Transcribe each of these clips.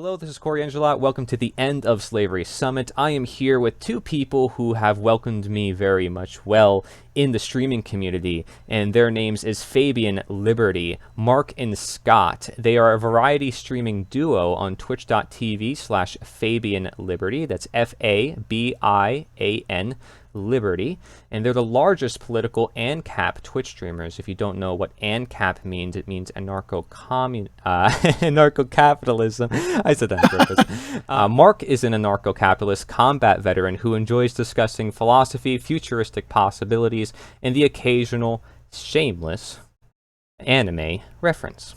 Hello, this is Corey Angela. Welcome to the End of Slavery Summit. I am here with two people who have welcomed me very much well in the streaming community, and their names is FabianLiberty, Mark and Scott. They are a variety streaming duo on twitch.tv/FabianLiberty. That's Fabian Liberty, and they're the largest political ANCAP Twitch streamers. If you don't know what ANCAP means, it means anarcho-capitalism. I said that on purpose. Mark is an anarcho-capitalist combat veteran who enjoys discussing philosophy, futuristic possibilities, and the occasional shameless anime reference.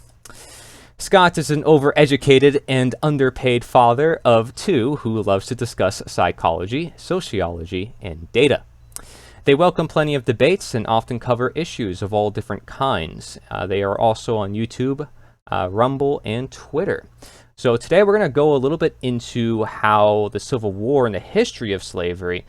Scott is an overeducated and underpaid father of two who loves to discuss psychology, sociology, and data. They welcome plenty of debates and often cover issues of all different kinds. They are also on YouTube, Rumble, and Twitter. So today we're going to go a little bit into how the Civil War and the history of slavery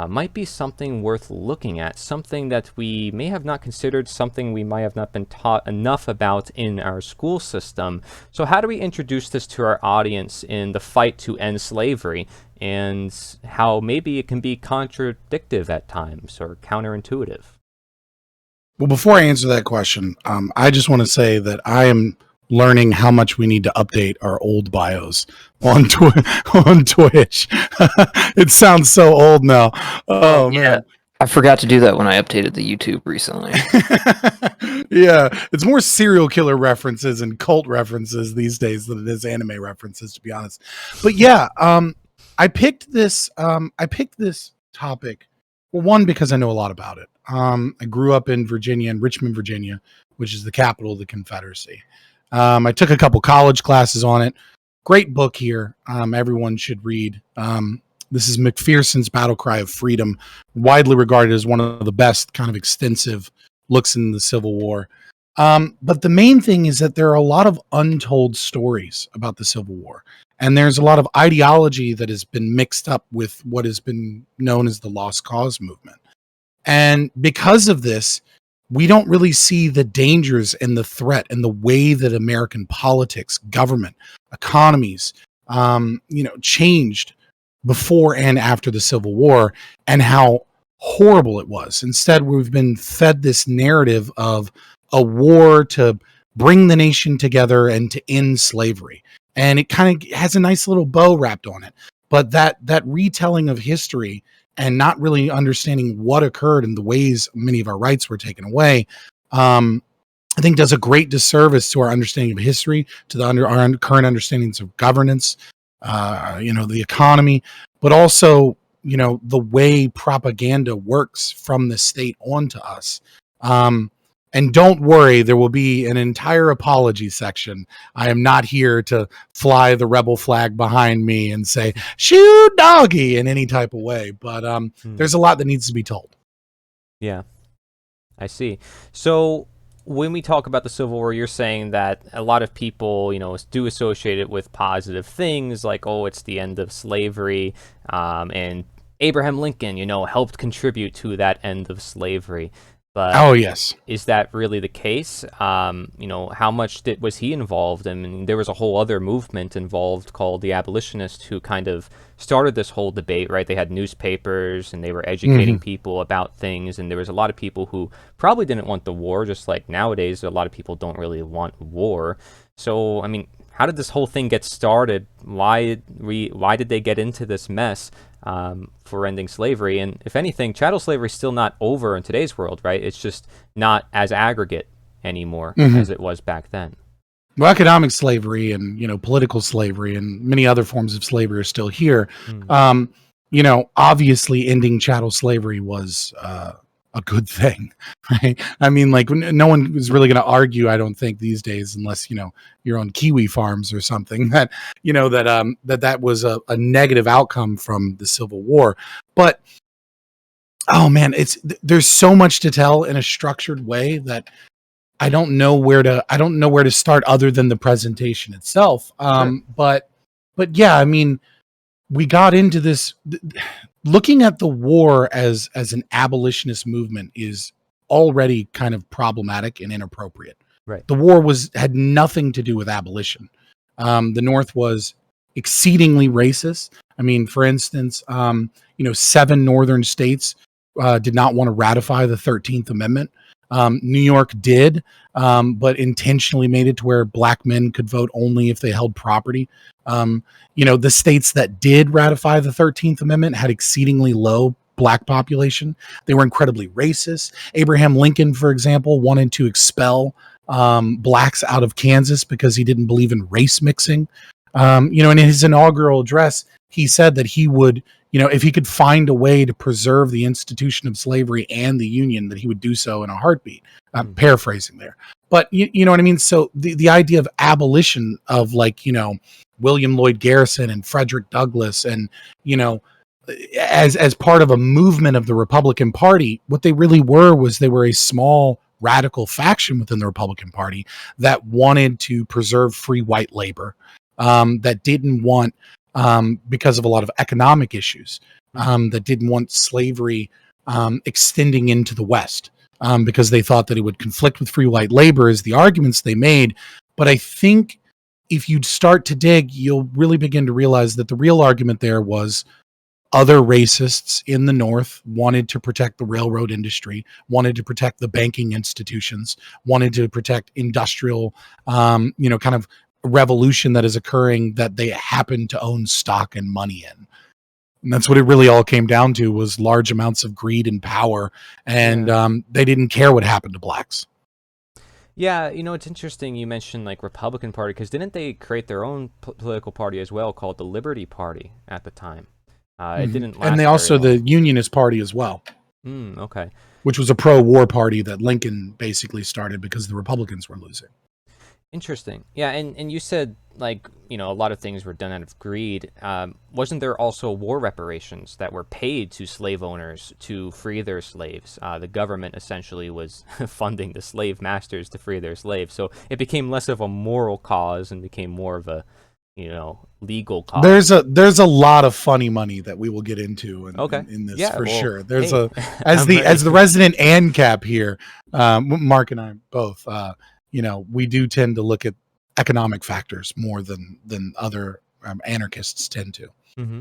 might be something worth looking at, something that we may have not considered, something we might have not been taught enough about in our school system. So how do we introduce this to our audience in the fight to end slavery, and how maybe it can be contradictive at times or counterintuitive? Well, before I answer that question, I just want to say that I am learning how much we need to update our old bios on Twitch. It sounds so old now. Oh yeah, man. I forgot to do that when I updated the YouTube recently. Yeah, it's more serial killer references and cult references these days than it is anime references, to be honest. But yeah, I picked this topic, well, one, because I know a lot about it. I grew up in Virginia, in Richmond, Virginia, which is the capital of the Confederacy. I took a couple college classes on it. Great book here. Everyone should read. This is McPherson's Battle Cry of Freedom, widely regarded as one of the best kind of extensive looks in the Civil War. But the main thing is that there are a lot of untold stories about the Civil War. And there's a lot of ideology that has been mixed up with what has been known as the Lost Cause movement. And because of this, we don't really see the dangers and the threat and the way that American politics, government, economies, changed before and after the Civil War, and how horrible it was. Instead, we've been fed this narrative of a war to bring the nation together and to end slavery. And it kind of has a nice little bow wrapped on it. But that retelling of history and not really understanding what occurred and the ways many of our rights were taken away, I think does a great disservice to our understanding of history, to our current understandings of governance, the economy, but also, the way propaganda works from the state onto us. And don't worry, there will be an entire apology section. I am not here to fly the rebel flag behind me and say, shoot doggy in any type of way. But there's a lot that needs to be told. Yeah, I see. So when we talk about the Civil War, you're saying that a lot of people, do associate it with positive things like, oh, it's the end of slavery, and Abraham Lincoln, helped contribute to that end of slavery. But oh, yes. Is that really the case? How much was he involved? I mean, there was a whole other movement involved called the abolitionists who kind of started this whole debate, right? They had newspapers and they were educating people about things. And there was a lot of people who probably didn't want the war, just like nowadays, a lot of people don't really want war. So, I mean, how did this whole thing get started? Why did they get into this mess? For ending slavery? And if anything, chattel slavery is still not over in today's world, right? It's just not as aggregate anymore as it was back then. Well, economic slavery and, political slavery and many other forms of slavery are still here. Obviously ending chattel slavery was a good thing, right? I mean, like, no one is really going to argue, I don't think, these days, unless, you're on kiwi farms or something, that, that was a negative outcome from the Civil War. But, oh man, there's so much to tell in a structured way that I don't know where to start other than the presentation itself. Sure. But yeah, I mean, we got into this. Looking at the war as an abolitionist movement is already kind of problematic and inappropriate. Right. The war had nothing to do with abolition. The North was exceedingly racist. I mean, for instance, 7 northern states did not want to ratify the 13th Amendment. New York did, but intentionally made it to where black men could vote only if they held property. The states that did ratify the 13th Amendment had exceedingly low black population. They were incredibly racist. Abraham Lincoln, for example, wanted to expel blacks out of Kansas because he didn't believe in race mixing. In his inaugural address, he said that he would, if he could find a way to preserve the institution of slavery and the Union, that he would do so in a heartbeat. I'm paraphrasing there. But you know what I mean? So the idea of abolition of William Lloyd Garrison and Frederick Douglass and, as part of a movement of the Republican Party, what they really was they were a small radical faction within the Republican Party that wanted to preserve free white labor, that didn't want, because of a lot of economic issues, that didn't want slavery extending into the West, because they thought that it would conflict with free white labor, is the arguments they made. But I think if you start to dig, you'll really begin to realize that the real argument there was other racists in the North wanted to protect the railroad industry, wanted to protect the banking institutions, wanted to protect industrial, kind of revolution that is occurring that they happen to own stock and money in. And that's what it really all came down to, was large amounts of greed and power. And they didn't care what happened to blacks. Yeah, it's interesting you mentioned Republican Party, because didn't they create their own political party as well called the Liberty Party at the time? It didn't last. And they also the Unionist Party as well. Okay. Which was a pro-war party that Lincoln basically started because the Republicans were losing. Interesting. Yeah, and you said a lot of things were done out of greed. Wasn't there also war reparations that were paid to slave owners to free their slaves? The government essentially was funding the slave masters to free their slaves. So it became less of a moral cause and became more of a legal cause. There's a lot of funny money that we will get into in this sure. There's as the resident ANCAP here, Mark and I both, we do tend to look at economic factors more than other anarchists tend to. Mm-hmm.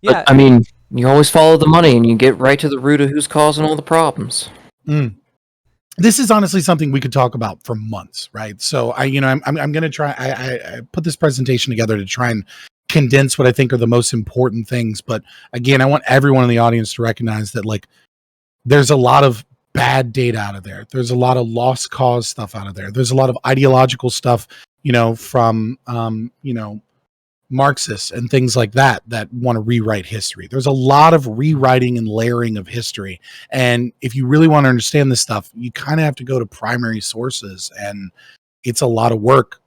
Yeah, but, I mean, you always follow the money and you get right to the root of who's causing all the problems. This is honestly something we could talk about for months, right? So I'm going to try. I put this presentation together to try and condense what I think are the most important things. But again, I want everyone in the audience to recognize that there's a lot of bad data out of there. There's a lot of lost cause stuff out of there. There's a lot of ideological stuff, from Marxists and things like that want to rewrite history. There's a lot of rewriting and layering of history. And if you really want to understand this stuff, you kind of have to go to primary sources, and it's a lot of work.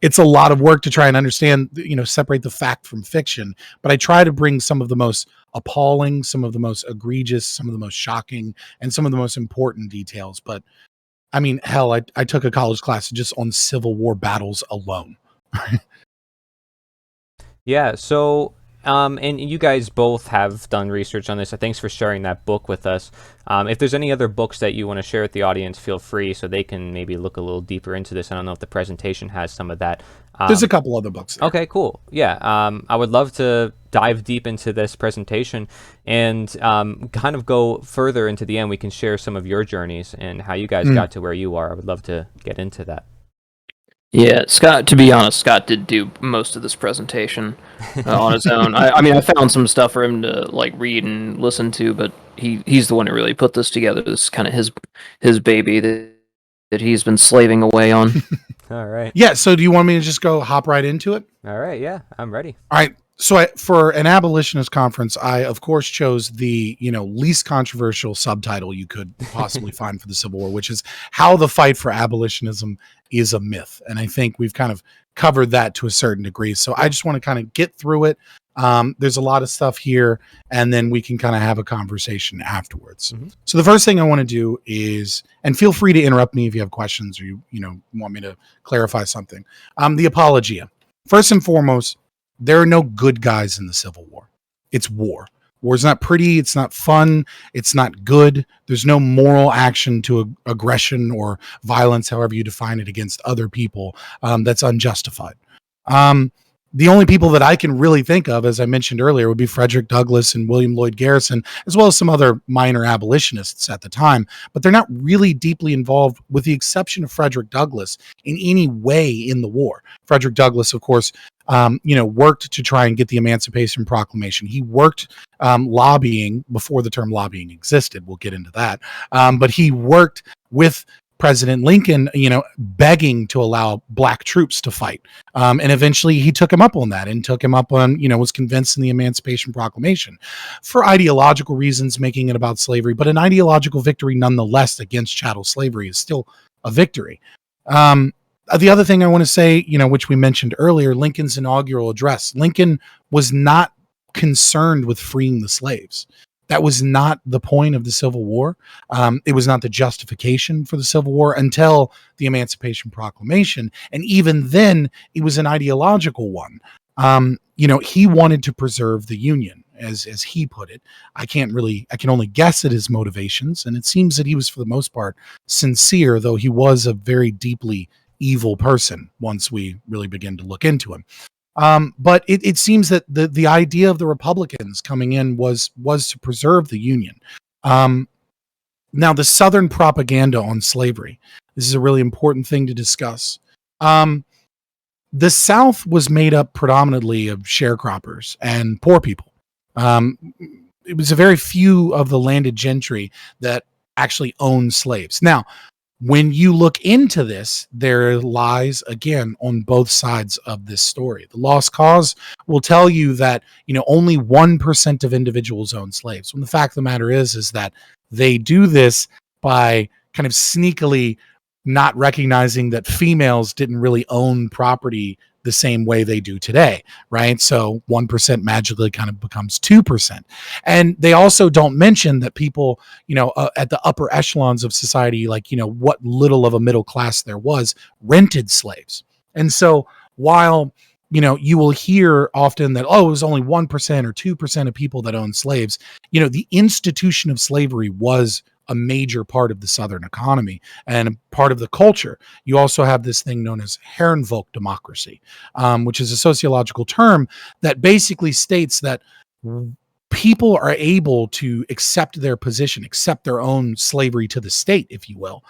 It's a lot of work to try and understand, separate the fact from fiction. But I try to bring some of the most appalling, some of the most egregious, some of the most shocking, and some of the most important details. But I mean, hell, I took a college class just on Civil War battles alone. Yeah, so, and you guys both have done research on this, so thanks for sharing that book with us. If there's any other books that you want to share with the audience, feel free, so they can maybe look a little deeper into this. I don't know if the presentation has some of that. There's a couple other books there. Okay, cool. Yeah, I would love to dive deep into this presentation and kind of go further into the end. We can share some of your journeys and how you guys got to where you are. I would love to get into that. Yeah, Scott, to be honest, Scott did do most of this presentation on his own. I mean, I found some stuff for him to read and listen to, but he's the one who really put this together. This is kind of his baby that he's been slaving away on. All right. Yeah, so do you want me to just hop right into it? All right, yeah, I'm ready. All right. So for an abolitionist conference, I, of course, chose the least controversial subtitle you could possibly find for the Civil War, which is How the Fight for Abolitionism is a Myth. And I think we've kind of covered that to a certain degree. So I just want to kind of get through it. There's a lot of stuff here, and then we can kind of have a conversation afterwards. Mm-hmm. So the first thing I want to do is, and feel free to interrupt me if you have questions or you want me to clarify something. The Apologia. First and foremost, there are no good guys in the Civil War. It's war. War's not pretty. It's not fun. It's not good. There's no moral action to aggression or violence, however you define it, against other people that's unjustified. The only people that I can really think of, as I mentioned earlier, would be Frederick Douglass and William Lloyd Garrison, as well as some other minor abolitionists at the time. But they're not really deeply involved, with the exception of Frederick Douglass, in any way in the war. Frederick Douglass, of course, worked to try and get the Emancipation Proclamation. He worked lobbying before the term lobbying existed. We'll get into that. But he worked with President Lincoln, begging to allow black troops to fight. And eventually he took him up on that and took him up on, was convinced in the Emancipation Proclamation for ideological reasons, making it about slavery. But an ideological victory nonetheless against chattel slavery is still a victory. The other thing I want to say, which we mentioned earlier, Lincoln's inaugural address. Lincoln was not concerned with freeing the slaves. That was not the point of the Civil War. It was not the justification for the Civil War until the Emancipation Proclamation. And even then, it was an ideological one. He wanted to preserve the Union, as he put it. I can only guess at his motivations. And it seems that he was, for the most part, sincere, though he was a very deeply evil person once we really begin to look into him. But it seems that the idea of the Republicans coming in was to preserve the Union. Now, the Southern propaganda on slavery. This is a really important thing to discuss. The South was made up predominantly of sharecroppers and poor people. It was a very few of the landed gentry that actually owned slaves. Now, when you look into this, there lies, again, on both sides of this story. The Lost Cause will tell you that, only 1% of individuals own slaves. When the fact of the matter is that they do this by kind of sneakily not recognizing that females didn't really own property the same way they do today, right? So 1% magically kind of becomes 2%. And they also don't mention that people, at the upper echelons of society, like, what little of a middle class there was, rented slaves. And so while, you will hear often that, it was only 1% or 2% of people that own slaves, the institution of slavery was a major part of the Southern economy and a part of the culture. You also have this thing known as Herrenvolk democracy, which is a sociological term that basically states that people are able to accept their position, accept their own slavery to the state, if you will,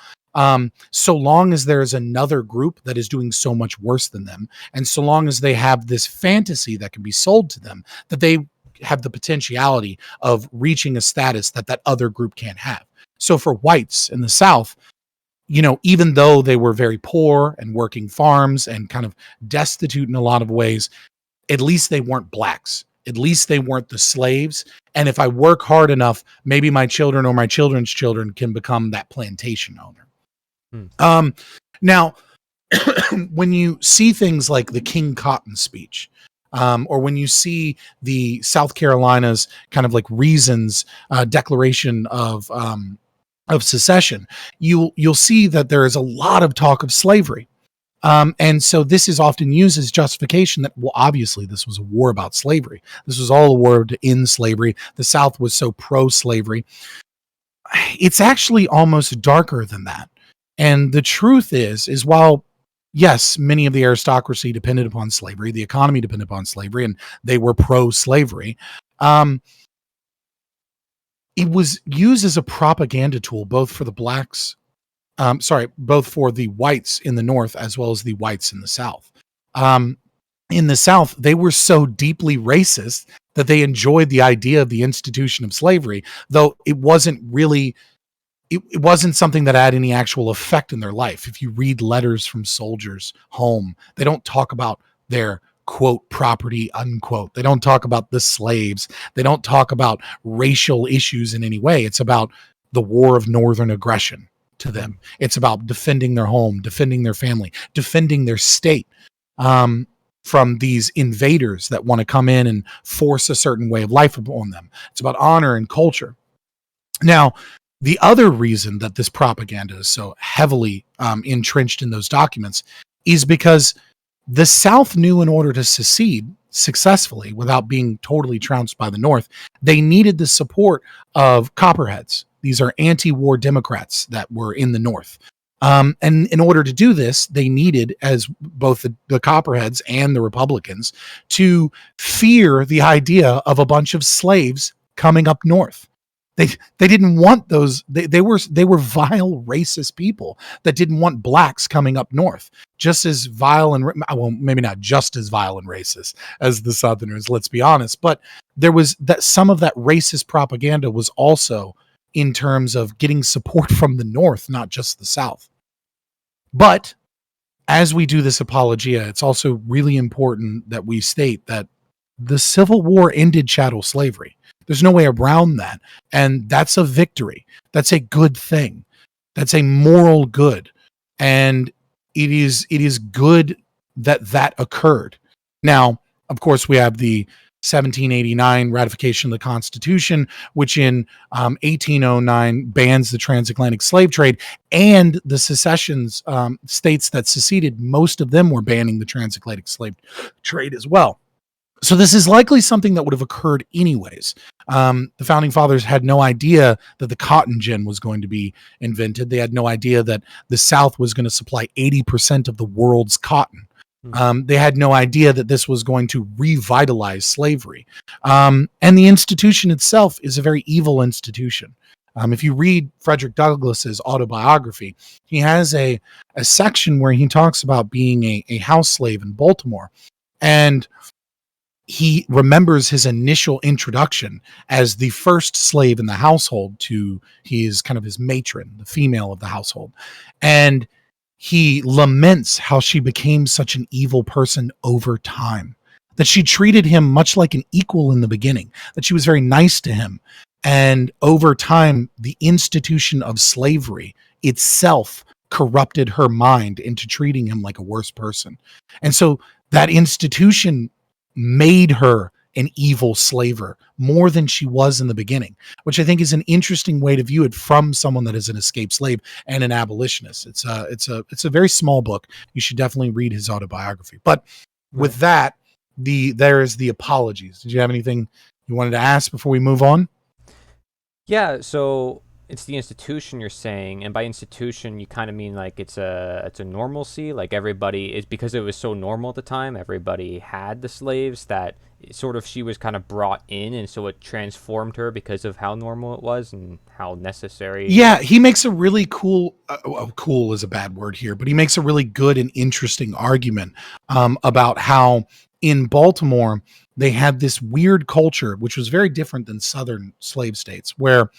so long as there is another group that is doing so much worse than them, and so long as they have this fantasy that can be sold to them, that they have the potentiality of reaching a status that other group can't have. So for whites in the South, even though they were very poor and working farms and kind of destitute in a lot of ways, at least they weren't blacks. At least they weren't the slaves. And if I work hard enough, maybe my children or my children's children can become that plantation owner. Now, when you see things like the King Cotton speech, or when you see the South Carolina's kind of like reasons, declaration of secession, you'll see that there is a lot of talk of slavery. And so this is often used as justification that, well, obviously this was a war about slavery. This was all a war to end slavery. The South was so pro-slavery. It's actually almost darker than that. And the truth is while, yes, many of the aristocracy depended upon slavery, the economy depended upon slavery, and they were pro-slavery, it was used as a propaganda tool, both for the blacks, both for the whites in the North as well as the whites in the South. In the South, they were so deeply racist that they enjoyed the idea of the institution of slavery, though it wasn't really, it wasn't something that had any actual effect in their life. If you read letters from soldiers home, they don't talk about their quote property unquote. They don't talk about the slaves. They don't talk about racial issues in any way. It's about the war of northern aggression to them. It's about defending their home, defending their family, defending their state from these invaders that want to come in and force a certain way of life upon them. It's about honor and culture. Now, the other reason that this propaganda is so heavily entrenched in those documents is because the South knew in order to secede successfully without being totally trounced by the North, they needed the support of Copperheads. These are anti-war Democrats that were in the North. And in order to do this, they needed, as both the Copperheads and the Republicans, to fear the idea of a bunch of slaves coming up north. They didn't want those. They were vile racist people that didn't want blacks coming up north. Just as vile and, well, maybe not just as vile and racist as the Southerners, let's be honest. But there was that, some of that racist propaganda was also in terms of getting support from the North, not just the South. But as we do this apologia, it's also really important that we state that the Civil War ended chattel slavery. There's no way around that. And that's a victory. That's a good thing. That's a moral good. And it is good that that occurred. Now, of course, we have the 1789 ratification of the Constitution, which in 1809 bans the transatlantic slave trade, and the secessions states that seceded, most of them were banning the transatlantic slave trade as well. So this is likely something that would have occurred anyways. The founding fathers had no idea that the cotton gin was going to be invented. They had no idea that the South was going to supply 80% of the world's cotton. They had no idea that this was going to revitalize slavery. And the institution itself is a very evil institution. If you read Frederick Douglass's autobiography, he has a section where he talks about being a house slave in Baltimore. And he remembers his initial introduction as the first slave in the household to his kind of his matron, the female of the household. And he laments how she became such an evil person over time, that she treated him much like an equal in the beginning, that she was very nice to him. And over time, the institution of slavery itself corrupted her mind into treating him like a worse person. And so that institution made her an evil slaver more than she was in the beginning, which I think is an interesting way to view it from someone that is an escaped slave and an abolitionist. It's a very small book. You should definitely read his autobiography. But with that, there is the apologies. Did you have anything you wanted to ask before we move on? Yeah, so it's the institution you're saying, and by institution you kind of mean like it's a normalcy, like everybody is, because it was so normal at the time, everybody had the slaves, that sort of she was kind of brought in, and so it transformed her because of how normal it was and how necessary. Yeah, he makes a really cool is a bad word here, but he makes a really good and interesting argument about how in Baltimore they had this weird culture, which was very different than Southern slave states, where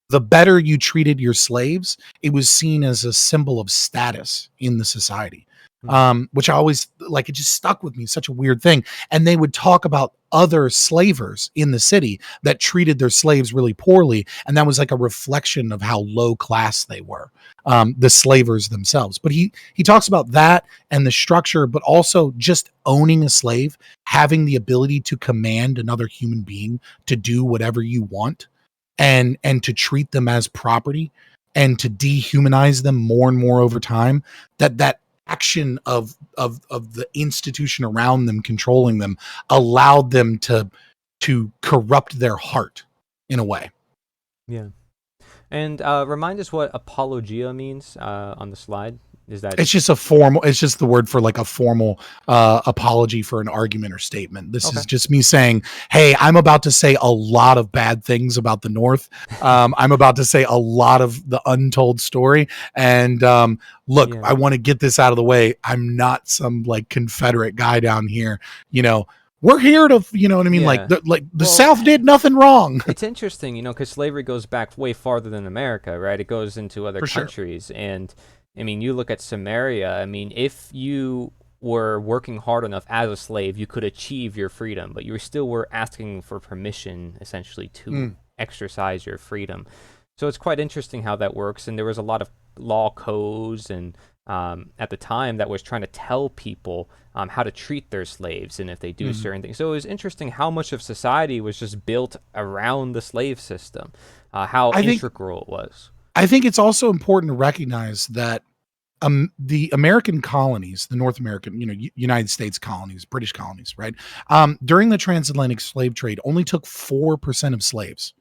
the better you treated your slaves, it was seen as a symbol of status in the society, which I always, like, it just stuck with me, such a weird thing. And they would talk about other slavers in the city that treated their slaves really poorly. And that was like a reflection of how low class they were, the slavers themselves. But he talks about that and the structure, but also just owning a slave, having the ability to command another human being to do whatever you want, and to treat them as property and to dehumanize them more and more over time, that action of the institution around them controlling them allowed them to corrupt their heart in a way. Yeah. And remind us what apologia means on the slide. Is that it's just the word for like a formal apology for an argument or statement. This is just me saying, hey, I'm about to say a lot of bad things about the North. I'm about to say a lot of the untold story. And look, I want to get this out of the way. I'm not some like Confederate guy down here, we're here to, you know what I mean? Yeah. The South did nothing wrong. It's interesting, because slavery goes back way farther than America, right? It goes into other countries. Sure. And I mean, you look at Samaria. I mean, if you were working hard enough as a slave, you could achieve your freedom, but you still were asking for permission, essentially, to exercise your freedom. So it's quite interesting how that works. And there was a lot of law codes and at the time that was trying to tell people how to treat their slaves and if they do certain things. So it was interesting how much of society was just built around the slave system, how integral it was. I think it's also important to recognize that the American colonies, the North American, United States colonies, British colonies, right? During the transatlantic slave trade, only took 4% of slaves.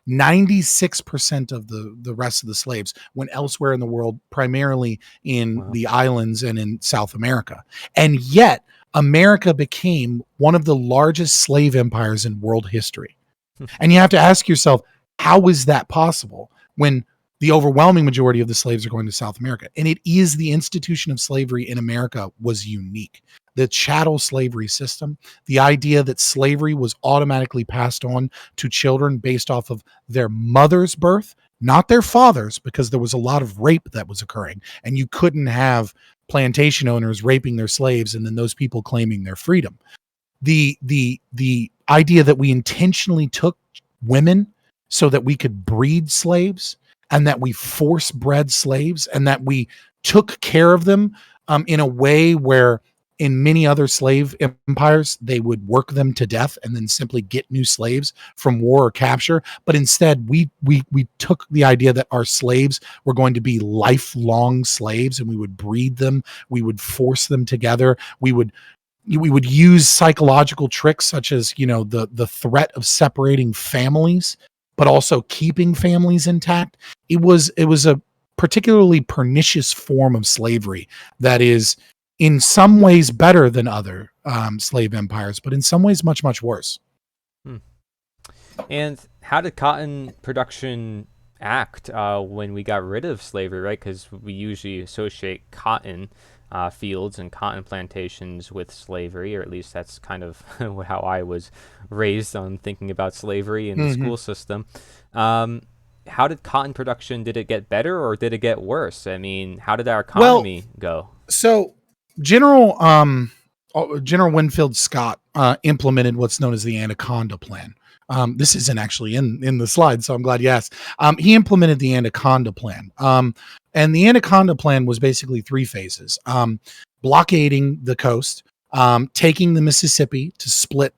96% of the rest of the slaves went elsewhere in the world, primarily in the islands and in South America. And yet, America became one of the largest slave empires in world history. And you have to ask yourself, how is that possible when the overwhelming majority of the slaves are going to South America? And it is the institution of slavery in America was unique. The chattel slavery system, the idea that slavery was automatically passed on to children based off of their mother's birth, not their father's, because there was a lot of rape that was occurring. And you couldn't have plantation owners raping their slaves and then those people claiming their freedom. The idea that we intentionally took women so that we could breed slaves, and that we force bred slaves, and that we took care of them in a way where in many other slave empires, they would work them to death and then simply get new slaves from war or capture. But instead, we took the idea that our slaves were going to be lifelong slaves, and we would breed them. We would force them together. We would use psychological tricks such as, the threat of separating families, but also keeping families intact. It was a particularly pernicious form of slavery that is in some ways better than other slave empires, but in some ways much, much worse. And how did cotton production act when we got rid of slavery, right? Because we usually associate cotton fields and cotton plantations with slavery, or at least that's kind of how I was raised on thinking about slavery in the school system. How did cotton production, did it get better or did it get worse? I mean, how did our economy go? So General Winfield Scott implemented what's known as the Anaconda Plan. This isn't actually in the slide, so I'm glad you asked. He implemented the Anaconda Plan. And the Anaconda Plan was basically 3 phases. Blockading the coast, taking the Mississippi to split,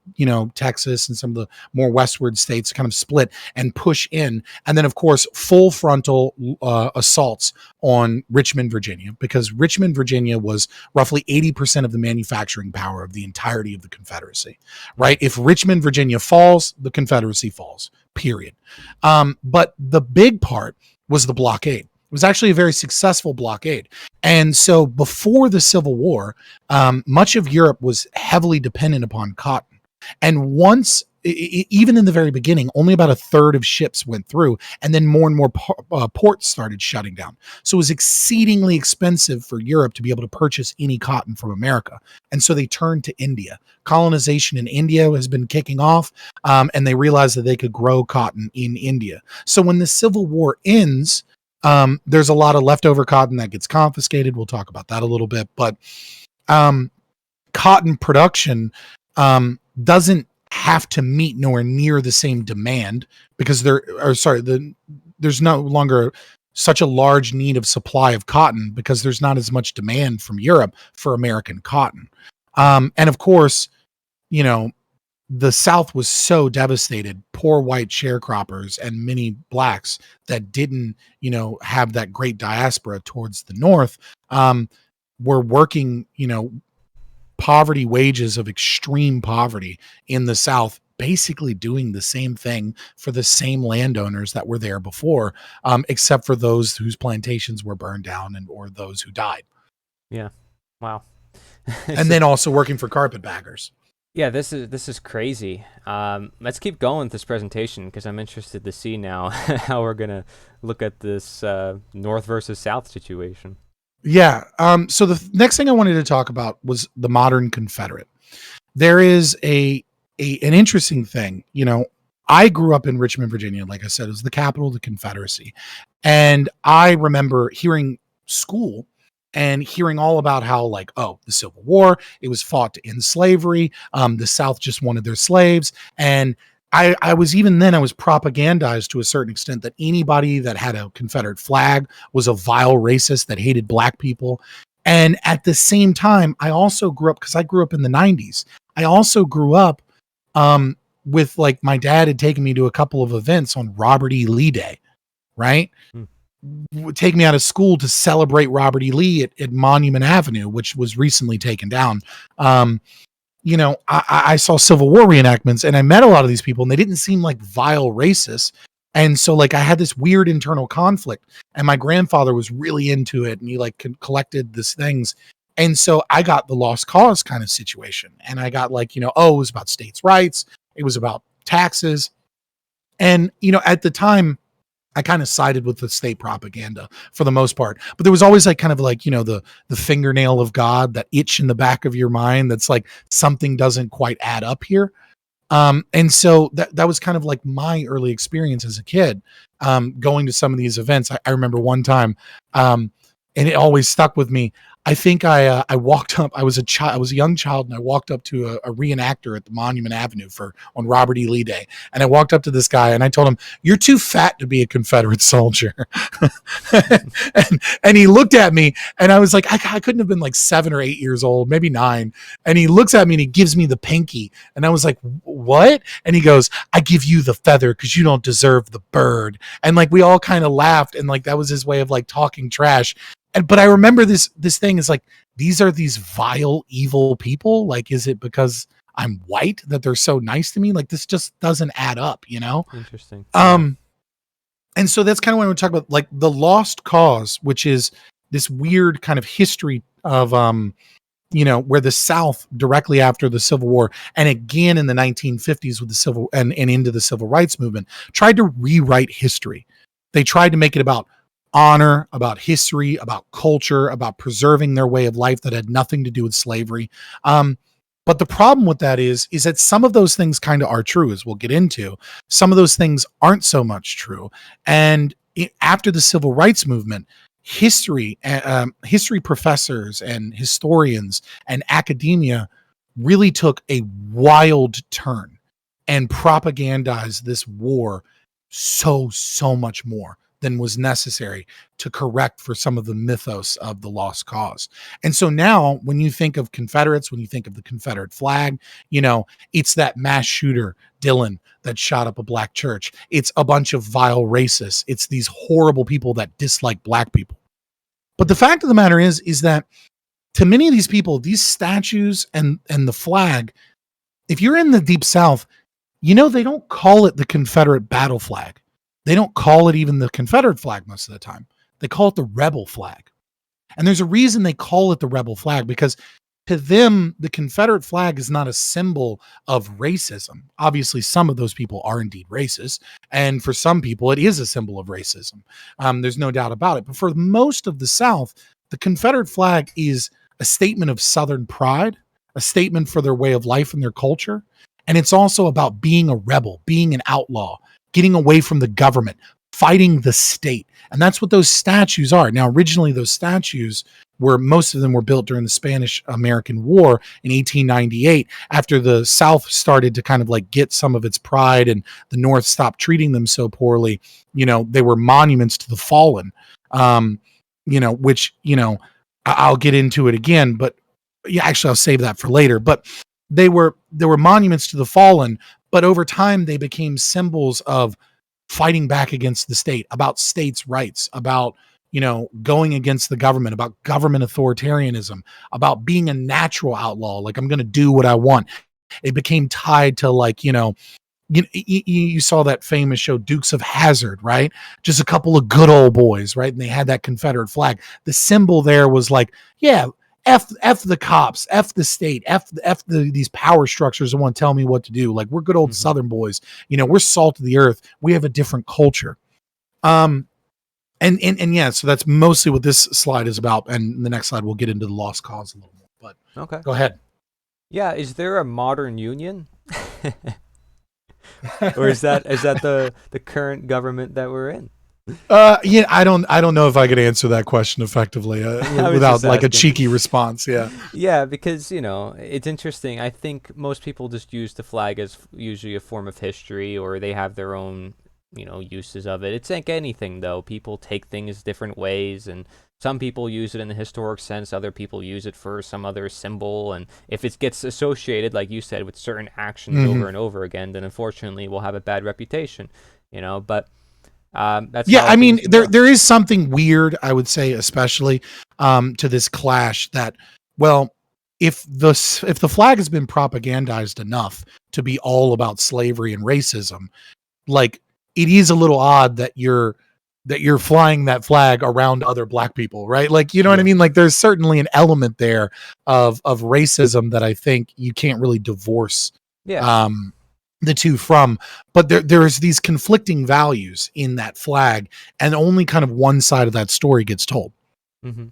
Texas and some of the more westward states kind of split and push in. And then, of course, full frontal assaults on Richmond, Virginia, because Richmond, Virginia was roughly 80% of the manufacturing power of the entirety of the Confederacy, right? If Richmond, Virginia falls, the Confederacy falls, period. But the big part was the blockade. It was actually a very successful blockade. And so before the Civil War, much of Europe was heavily dependent upon cotton. And once, even in the very beginning, only about a third of ships went through, and then more and more ports started shutting down. So it was exceedingly expensive for Europe to be able to purchase any cotton from America. And so they turned to India. Colonization in India has been kicking off, and they realized that they could grow cotton in India. So when the Civil War ends, there's a lot of leftover cotton that gets confiscated. We'll talk about that a little bit, but cotton production doesn't have to meet nowhere near the same demand because there's no longer such a large need of supply of cotton because there's not as much demand from Europe for American cotton. And of course, the South was so devastated, poor white sharecroppers and many blacks that didn't, have that great diaspora towards the North, were working, poverty wages of extreme poverty in the South, basically doing the same thing for the same landowners that were there before, except for those whose plantations were burned down or those who died. Yeah. Wow. And then also working for carpetbaggers. Yeah, this is crazy. Let's keep going with this presentation because I'm interested to see now how we're gonna look at this North versus South situation. Yeah. So the next thing I wanted to talk about was the modern Confederate. There is an interesting thing. I grew up in Richmond, Virginia. Like I said, it was the capital of the Confederacy, and I remember hearing school and hearing all about how the Civil War, it was fought to end slavery. The South just wanted their slaves. And I was propagandized to a certain extent that anybody that had a Confederate flag was a vile racist that hated black people. And at the same time, I also grew up, because I grew up in the 90s. I also grew up with my dad had taken me to a couple of events on Robert E. Lee Day, right? Would take me out of school to celebrate Robert E. Lee at Monument Avenue, which was recently taken down. I saw Civil War reenactments and I met a lot of these people and they didn't seem like vile racists. And so like I had this weird internal conflict, and my grandfather was really into it, and he like collected these things. And so I got the lost cause kind of situation, and I got like, it was about states' rights. It was about taxes. And, at the time, I kind of sided with the state propaganda for the most part, but there was always like kind of like, the fingernail of God, that itch in the back of your mind. That's like, something doesn't quite add up here. And so that was kind of like my early experience as a kid, going to some of these events. I remember one time, and it always stuck with me. I think I walked up. I was a young child, and I walked up to a reenactor at the Monument Avenue on Robert E. Lee Day. And I walked up to this guy, and I told him, "You're too fat to be a Confederate soldier." and he looked at me, and I was like, I couldn't have been like 7 or 8 years old, maybe 9. And he looks at me and he gives me the pinky, and I was like, "What?" And he goes, "I give you the feather because you don't deserve the bird." And like we all kind of laughed, and like that was his way of like talking trash. But I remember this thing is like, these are these vile, evil people. Like, is it because I'm white that they're so nice to me? Like, this just doesn't add up, Interesting. And so that's kind of what we're talking about, like the lost cause, which is this weird kind of history of, where the South directly after the Civil War, and again in the 1950s with the civil and into the civil rights movement, tried to rewrite history. They tried to make it about honor, about history, about culture, about preserving their way of life that had nothing to do with slavery. But the problem with that is that some of those things kind of are true, as we'll get into. Some of those things aren't so much true. And after the civil rights movement, history professors and historians and academia really took a wild turn and propagandized this war so much more than was necessary to correct for some of the mythos of the lost cause. And so now when you think of Confederates, when you think of the Confederate flag, it's that mass shooter, Dylan, that shot up a black church. It's a bunch of vile racists. It's these horrible people that dislike black people. But the fact of the matter is that to many of these people, these statues and the flag, if you're in the Deep South, they don't call it the Confederate battle flag. They don't call it even the Confederate flag most of the time. They call it the rebel flag. And there's a reason they call it the rebel flag, because to them, the Confederate flag is not a symbol of racism. Obviously, some of those people are indeed racist. And for some people, it is a symbol of racism. There's no doubt about it. But for most of the South, the Confederate flag is a statement of Southern pride, a statement for their way of life and their culture. And it's also about being a rebel, being an outlaw, getting away from the government, fighting the state. And that's what those statues are. Now, originally, those statues most of them were built during the Spanish-American War in 1898, after the South started to kind of like get some of its pride and the North stopped treating them so poorly. They were monuments to the fallen, which, I'll get into it again, but yeah, actually I'll save that for later. But there were monuments to the fallen, but over time they became symbols of fighting back against the state, about states' rights, about, going against the government, about government authoritarianism, about being a natural outlaw. Like, I'm going to do what I want. It became tied to like, you saw that famous show Dukes of Hazzard, right? Just a couple of good old boys, right? And they had that Confederate flag. The symbol there was like, yeah, F the cops, F the state, F these power structures that want to tell me what to do. Like, we're good old Southern boys. We're salt of the earth. We have a different culture. And yeah, so that's mostly what this slide is about. And the next slide, we'll get into the lost cause a little more. But okay, go ahead. Yeah, is there a modern union? Or is that the current government that we're in? Yeah, I don't know if I could answer that question effectively without like a cheeky response. Yeah, because it's interesting. I think most people just use the flag as usually a form of history, or they have their own uses of it. It's like anything, though. People take things different ways, and some people use it in the historic sense, other people use it for some other symbol, and if it gets associated, like you said, with certain actions over and over again, then unfortunately we'll have a bad reputation. But that's I mean, there is something weird, I would say, especially to this clash, that, well, if the flag has been propagandized enough to be all about slavery and racism, like, it is a little odd that you're flying that flag around other black people, right? Like, you know what I mean? Like, there's certainly an element there of racism that I think you can't really divorce the two from. But there's these conflicting values in that flag, and only kind of one side of that story gets told. Mm-hmm.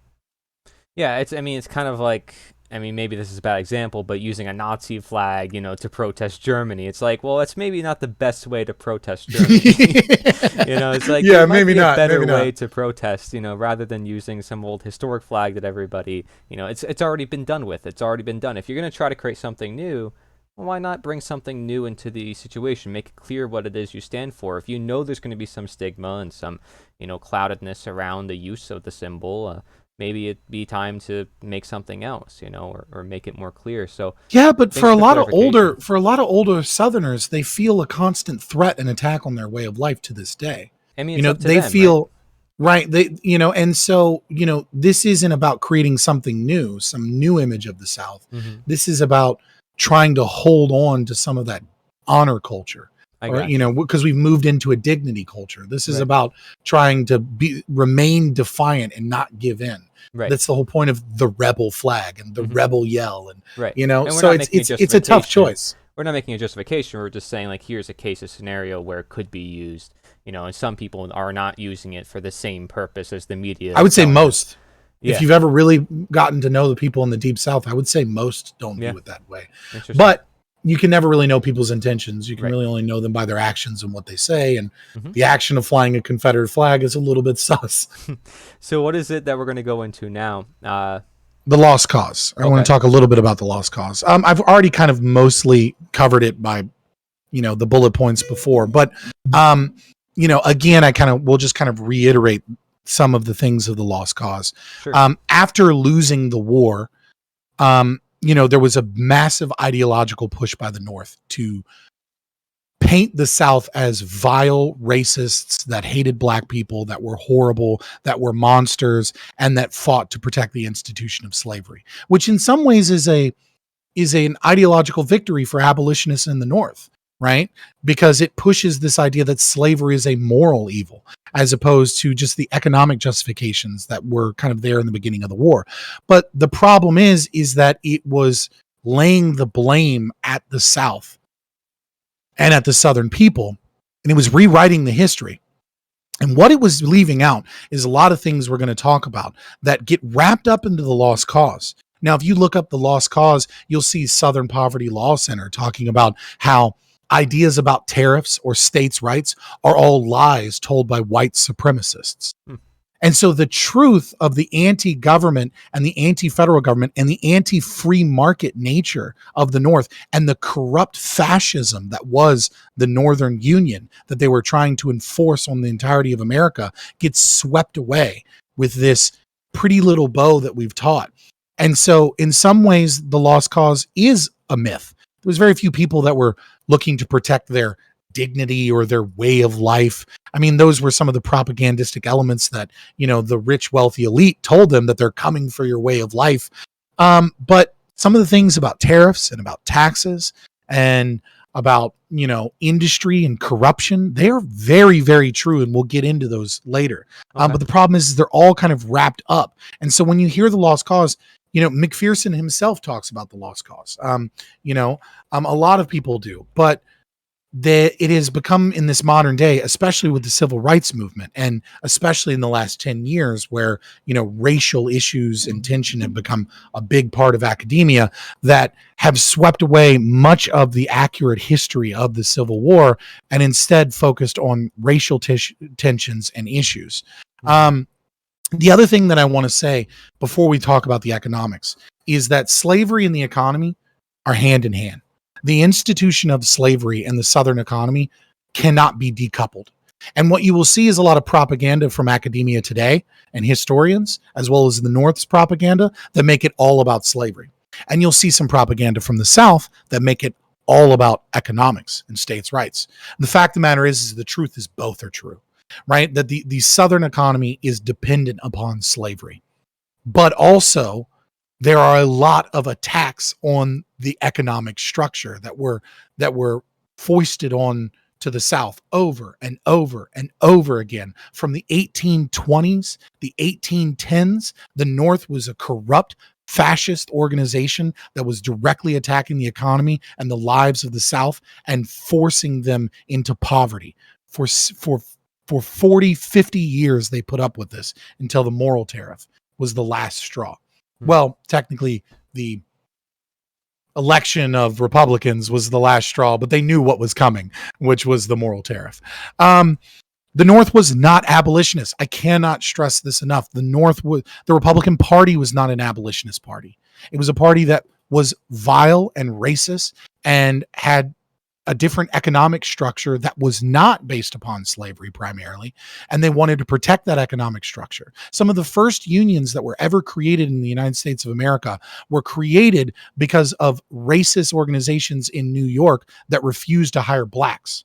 Yeah, it's kind of like, maybe this is a bad example, but using a Nazi flag, to protest Germany. It's like, well, that's maybe not the best way to protest Germany. It's like, yeah, there might maybe be not, a better maybe way not. to protest, rather than using some old historic flag that everybody, it's already been done with. It's already been done. If you're going to try to create something new, well, why not bring something new into the situation? Make it clear what it is you stand for. If you know there's going to be some stigma and some, cloudedness around the use of the symbol, maybe it'd be time to make something else, or make it more clear. So yeah, but for a lot of older Southerners, they feel a constant threat and attack on their way of life to this day. It's up to they them, feel right. They, and so, this isn't about creating something new, some new image of the South. Mm-hmm. This is about trying to hold on to some of that honor culture. Because we've moved into a dignity culture. This is about trying to remain defiant and not give in. Right. That's the whole point of the rebel flag and the rebel yell, and so it's a tough choice. We're not making a justification. We're just saying, like, here's a case, a scenario where it could be used. And some people are not using it for the same purpose as the media. I would say most. Yeah. If you've ever really gotten to know the people in the Deep South, I would say most don't view it that way. But you can never really know people's intentions. You can really only know them by their actions and what they say. And the action of flying a Confederate flag is a little bit sus. So what is it that we're going to go into now? The lost cause. I want to talk a little bit about the lost cause. I've already kind of mostly covered it by, the bullet points before. But, again, we'll just kind of reiterate some of the things of the lost cause. Sure. After losing the war, there was a massive ideological push by the North to paint the South as vile racists that hated black people, that were horrible, that were monsters, and that fought to protect the institution of slavery, which in some ways is an ideological victory for abolitionists in the North, right? Because it pushes this idea that slavery is a moral evil, as opposed to just the economic justifications that were kind of there in the beginning of the war. But the problem is that it was laying the blame at the South and at the Southern people, and it was rewriting the history. And what it was leaving out is a lot of things we're going to talk about that get wrapped up into the lost cause. Now, if you look up the lost cause, you'll see Southern Poverty Law Center talking about how ideas about tariffs or states' rights are all lies told by white supremacists. And so the truth of the anti-government and the anti-federal government and the anti-free market nature of the North and the corrupt fascism that was the Northern Union that they were trying to enforce on the entirety of America gets swept away with this pretty little bow that we've taught. And so in some ways, the lost cause is a myth. There was very few people that were looking to protect their dignity or their way of life. I mean, those were some of the propagandistic elements that, the rich, wealthy elite told them that they're coming for your way of life. But some of the things about tariffs and about taxes and about, industry and corruption, they're very, very true. And we'll get into those later. But the problem is they're all kind of wrapped up. And so when you hear the lost cause, McPherson himself talks about the lost cause. A lot of people do, but it has become in this modern day, especially with the civil rights movement, and especially in the last 10 years where, racial issues and tension have become a big part of academia, that have swept away much of the accurate history of the Civil War and instead focused on racial tensions and issues. The other thing that I want to say before we talk about the economics is that slavery and the economy are hand in hand. The institution of slavery and the Southern economy cannot be decoupled. And what you will see is a lot of propaganda from academia today and historians, as well as the North's propaganda, that make it all about slavery. And you'll see some propaganda from the South that make it all about economics and states' rights. And the fact of the matter is the truth is both are true, right? That the Southern economy is dependent upon slavery. But also, there are a lot of attacks on the economic structure that were foisted on to the South over and over and over again. From the 1820s, the 1810s, the North was a corrupt fascist organization that was directly attacking the economy and the lives of the South and forcing them into poverty. For 40, 50 years, they put up with this until the moral tariff was the last straw. Well, technically, the election of Republicans was the last straw, but they knew what was coming, which was the moral tariff. The North was not abolitionist. I cannot stress this enough. The Republican Party was not an abolitionist party. It was a party that was vile and racist and had a different economic structure that was not based upon slavery primarily, and they wanted to protect that economic structure. Some of the first unions that were ever created in the United States of America were created because of racist organizations in New York that refused to hire blacks.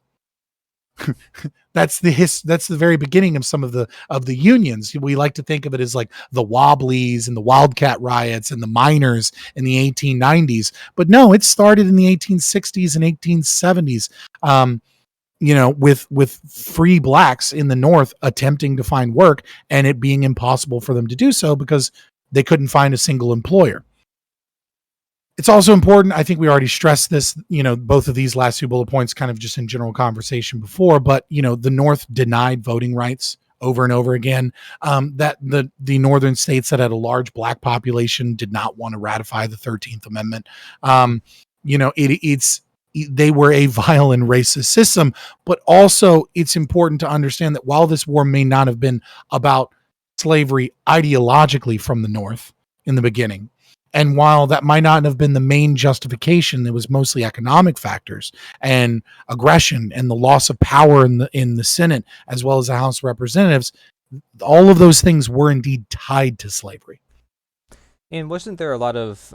That's the very beginning of some of the unions. We like to think of it as like the Wobblies and the Wildcat riots and the miners in the 1890s, but no, it started in the 1860s and 1870s. With free blacks in the North attempting to find work and it being impossible for them to do so because they couldn't find a single employer. It's also important, I think we already stressed this, both of these last two bullet points kind of just in general conversation before, but, the North denied voting rights over and over again. That the northern states that had a large black population did not want to ratify the 13th Amendment. They were a vile and racist system, but also it's important to understand that while this war may not have been about slavery ideologically from the North in the beginning, and while that might not have been the main justification, it was mostly economic factors and aggression and the loss of power in the Senate, as well as the House of Representatives. All of those things were indeed tied to slavery. And wasn't there a lot of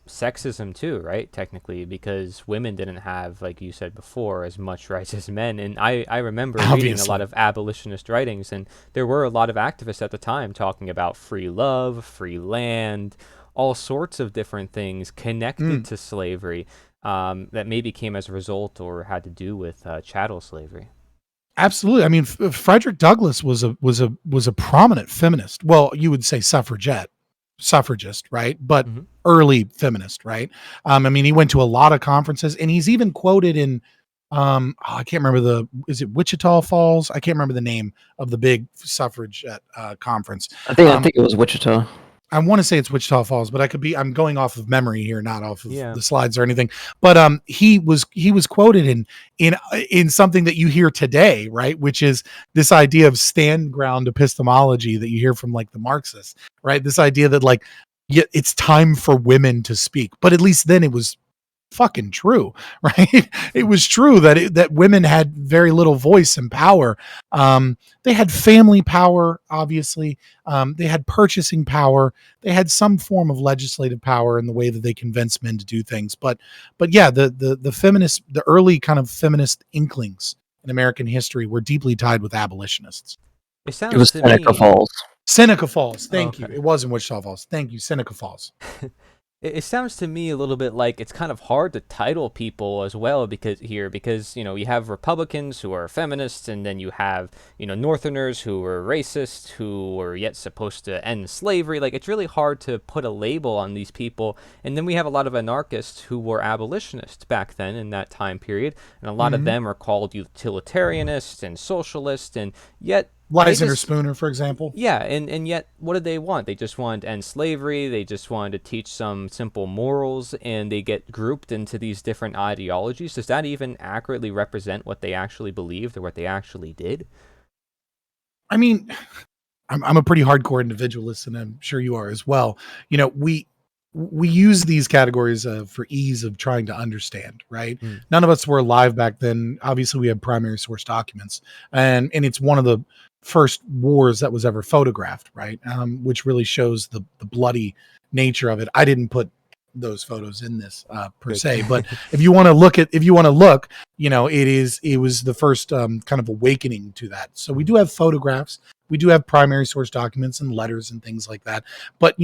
sexism too, right? Technically, because women didn't have, like you said before, as much rights as men. And I remember reading a lot of abolitionist writings, and there were a lot of activists at the time talking about free love, free land, all sorts of different things connected to slavery that maybe came as a result or had to do with chattel slavery. Absolutely. I mean, Frederick Douglass was a prominent feminist. Well, you would say suffragist, right? But early feminist, right? He went to a lot of conferences, and he's even quoted in I can't remember is it Wichita Falls? I can't remember the name of the big suffragette conference. I think it was Wichita. I want to say it's Wichita Falls, but I'm going off of memory here, not off of the slides or anything. But he was quoted in something that you hear today, right? Which is this idea of stand ground epistemology that you hear from like the Marxists, right? This idea that like, it's time for women to speak, but at least then it was fucking true, right? It was true that women had very little voice and power. They had family power, obviously. They had purchasing power. They had some form of legislative power in the way that they convinced men to do things. But yeah, the early kind of feminist inklings in American history were deeply tied with abolitionists. It was Seneca Falls. Seneca Falls. Thank you. It wasn't Wichita Falls. Thank you, Seneca Falls. It sounds to me a little bit like it's kind of hard to title people as well because you have Republicans who are feminists, and then you have Northerners who are racist, who are yet supposed to end slavery. Like, it's really hard to put a label on these people. And then we have a lot of anarchists who were abolitionists back then in that time period, and a lot of them are called utilitarianists and socialists, and yet Lysander Spooner, for example. Yeah, and yet, what did they want? They just wanted to end slavery, they just wanted to teach some simple morals, and they get grouped into these different ideologies. Does that even accurately represent what they actually believed or what they actually did? I mean, I'm a pretty hardcore individualist, and I'm sure you are as well. We use these categories for ease of trying to understand, right? None of us were alive back then. Obviously, we have primary source documents, and it's one of the first wars that was ever photographed, right? Which really shows the bloody nature of it. I didn't put those photos in this per se, but if you want to look, it was the first kind of awakening to that. So we do have photographs, we do have primary source documents and letters and things like that. But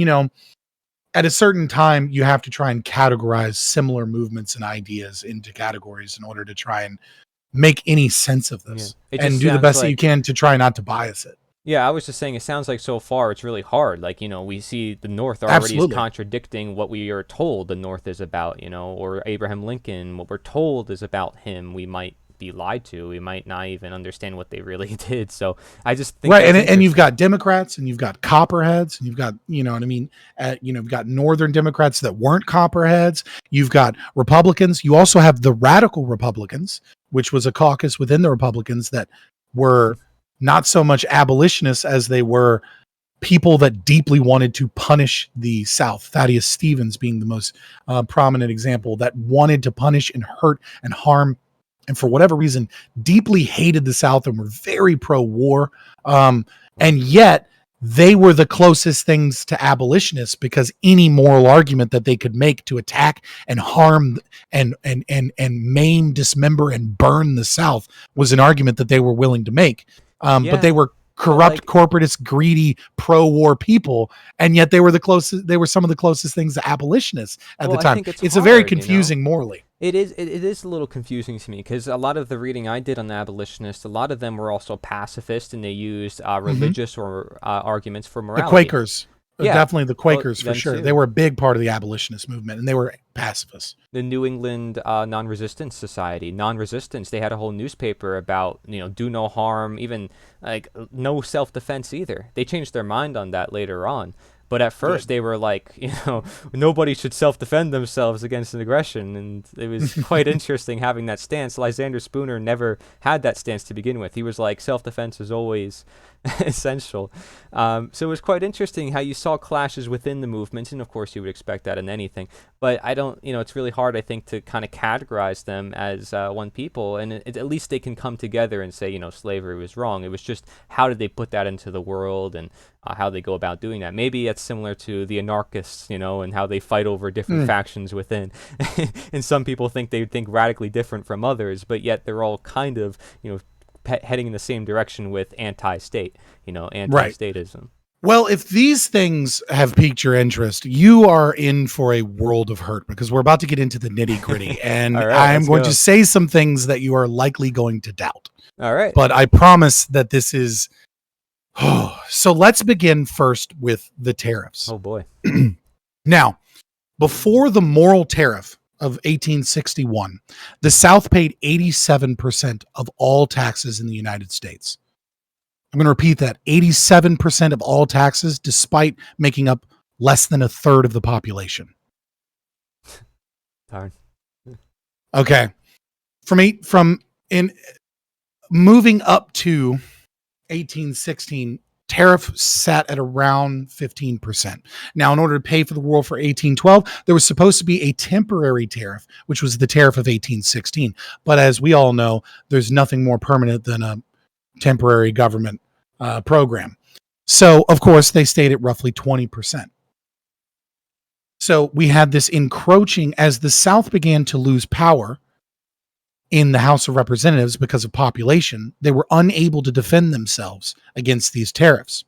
at a certain time, you have to try and categorize similar movements and ideas into categories in order to try and make any sense of this, It and just do the sounds best that you like can to try not to bias it. Yeah, I was just saying it sounds like so far it's really hard. Like, we see the North already is Absolutely. contradicting what we are told the North is about, or Abraham Lincoln, what we're told is about him, we might be lied to. We might not even understand what they really did. So I just think Right, that's and you've interesting. got Democrats, and you've got Copperheads, and you've got, you know what I mean, you've got Northern Democrats that weren't Copperheads. You've got Republicans. You also have the Radical Republicans, which was a caucus within the Republicans that were not so much abolitionists as they were people that deeply wanted to punish the South. Thaddeus Stevens being the most prominent example, that wanted to punish and hurt and harm, and for whatever reason deeply hated the South and were very pro-war, and yet they were the closest things to abolitionists, because any moral argument that they could make to attack and harm and maim, dismember, and burn the South was an argument that they were willing to make. But they were corrupt, corporatist, greedy, pro-war people, and yet they were the closest. They were some of the closest things to abolitionists at the time. I think it's a very confusing morally. It is a little confusing to me, because a lot of the reading I did on the abolitionists, a lot of them were also pacifist, and they used religious or arguments for morality. The Quakers. Yeah. Definitely the Quakers, for them sure. too. They were a big part of the abolitionist movement, and they were pacifists. The New England Non-Resistance Society, non-resistance, they had a whole newspaper about, do no harm, even like no self-defense either. They changed their mind on that later on. But at first they were like, nobody should self-defend themselves against an aggression. And it was quite interesting having that stance. Lysander Spooner never had that stance to begin with. He was like, self-defense is always essential. So it was quite interesting how you saw clashes within the movements. And of course you would expect that in anything. But I don't, it's really hard, I think, to kind of categorize them as one people. And at least they can come together and say, slavery was wrong. It was just, how did they put that into the world, and how they go about doing that. Maybe it's similar to the anarchists, and how they fight over different factions within. And some people think they think radically different from others, but yet they're all kind of, heading in the same direction with anti-state, anti-statism. Right. Well, if these things have piqued your interest, you are in for a world of hurt, because we're about to get into the nitty-gritty, and I'm going to say some things that you are likely going to doubt. All right. But I promise that this is... So let's begin first with the tariffs. Oh, boy. Now, before the moral tariff of 1861, the South paid 87% of all taxes in the United States. I'm going to repeat that. 87% of all taxes, despite making up less than a third of the population. Darn. Okay. From moving up to 1816, tariff sat at around 15%. Now, in order to pay for the war for 1812, there was supposed to be a temporary tariff, which was the tariff of 1816. But as we all know, there's nothing more permanent than a temporary government program. So, of course, they stayed at roughly 20%. So we had this encroaching as the South began to lose power in the House of Representatives because of population. They were unable to defend themselves against these tariffs.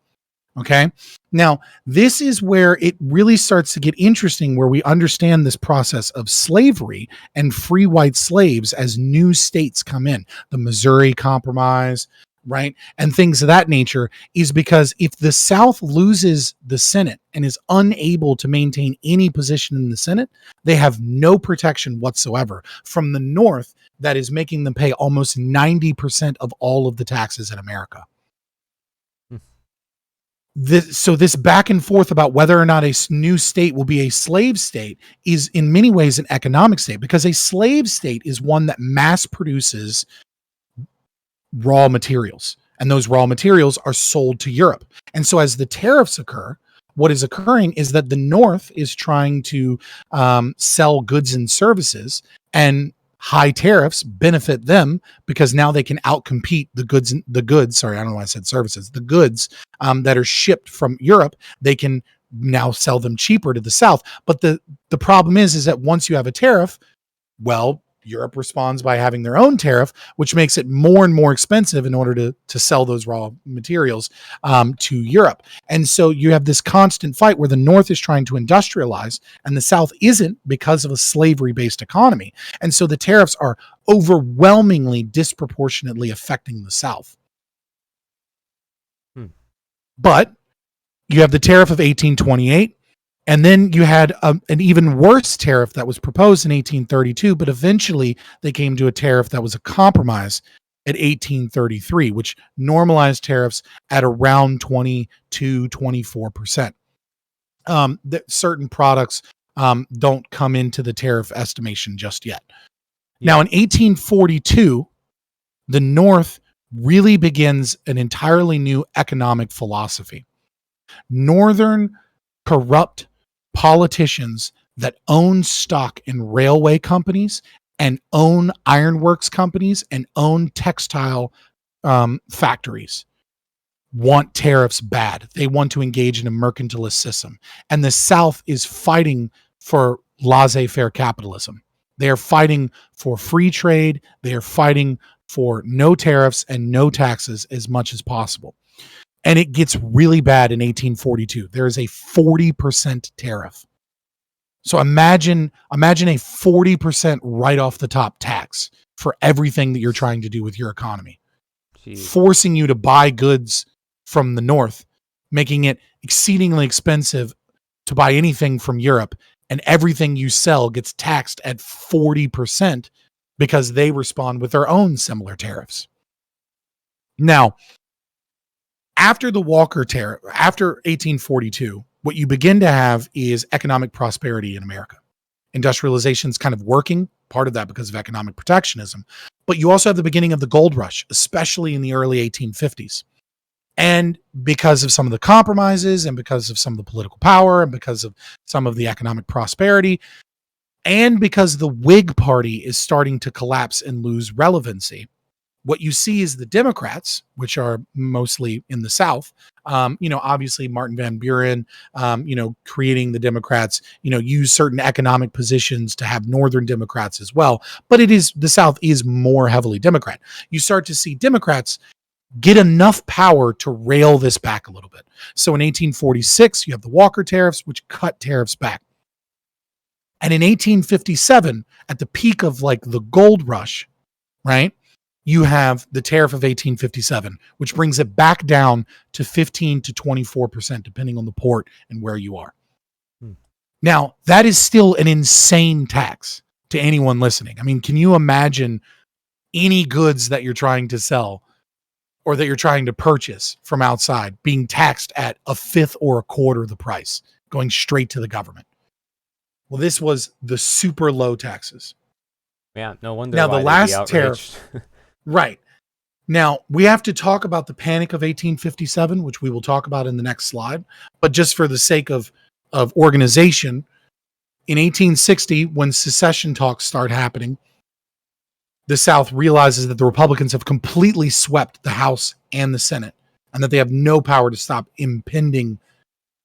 Okay. Now, this is where it really starts to get interesting, where we understand this process of slavery and free white slaves as new states come in. The Missouri Compromise, right? And things of that nature, is because if the South loses the Senate and is unable to maintain any position in the Senate, they have no protection whatsoever from the North that is making them pay almost 90% of all of the taxes in America. So this back and forth about whether or not a new state will be a slave state is in many ways an economic state, because a slave state is one that mass produces raw materials, and those raw materials are sold to Europe. And so as the tariffs occur, what is occurring is that the North is trying to sell goods and services, and high tariffs benefit them because now they can outcompete the goods. Sorry, I don't know why I said services. The goods that are shipped from Europe, they can now sell them cheaper to the South. But the problem is that once you have a tariff, well, Europe responds by having their own tariff, which makes it more and more expensive in order to sell those raw materials to Europe. And so you have this constant fight where the North is trying to industrialize and the South isn't, because of a slavery-based economy. And so the tariffs are overwhelmingly disproportionately affecting the South. But you have the tariff of 1828. And then you had an even worse tariff that was proposed in 1832, but eventually they came to a tariff that was a compromise at 1833, which normalized tariffs at around 22, 24%. That certain products don't come into the tariff estimation just yet. Yeah. Now, in 1842, the North really begins an entirely new economic philosophy. Northern corrupt politicians that own stock in railway companies and own ironworks companies and own textile factories want tariffs bad. They want to engage in a mercantilist system. And the South is fighting for laissez-faire capitalism. They are fighting for free trade. They are fighting for no tariffs and no taxes as much as possible. And it gets really bad in 1842. There is a 40% tariff. So imagine a 40% right off the top tax for everything that you're trying to do with your economy. Jeez. Forcing you to buy goods from the North, making it exceedingly expensive to buy anything from Europe, and everything you sell gets taxed at 40% because they respond with their own similar tariffs. Now, after the Walker tariff, after 1842, what you begin to have is economic prosperity in America. Industrialization is kind of working, part of that because of economic protectionism. But you also have the beginning of the gold rush, especially in the early 1850s. And because of some of the compromises and because of some of the political power and because of some of the economic prosperity, and because the Whig Party is starting to collapse and lose relevancy, what you see is the Democrats, which are mostly in the South, obviously Martin Van Buren, creating the Democrats, use certain economic positions to have Northern Democrats as well. But the South is more heavily Democrat. You start to see Democrats get enough power to rail this back a little bit. So in 1846, you have the Walker tariffs, which cut tariffs back. And in 1857, at the peak of like the gold rush, right? You have the tariff of 1857, which brings it back down to 15 to 24%, depending on the port and where you are. Now, that is still an insane tax to anyone listening. I mean, can you imagine any goods that you're trying to sell or that you're trying to purchase from outside being taxed at a fifth or a quarter of the price, going straight to the government? Well, this was the super low taxes. Yeah, no wonder. Now, the last tariff. Right. Now, we have to talk about the Panic of 1857, which we will talk about in the next slide. But just for the sake of organization, in 1860, when secession talks start happening, the South realizes that the Republicans have completely swept the House and the Senate, and that they have no power to stop impending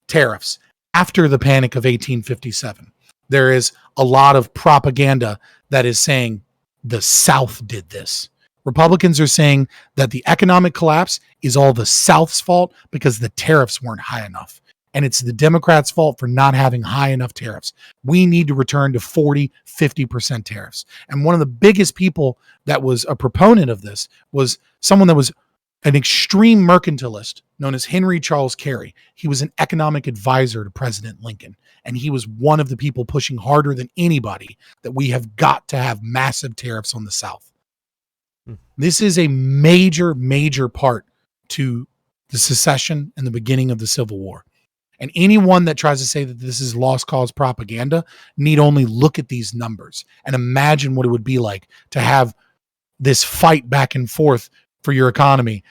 tariffs. After the Panic of 1857, there is a lot of propaganda that is saying the South did this. Republicans are saying that the economic collapse is all the South's fault because the tariffs weren't high enough. And it's the Democrats' fault for not having high enough tariffs. We need to return to 40, 50% tariffs. And one of the biggest people that was a proponent of this was someone that was an extreme mercantilist known as Henry Charles Carey. He was an economic advisor to President Lincoln. And he was one of the people pushing harder than anybody that we have got to have massive tariffs on the South. This is a major, major part to the secession and the beginning of the Civil War. And anyone that tries to say that this is lost cause propaganda need only look at these numbers and imagine what it would be like to have this fight back and forth for your economy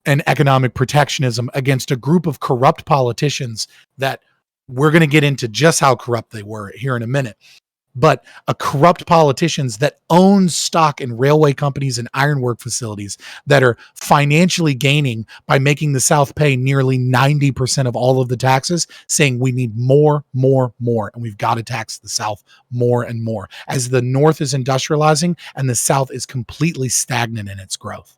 and economic protectionism against a group of corrupt politicians that we're going to get into just how corrupt they were here in a minute. but a corrupt politicians that own stock in railway companies and ironwork facilities that are financially gaining by making the South pay nearly 90% of all of the taxes, saying we need more, and we've got to tax the South more and more as the North is industrializing and the South is completely stagnant in its growth.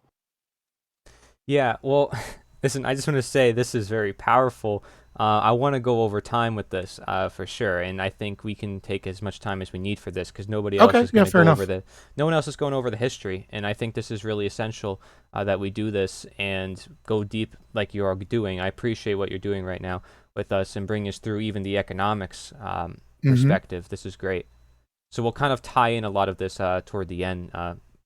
Yeah, well, listen, I just want to say this is very powerful. I want to go over time with this for sure, and I think we can take as much time as we need for this because nobody else is going to go over no one else is going over the history, and I think this is really essential that we do this and go deep like you're doing. I appreciate what you're doing right now with us and bring us through even the economics perspective. This is great. So we'll kind of tie in a lot of this toward the end.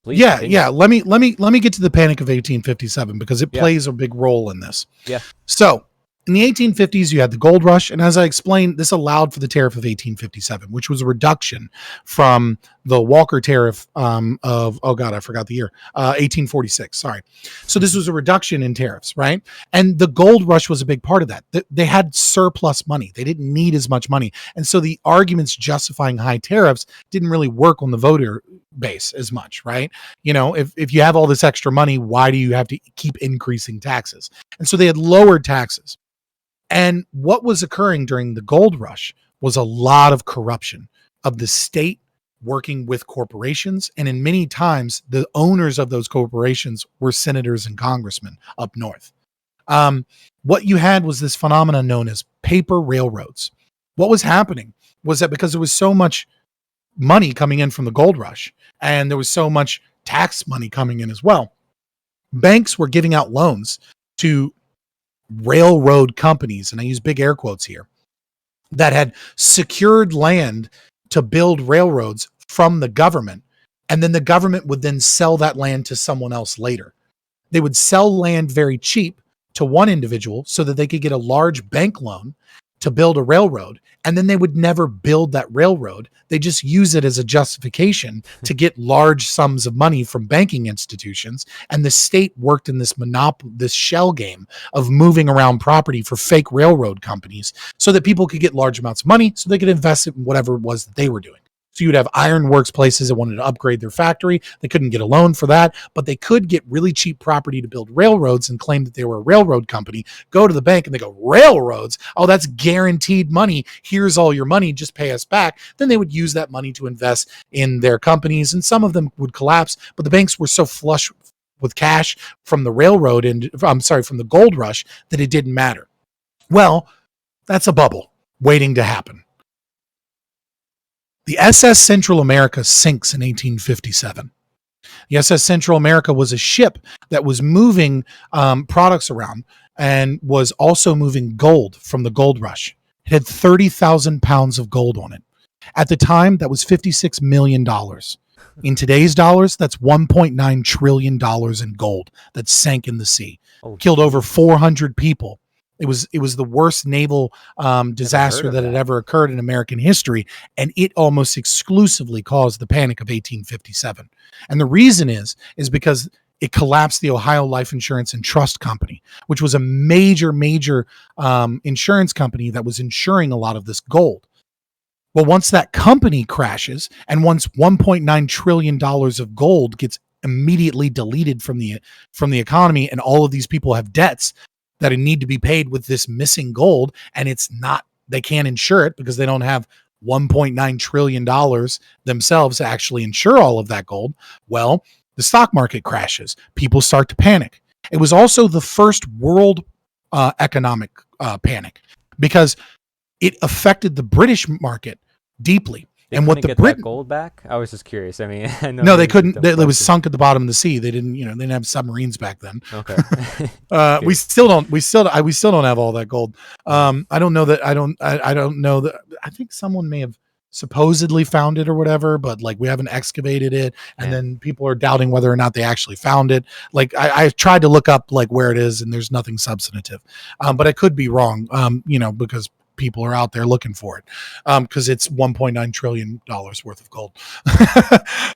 Please continue. Yeah. Let me get to the Panic of 1857 because it plays a big role in this. Yeah. So in the 1850s, you had the gold rush. And as I explained, this allowed for the tariff of 1857, which was a reduction from the Walker tariff of, oh God, I forgot the year, 1846. Sorry. So this was a reduction in tariffs, right? And the gold rush was a big part of that. They had surplus money. They didn't need as much money. And so the arguments justifying high tariffs didn't really work on the voter base as much, right? You know, if you have all this extra money, why do you have to keep increasing taxes? And so they had lowered taxes. And what was occurring during the gold rush was a lot of corruption of the state working with corporations. And in many times, the owners of those corporations were senators and congressmen up north. What you had was this phenomenon known as paper railroads. What was happening was that because there was so much money coming in from the gold rush and there was so much tax money coming in as well, banks were giving out loans to railroad companies, and I use big air quotes here, that had secured land to build railroads from the government. And then the government would then sell that land to someone else later. They would sell land very cheap to one individual so that they could get a large bank loan to build a railroad. And then they would never build that railroad. They just use it as a justification to get large sums of money from banking institutions. And the state worked in this this shell game of moving around property for fake railroad companies so that people could get large amounts of money so they could invest it in whatever it was that they were doing. So you'd have iron works places that wanted to upgrade their factory. They couldn't get a loan for that, but they could get really cheap property to build railroads and claim that they were a railroad company, go to the bank and they go, railroads? Oh, that's guaranteed money. Here's all your money. Just pay us back. Then they would use that money to invest in their companies, and some of them would collapse, but the banks were so flush with cash from the railroad and from the gold rush that it didn't matter. Well, that's a bubble waiting to happen. The SS Central America sinks in 1857. The SS Central America was a ship that was moving products around and was also moving gold from the gold rush. It had 30,000 pounds of gold on it. At the time, that was $56 million. In today's dollars, that's $1.9 trillion in gold that sank in the sea, killed over 400 people. It was the worst naval disaster that had ever occurred in American history, and it almost exclusively caused the Panic of 1857. And the reason is because it collapsed the Ohio Life Insurance and Trust Company, which was a major insurance company that was insuring a lot of this gold. Well, once that company crashes, and once $1.9 trillion of gold gets immediately deleted from the economy, and all of these people have debts that need to be paid with this missing gold, and they can't insure it because they don't have $1.9 trillion themselves to actually insure all of that gold. Well, the stock market crashes. People start to panic. It was also the first world economic panic because it affected the British market deeply. They and couldn't what the get that gold back? I was just curious. I mean, I know no, they couldn't. It was sunk at the bottom of the sea. They didn't, they didn't have submarines back then. Okay. We still don't have all that gold. I don't know that. I don't know that. I think someone may have supposedly found it or whatever, but like we haven't excavated it, and then people are doubting whether or not they actually found it. Like I tried to look up like where it is, and there's nothing substantive. But I could be wrong. Because people are out there looking for it because it's $1.9 trillion worth of gold.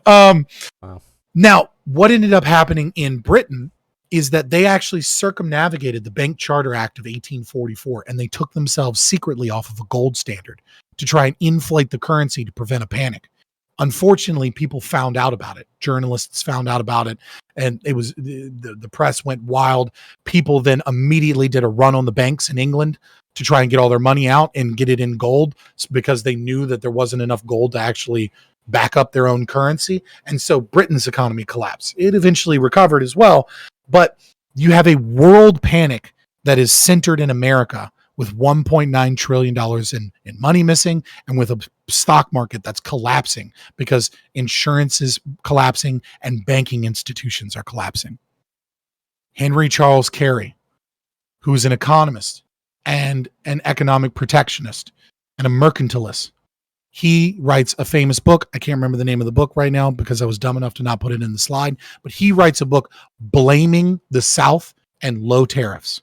Wow. Now, what ended up happening in Britain is that they actually circumnavigated the Bank Charter Act of 1844, and they took themselves secretly off of a gold standard to try and inflate the currency to prevent a panic. Unfortunately, people found out about it. Journalists found out about it, and it was the press went wild. People then immediately did a run on the banks in England to try and get all their money out and get it in gold, because they knew that there wasn't enough gold to actually back up their own currency. And so Britain's economy collapsed. It eventually recovered as well. But you have a world panic that is centered in America with $1.9 trillion in money missing, and with a stock market that's collapsing because insurance is collapsing and banking institutions are collapsing. Henry Charles Carey, who is an economist and an economic protectionist and a mercantilist, he writes a famous book. I can't remember the name of the book right now because I was dumb enough to not put it in the slide, but he writes a book blaming the South and low tariffs.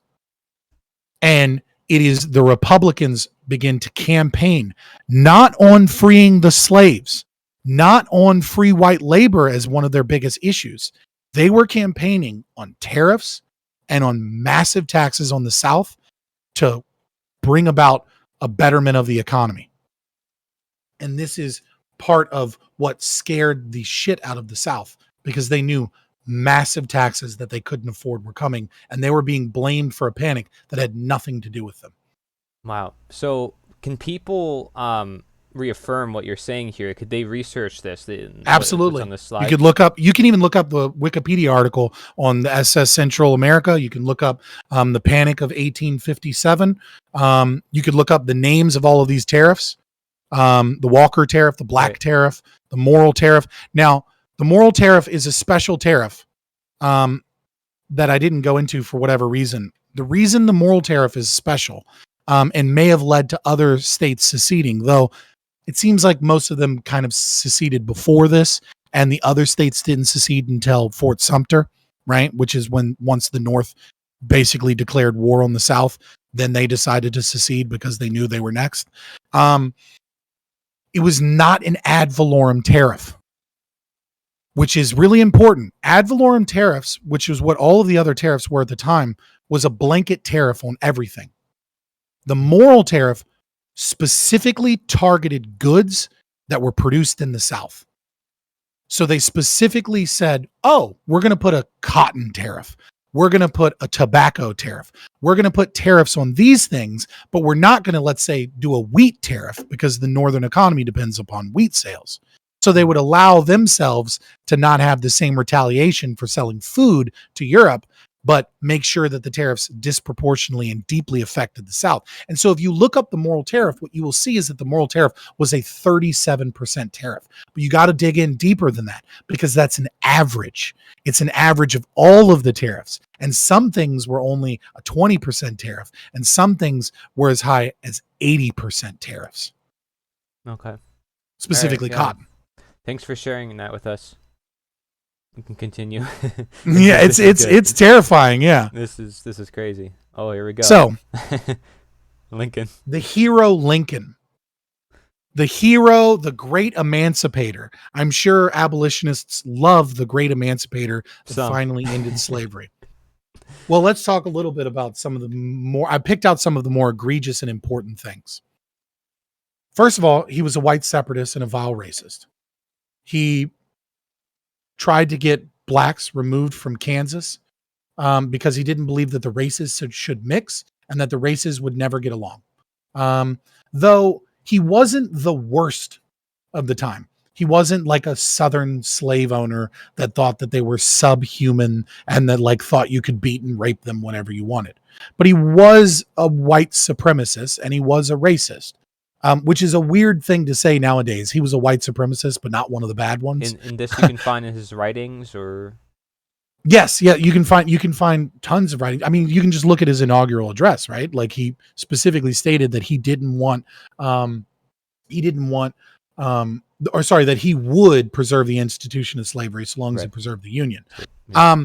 And it is the Republicans begin to campaign not on freeing the slaves, not on free white labor as one of their biggest issues. They were campaigning on tariffs and on massive taxes on the South to bring about a betterment of the economy. And this is part of what scared the shit out of the South, because they knew massive taxes that they couldn't afford were coming, and they were being blamed for a panic that had nothing to do with them. Wow. So can people reaffirm what you're saying here? Could they research this? Absolutely. On the slide? You can even look up the Wikipedia article on the SS Central America. You can look up the Panic of 1857. You could look up the names of all of these tariffs. The Walker tariff, the Black tariff, the Morrill tariff. Now, the Morrill tariff is a special tariff that I didn't go into for whatever reason. The reason the Morrill tariff is special and may have led to other states seceding, though it seems like most of them kind of seceded before this, and the other states didn't secede until Fort Sumter, right? Which is once the North basically declared war on the South, then they decided to secede because they knew they were next. It was not an ad valorem tariff, which is really important. Ad valorem tariffs, which is what all of the other tariffs were at the time, was a blanket tariff on everything. The Morrill tariff specifically targeted goods that were produced in the South. So they specifically said, oh, we're going to put a cotton tariff. We're going to put a tobacco tariff. We're going to put tariffs on these things, but we're not going to, let's say, do a wheat tariff because the northern economy depends upon wheat sales. So they would allow themselves to not have the same retaliation for selling food to Europe, but make sure that the tariffs disproportionately and deeply affected the South. And so if you look up the Morrill tariff, what you will see is that the Morrill tariff was a 37% tariff. But you got to dig in deeper than that, because that's an average. It's an average of all of the tariffs. And some things were only a 20% tariff, and some things were as high as 80% tariffs. Okay. Specifically cotton. Thanks for sharing that with us. We can continue. Yeah, it's terrifying. Yeah, this is crazy. Oh, here we go. So, Lincoln, the hero Lincoln, the hero, the great emancipator. I'm sure abolitionists love the great emancipator that finally ended slavery. Well, let's talk a little bit about some of the more. I picked out some of the more egregious and important things. First of all, he was a white separatist and a vile racist. He tried to get blacks removed from Kansas because he didn't believe that the races should mix and that the races would never get along. Though he wasn't the worst of the time. He wasn't like a Southern slave owner that thought that they were subhuman and that like thought you could beat and rape them whenever you wanted. But he was a white supremacist and he was a racist. Which is a weird thing to say nowadays. He was a white supremacist, but not one of the bad ones. And this you can find in his writings, or yes, yeah, you can find tons of writings. I mean, you can just look at his inaugural address, right? Like he specifically stated that he would preserve the institution of slavery so long as he preserved the Union. Yeah.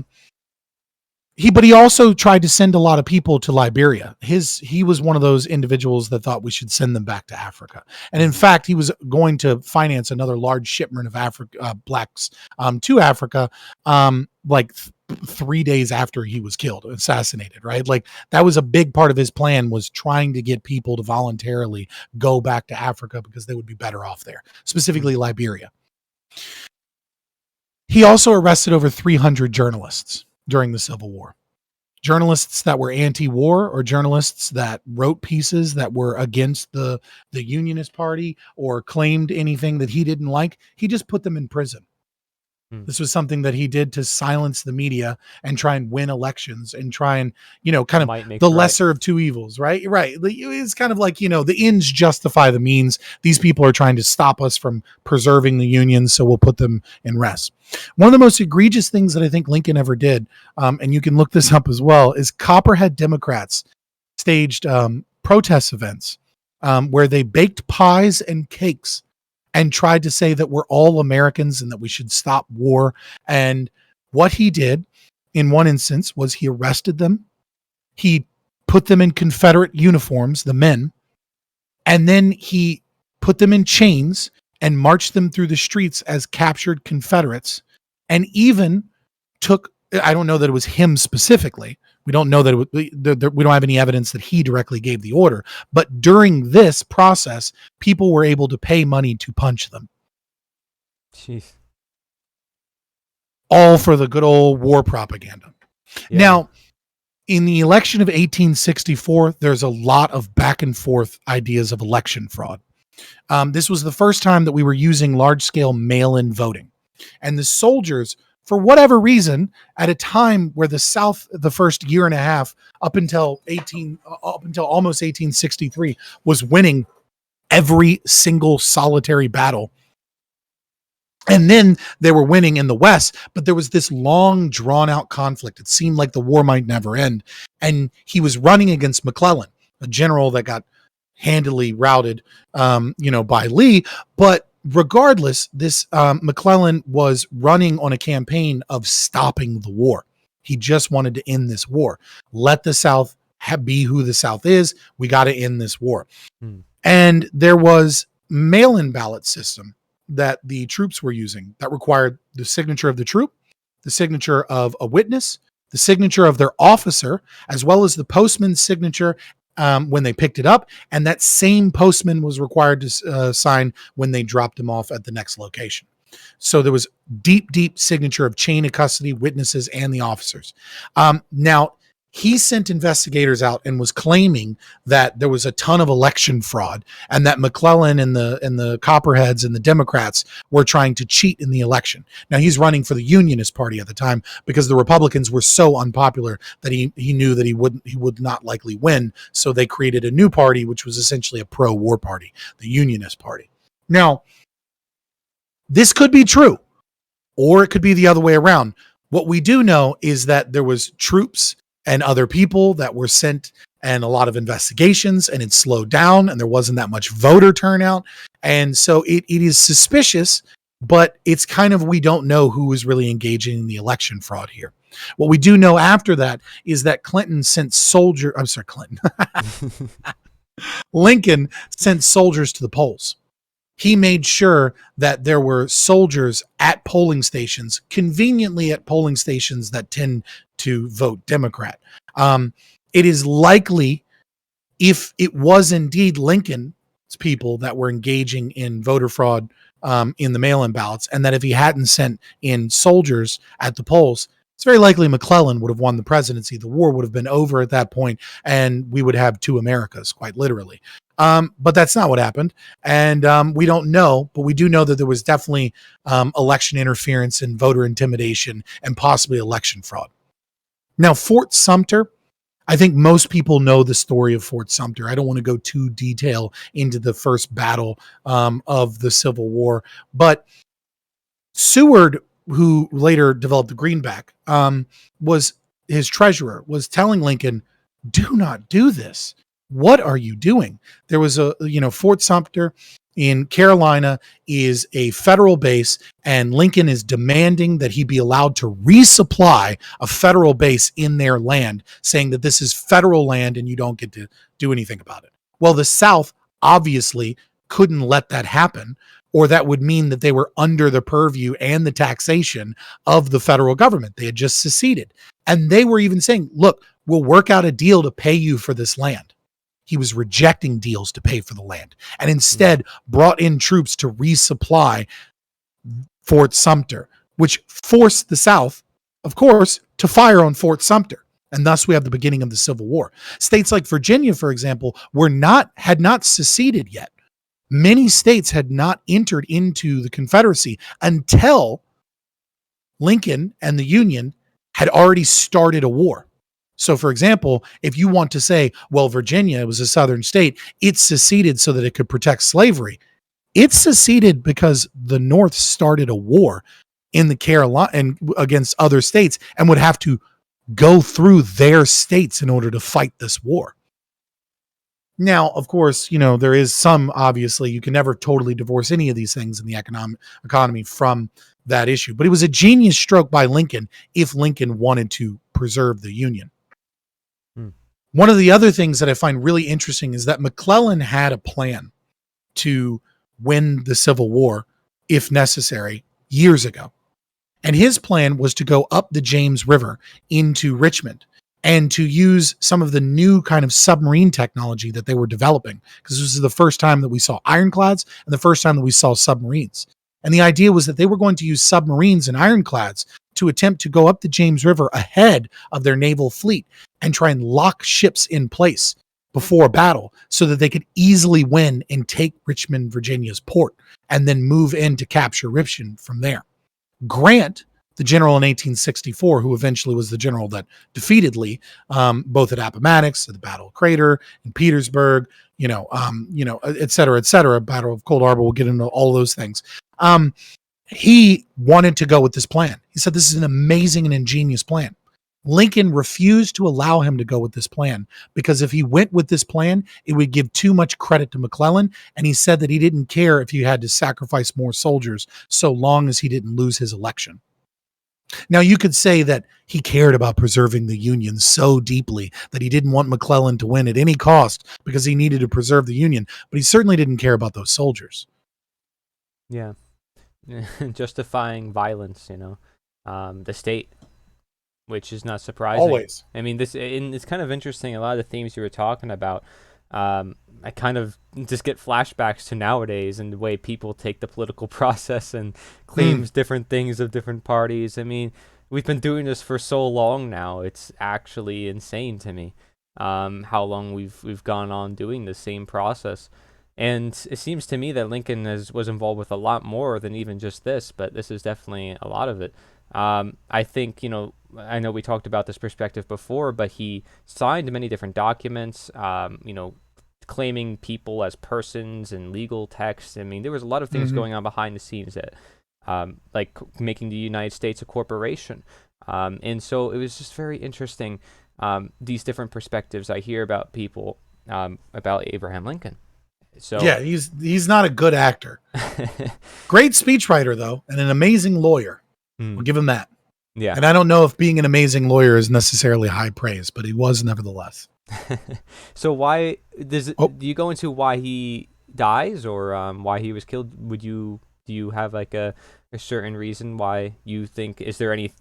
But he also tried to send a lot of people to Liberia. He was one of those individuals that thought we should send them back to Africa. And in fact, he was going to finance another large shipment of blacks to Africa, like 3 days after he was killed, assassinated, right? Like that was a big part of his plan, was trying to get people to voluntarily go back to Africa because they would be better off there, specifically Liberia. He also arrested over 300 journalists during the Civil War. Journalists that were anti-war, or journalists that wrote pieces that were against the Unionist Party or claimed anything that he didn't like. He just put them in prison. This was something that he did to silence the media and try and win elections and try and, kind of the lesser of two evils, right? Right. It's kind of like, the ends justify the means. These people are trying to stop us from preserving the Union, so we'll put them in rest. One of the most egregious things that I think Lincoln ever did, and you can look this up as well, is Copperhead Democrats staged protest events where they baked pies and cakes and tried to say that we're all Americans and that we should stop war. And what he did in one instance was he arrested them. He put them in Confederate uniforms, the men, and then he put them in chains and marched them through the streets as captured Confederates, and even took, I don't know that it was him specifically. We don't know that we don't have any evidence that he directly gave the order. But during this process, people were able to pay money to punch them. Jeez. All for the good old war propaganda. Yeah. Now, in the election of 1864, there's a lot of back and forth ideas of election fraud. This was the first time that we were using large-scale mail-in voting. And the soldiers, for whatever reason, at a time where the South, the first year and a half, up until almost 1863, was winning every single solitary battle. And then they were winning in the West, but there was this long, drawn-out conflict. It seemed like the war might never end. And he was running against McClellan, a general that got handily routed, by Lee. But regardless, this McClellan was running on a campaign of stopping the war. He just wanted to end this war. Let the South be who the South is. We got to end this war. And there was mail-in ballot system that the troops were using that required the signature of the troop, the signature of a witness, the signature of their officer, as well as the postman's signature when they picked it up. And that same postman was required to sign when they dropped him off at the next location. So there was deep signature of chain of custody, witnesses, and the officers. Now, he sent investigators out and was claiming that there was a ton of election fraud and that McClellan and the Copperheads and the Democrats were trying to cheat in the election. Now, he's running for the Unionist Party at the time because the Republicans were so unpopular that he knew that he would not likely win. So they created a new party, which was essentially a pro-war party, the Unionist Party. Now, this could be true, or it could be the other way around. What we do know is that there was troops and other people that were sent and a lot of investigations, and it slowed down and there wasn't that much voter turnout. And so it is suspicious, but it's kind of, we don't know who was really engaging in the election fraud here. What we do know after that is that Lincoln sent soldiers to the polls. He made sure that there were soldiers at polling stations, conveniently at polling stations that tend to vote Democrat. It is likely, if it was indeed Lincoln's people that were engaging in voter fraud in the mail-in ballots, and that if he hadn't sent in soldiers at the polls, it's very likely McClellan would have won the presidency. The war would have been over at that point, and we would have two Americas, quite literally. But that's not what happened. And we don't know, but we do know that there was definitely election interference and voter intimidation and possibly election fraud. Now, Fort Sumter, I think most people know the story of Fort Sumter. I don't want to go too detailed into the first battle of the Civil War, but Seward, who later developed the greenback, was his treasurer, was telling Lincoln, do not do this. What are you doing? There was Fort Sumter in Carolina is a federal base, and Lincoln is demanding that he be allowed to resupply a federal base in their land, saying that this is federal land and you don't get to do anything about it. Well, the South obviously couldn't let that happen, or that would mean that they were under the purview and the taxation of the federal government. They had just seceded. And they were even saying, look, we'll work out a deal to pay you for this land. He was rejecting deals to pay for the land and instead brought in troops to resupply Fort Sumter, which forced the South, of course, to fire on Fort Sumter. And thus we have the beginning of the Civil War. States like Virginia, for example, had not seceded yet. Many states had not entered into the Confederacy until Lincoln and the Union had already started a war. So, for example, if you want to say, well, Virginia was a southern state, it seceded so that it could protect slavery. It seceded because the North started a war in the Carolina and against other states and would have to go through their states in order to fight this war. Now, of course, there is some, obviously, you can never totally divorce any of these things in the economy from that issue. But it was a genius stroke by Lincoln if Lincoln wanted to preserve the Union. One of the other things that I find really interesting is that McClellan had a plan to win the Civil War, if necessary, years ago. And his plan was to go up the James River into Richmond and to use some of the new kind of submarine technology that they were developing, because this was the first time that we saw ironclads and the first time that we saw submarines. And the idea was that they were going to use submarines and ironclads to attempt to go up the James River ahead of their naval fleet and try and lock ships in place before a battle so that they could easily win and take Richmond, Virginia's port, and then move in to capture Richmond from there. Grant, the general in 1864, who eventually was the general that defeated Lee, both at Appomattox, at the Battle of Crater, in Petersburg, et cetera, Battle of Cold Harbor. We'll get into all those things. He wanted to go with this plan. He said, this is an amazing and ingenious plan. Lincoln refused to allow him to go with this plan because if he went with this plan, it would give too much credit to McClellan. And he said that he didn't care if he had to sacrifice more soldiers so long as he didn't lose his election. Now, you could say that he cared about preserving the Union so deeply that he didn't want McClellan to win at any cost because he needed to preserve the Union, but he certainly didn't care about those soldiers. Yeah. Justifying violence, the state, which is not surprising. Always. I mean, it's kind of interesting. A lot of the themes you were talking about, I kind of just get flashbacks to nowadays and the way people take the political process and claims different things of different parties. I mean, we've been doing this for so long now. It's actually insane to me how long we've gone on doing the same process. And it seems to me that Lincoln was involved with a lot more than even just this, but this is definitely a lot of it. I think, I know we talked about this perspective before, but he signed many different documents, claiming people as persons and legal texts. I mean, there was a lot of things going on behind the scenes that, like making the United States a corporation. And so it was just very interesting, these different perspectives I hear about people, about Abraham Lincoln. So yeah, he's not a good actor. Great speechwriter though, and an amazing lawyer. We'll give him that. Yeah. And I don't know if being an amazing lawyer is necessarily high praise, but he was nevertheless. So why do you go into why he dies or why he was killed? Do you have like a certain reason why you think? Is there any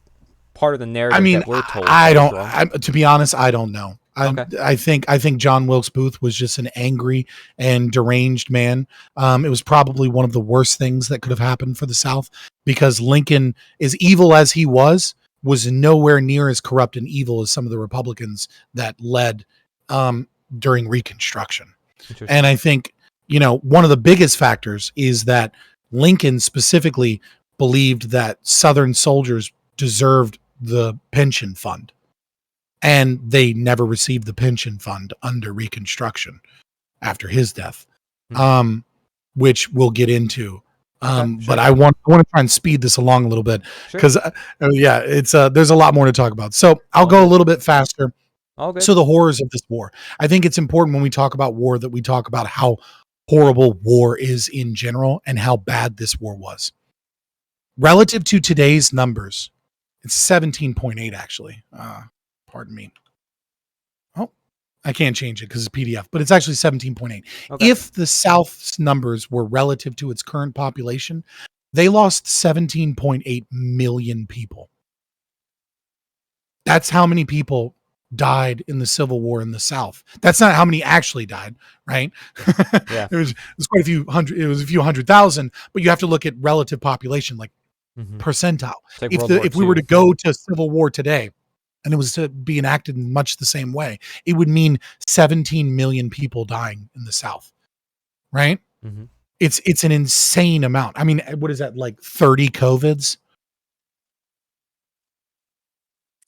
part of the narrative that we're told? I don't. To be honest, I don't know. Okay. I think John Wilkes Booth was just an angry and deranged man. It was probably one of the worst things that could have happened for the South because Lincoln, as evil as he was nowhere near as corrupt and evil as some of the Republicans that led during Reconstruction. And I think, one of the biggest factors is that Lincoln specifically believed that Southern soldiers deserved the pension fund. And they never received the pension fund under Reconstruction after his death, which we'll get into. Sure. But I want to try and speed this along a little bit because, it's there's a lot more to talk about. So I'll go a little bit faster. So the horrors of this war. I think it's important when we talk about war that we talk about how horrible war is in general and how bad this war was. Relative to today's numbers, it's 17.8 actually. Pardon me. Oh, I can't change it because it's PDF, but it's actually 17.8. Okay. If the South's numbers were relative to its current population, they lost 17.8 million people. That's how many people died in the Civil War in the South. That's not how many actually died, right? Yeah. it was quite a few hundred. It was a few 100,000, but you have to look at relative population, like percentile. It's like If we were to go to Civil War today, and it was to be enacted in much the same way, it would mean 17 million people dying in the South, right? Mm-hmm. It's an insane amount. I mean, what is that, like 30 COVIDs?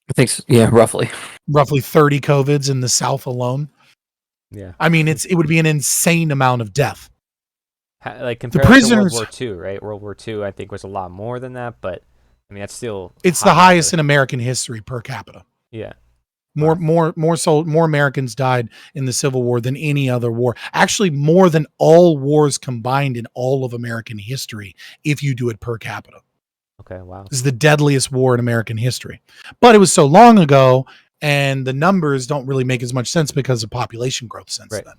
I think so, yeah, roughly 30 COVIDs in the South alone. Yeah. I mean, it would be an insane amount of death. Like compared to World War II, right? World War II, I think, was a lot more than that, but I mean, that's still it's the highest in American history per capita. Yeah. More Americans died in the Civil War than any other war. Actually, more than all wars combined in all of American history, if you do it per capita. Okay, wow. This is the deadliest war in American history. But it was so long ago, and the numbers don't really make as much sense because of population growth since then.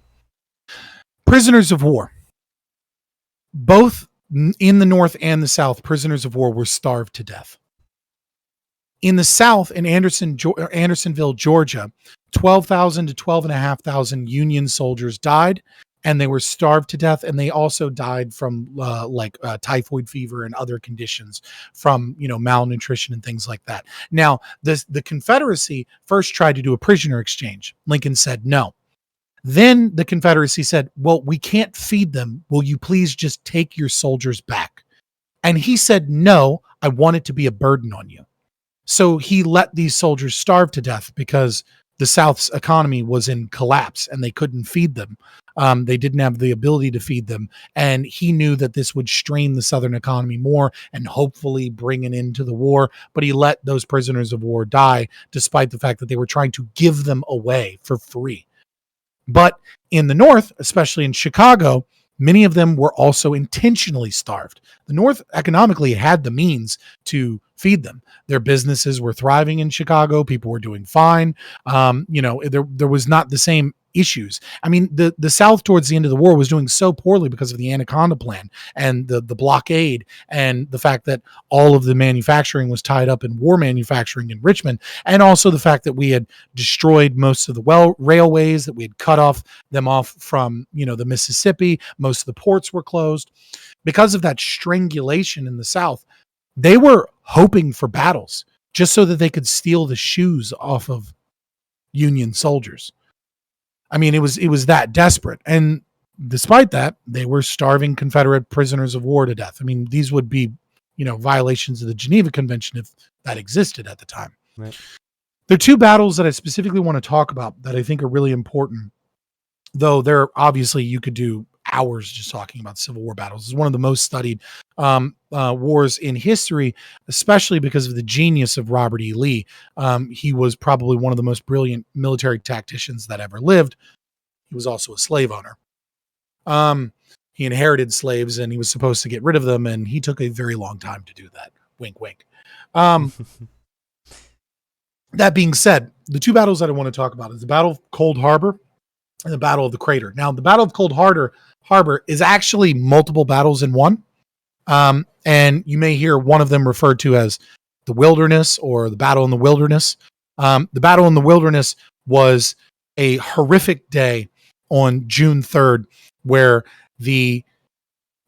Prisoners of war. Both in the North and the South, prisoners of war were starved to death. In the South, in Andersonville, Georgia, 12,000 to 12,500 Union soldiers died, and they were starved to death. And they also died from typhoid fever and other conditions from, malnutrition and things like that. Now, the Confederacy first tried to do a prisoner exchange. Lincoln said no. Then the Confederacy said, well, we can't feed them. Will you please just take your soldiers back? And he said, no, I want it to be a burden on you. So he let these soldiers starve to death because the South's economy was in collapse and they couldn't feed them. They didn't have the ability to feed them. And he knew that this would strain the Southern economy more and hopefully bring an end to the war. But he let those prisoners of war die, despite the fact that they were trying to give them away for free. But in the North, especially in Chicago, many of them were also intentionally starved. The North economically had the means to feed them. Their businesses were thriving in Chicago. People were doing fine. There was not the same issues. I mean, the South towards the end of the war was doing so poorly because of the Anaconda Plan and the blockade and the fact that all of the manufacturing was tied up in war manufacturing in Richmond, and also the fact that we had destroyed most of the railways, that we had cut them off from, the Mississippi. Most of the ports were closed. Because of that strangulation in the South, they were hoping for battles just so that they could steal the shoes off of Union soldiers. I mean, it was that desperate. And despite that, they were starving Confederate prisoners of war to death. I mean, these would be, violations of the Geneva Convention if that existed at the time. Right. There are two battles that I specifically want to talk about that I think are really important, though they're obviously, you could do hours just talking about Civil War battles. It's one of the most studied wars in history, especially because of the genius of Robert E. Lee. He was probably one of the most brilliant military tacticians that ever lived. He was also a slave owner. He inherited slaves and he was supposed to get rid of them, and he took a very long time to do that. Wink, wink. That being said, the two battles that I want to talk about is the Battle of Cold Harbor and the Battle of the Crater. Now, the Battle of Cold Harbor is actually multiple battles in one. And you may hear one of them referred to as the Wilderness or the Battle in the Wilderness. The Battle in the Wilderness was a horrific day on June 3rd, where the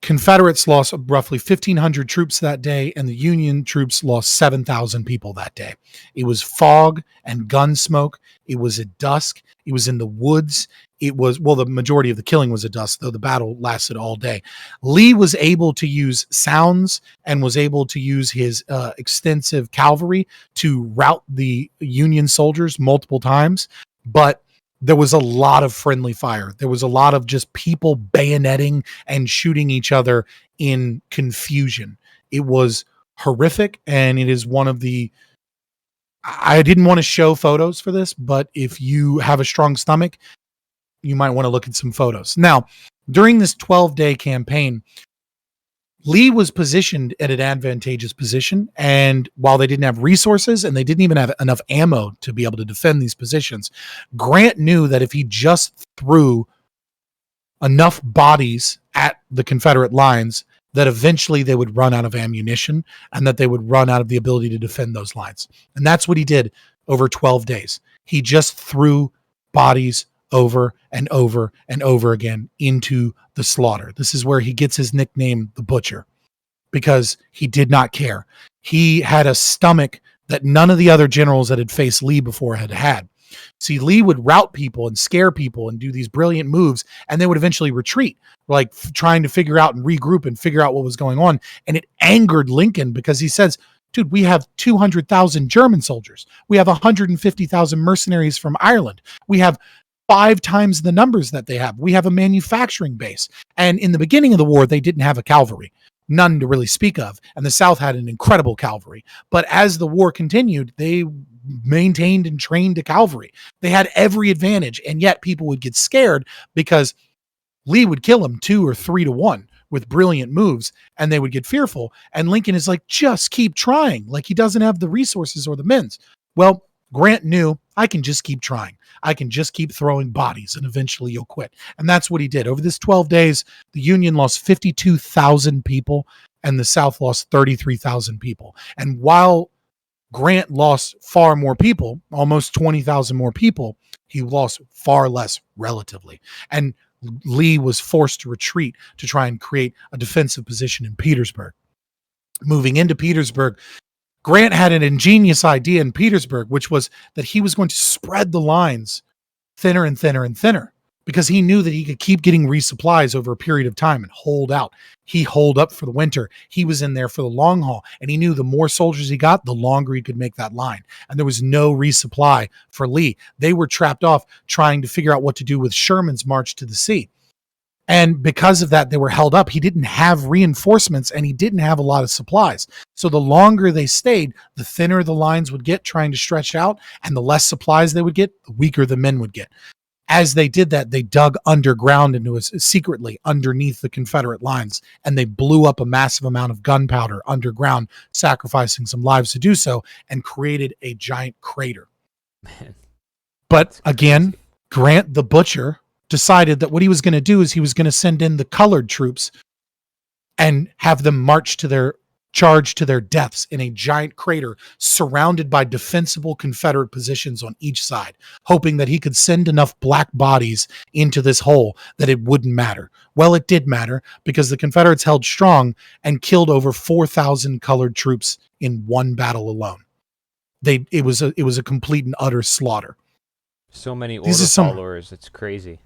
Confederates lost roughly 1,500 troops that day, and the Union troops lost 7,000 people that day. It was fog and gun smoke. It was at dusk. It was in the woods. The majority of the killing was at dusk, though the battle lasted all day. Lee was able to use sounds and was able to use his extensive cavalry to rout the Union soldiers multiple times, but there was a lot of friendly fire. There was a lot of just people bayoneting and shooting each other in confusion. It was horrific, and it is one of the... I didn't want to show photos for this, but if you have a strong stomach, you might want to look at some photos. Now, during this 12-day campaign, Lee was positioned at an advantageous position, and while they didn't have resources and they didn't even have enough ammo to be able to defend these positions, Grant knew that if he just threw enough bodies at the Confederate lines, that eventually they would run out of ammunition and that they would run out of the ability to defend those lines. And that's what he did over 12 days. He just threw bodies over and over and over again into the slaughter. This is where he gets his nickname, the Butcher, because he did not care. He had a stomach that none of the other generals that had faced Lee before had had. See, Lee would rout people and scare people and do these brilliant moves, and they would eventually retreat, like trying to figure out and regroup and figure out what was going on. And it angered Lincoln because he says, dude, we have 200,000 German soldiers. We have 150,000 mercenaries from Ireland. We have 5 times the numbers that they have. We have a manufacturing base. And in the beginning of the war, they didn't have a cavalry, none to really speak of. And the South had an incredible cavalry. But as the war continued, they maintained and trained a cavalry. They had every advantage. And yet people would get scared because Lee would kill them 2 or 3 to 1 with brilliant moves, and they would get fearful. And Lincoln is like, just keep trying. Like, he doesn't have the resources or the men's. Well, Grant knew, I can just keep trying. I can just keep throwing bodies and eventually you'll quit. And that's what he did. Over this 12 days, the Union lost 52,000 people and the South lost 33,000 people. And while Grant lost far more people, almost 20,000 more people, he lost far less relatively. And Lee was forced to retreat to try and create a defensive position in Petersburg. Moving into Petersburg, Grant had an ingenious idea in Petersburg, which was that he was going to spread the lines thinner and thinner and thinner because he knew that he could keep getting resupplies over a period of time and hold out. He holed up for the winter. He was in there for the long haul, and he knew the more soldiers he got, the longer he could make that line. And there was no resupply for Lee. They were trapped off trying to figure out what to do with Sherman's march to the sea. And because of that, they were held up. He didn't have reinforcements and he didn't have a lot of supplies. So the longer they stayed, the thinner the lines would get trying to stretch out, and the less supplies they would get, the weaker the men would get. As they did that, they dug underground secretly underneath the Confederate lines, and they blew up a massive amount of gunpowder underground, sacrificing some lives to do so, and created a giant crater. Man. But again, Grant the Butcher decided that what he was going to do is he was going to send in the colored troops and have them march to their charge to their deaths in a giant crater surrounded by defensible Confederate positions on each side, hoping that he could send enough black bodies into this hole that it wouldn't matter. Well, it did matter because the Confederates held strong and killed over 4,000 colored troops in one battle alone. It was a complete and utter slaughter. So many order followers, it's crazy.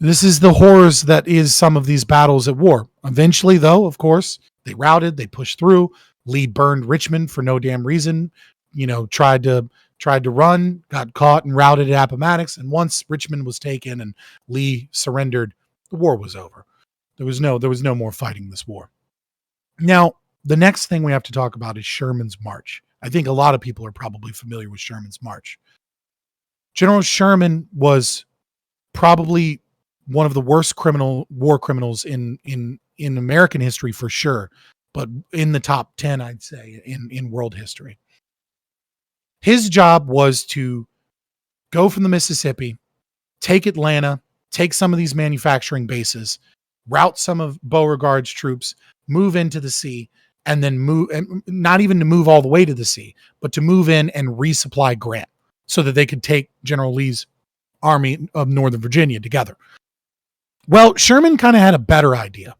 This is the horrors that is some of these battles at war. Eventually, though, of course, they routed, they pushed through. Lee burned Richmond for no damn reason. Tried to run, got caught and routed at Appomattox. And once Richmond was taken and Lee surrendered, the war was over. There was no more fighting this war. Now, the next thing we have to talk about is Sherman's march. I think a lot of people are probably familiar with Sherman's march. General Sherman was probably one of the worst war criminals in American history for sure, but in the top 10, I'd say, in world history. His job was to go from the Mississippi, take Atlanta, take some of these manufacturing bases, rout some of Beauregard's troops, move into the sea, and then move, not even to move all the way to the sea, but to move in and resupply Grant so that they could take General Lee's army of Northern Virginia together. Well, Sherman kind of had a better idea,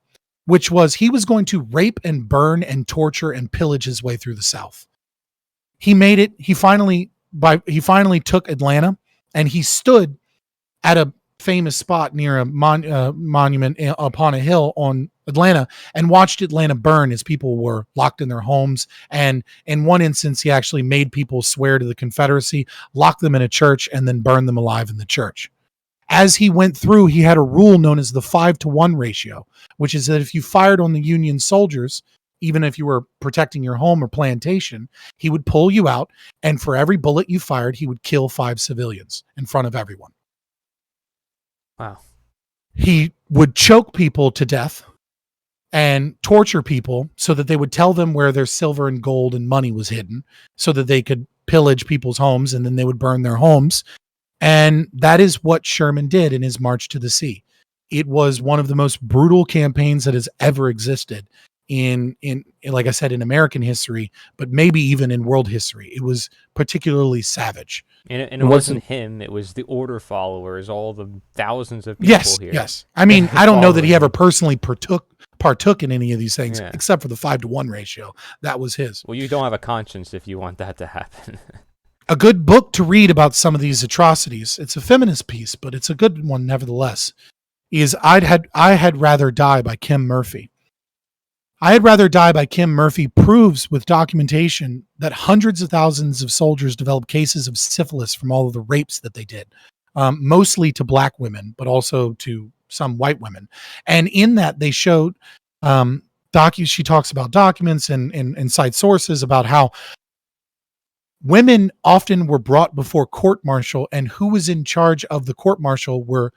which was he was going to rape and burn and torture and pillage his way through the South. He made it. He finally took Atlanta, and he stood at a famous spot near a monument upon a hill on Atlanta and watched Atlanta burn as people were locked in their homes. And in one instance, he actually made people swear to the Confederacy, locked them in a church, and then burned them alive in the church. As he went through, he had a rule known as the 5-to-1 ratio, which is that if you fired on the Union soldiers, even if you were protecting your home or plantation, he would pull you out, and for every bullet you fired, he would kill 5 civilians in front of everyone. Wow. He would choke people to death and torture people so that they would tell them where their silver and gold and money was hidden so that they could pillage people's homes, and then they would burn their homes. And that is what Sherman did in his March to the Sea. It was one of the most brutal campaigns that has ever existed in like I said, in American history, but maybe even in world history. It was particularly savage. And it wasn't him, it was the order followers, all the thousands of people Yes, here. yes. I mean, I don't know that he ever Following personally partook in any of these things, Yeah. except for the 5-to-1 ratio. That was his. Well, you don't have a conscience if you want that to happen. A good book to read about some of these atrocities. It's a feminist piece, but it's a good one nevertheless. Is I Had Rather Die by Kim Murphy. I Had Rather Die by Kim Murphy proves with documentation that hundreds of thousands of soldiers developed cases of syphilis from all of the rapes that they did, mostly to black women, but also to some white women. And in that, they showed she talks about documents and cite sources about how women often were brought before court-martial, and who was in charge of the court-martial were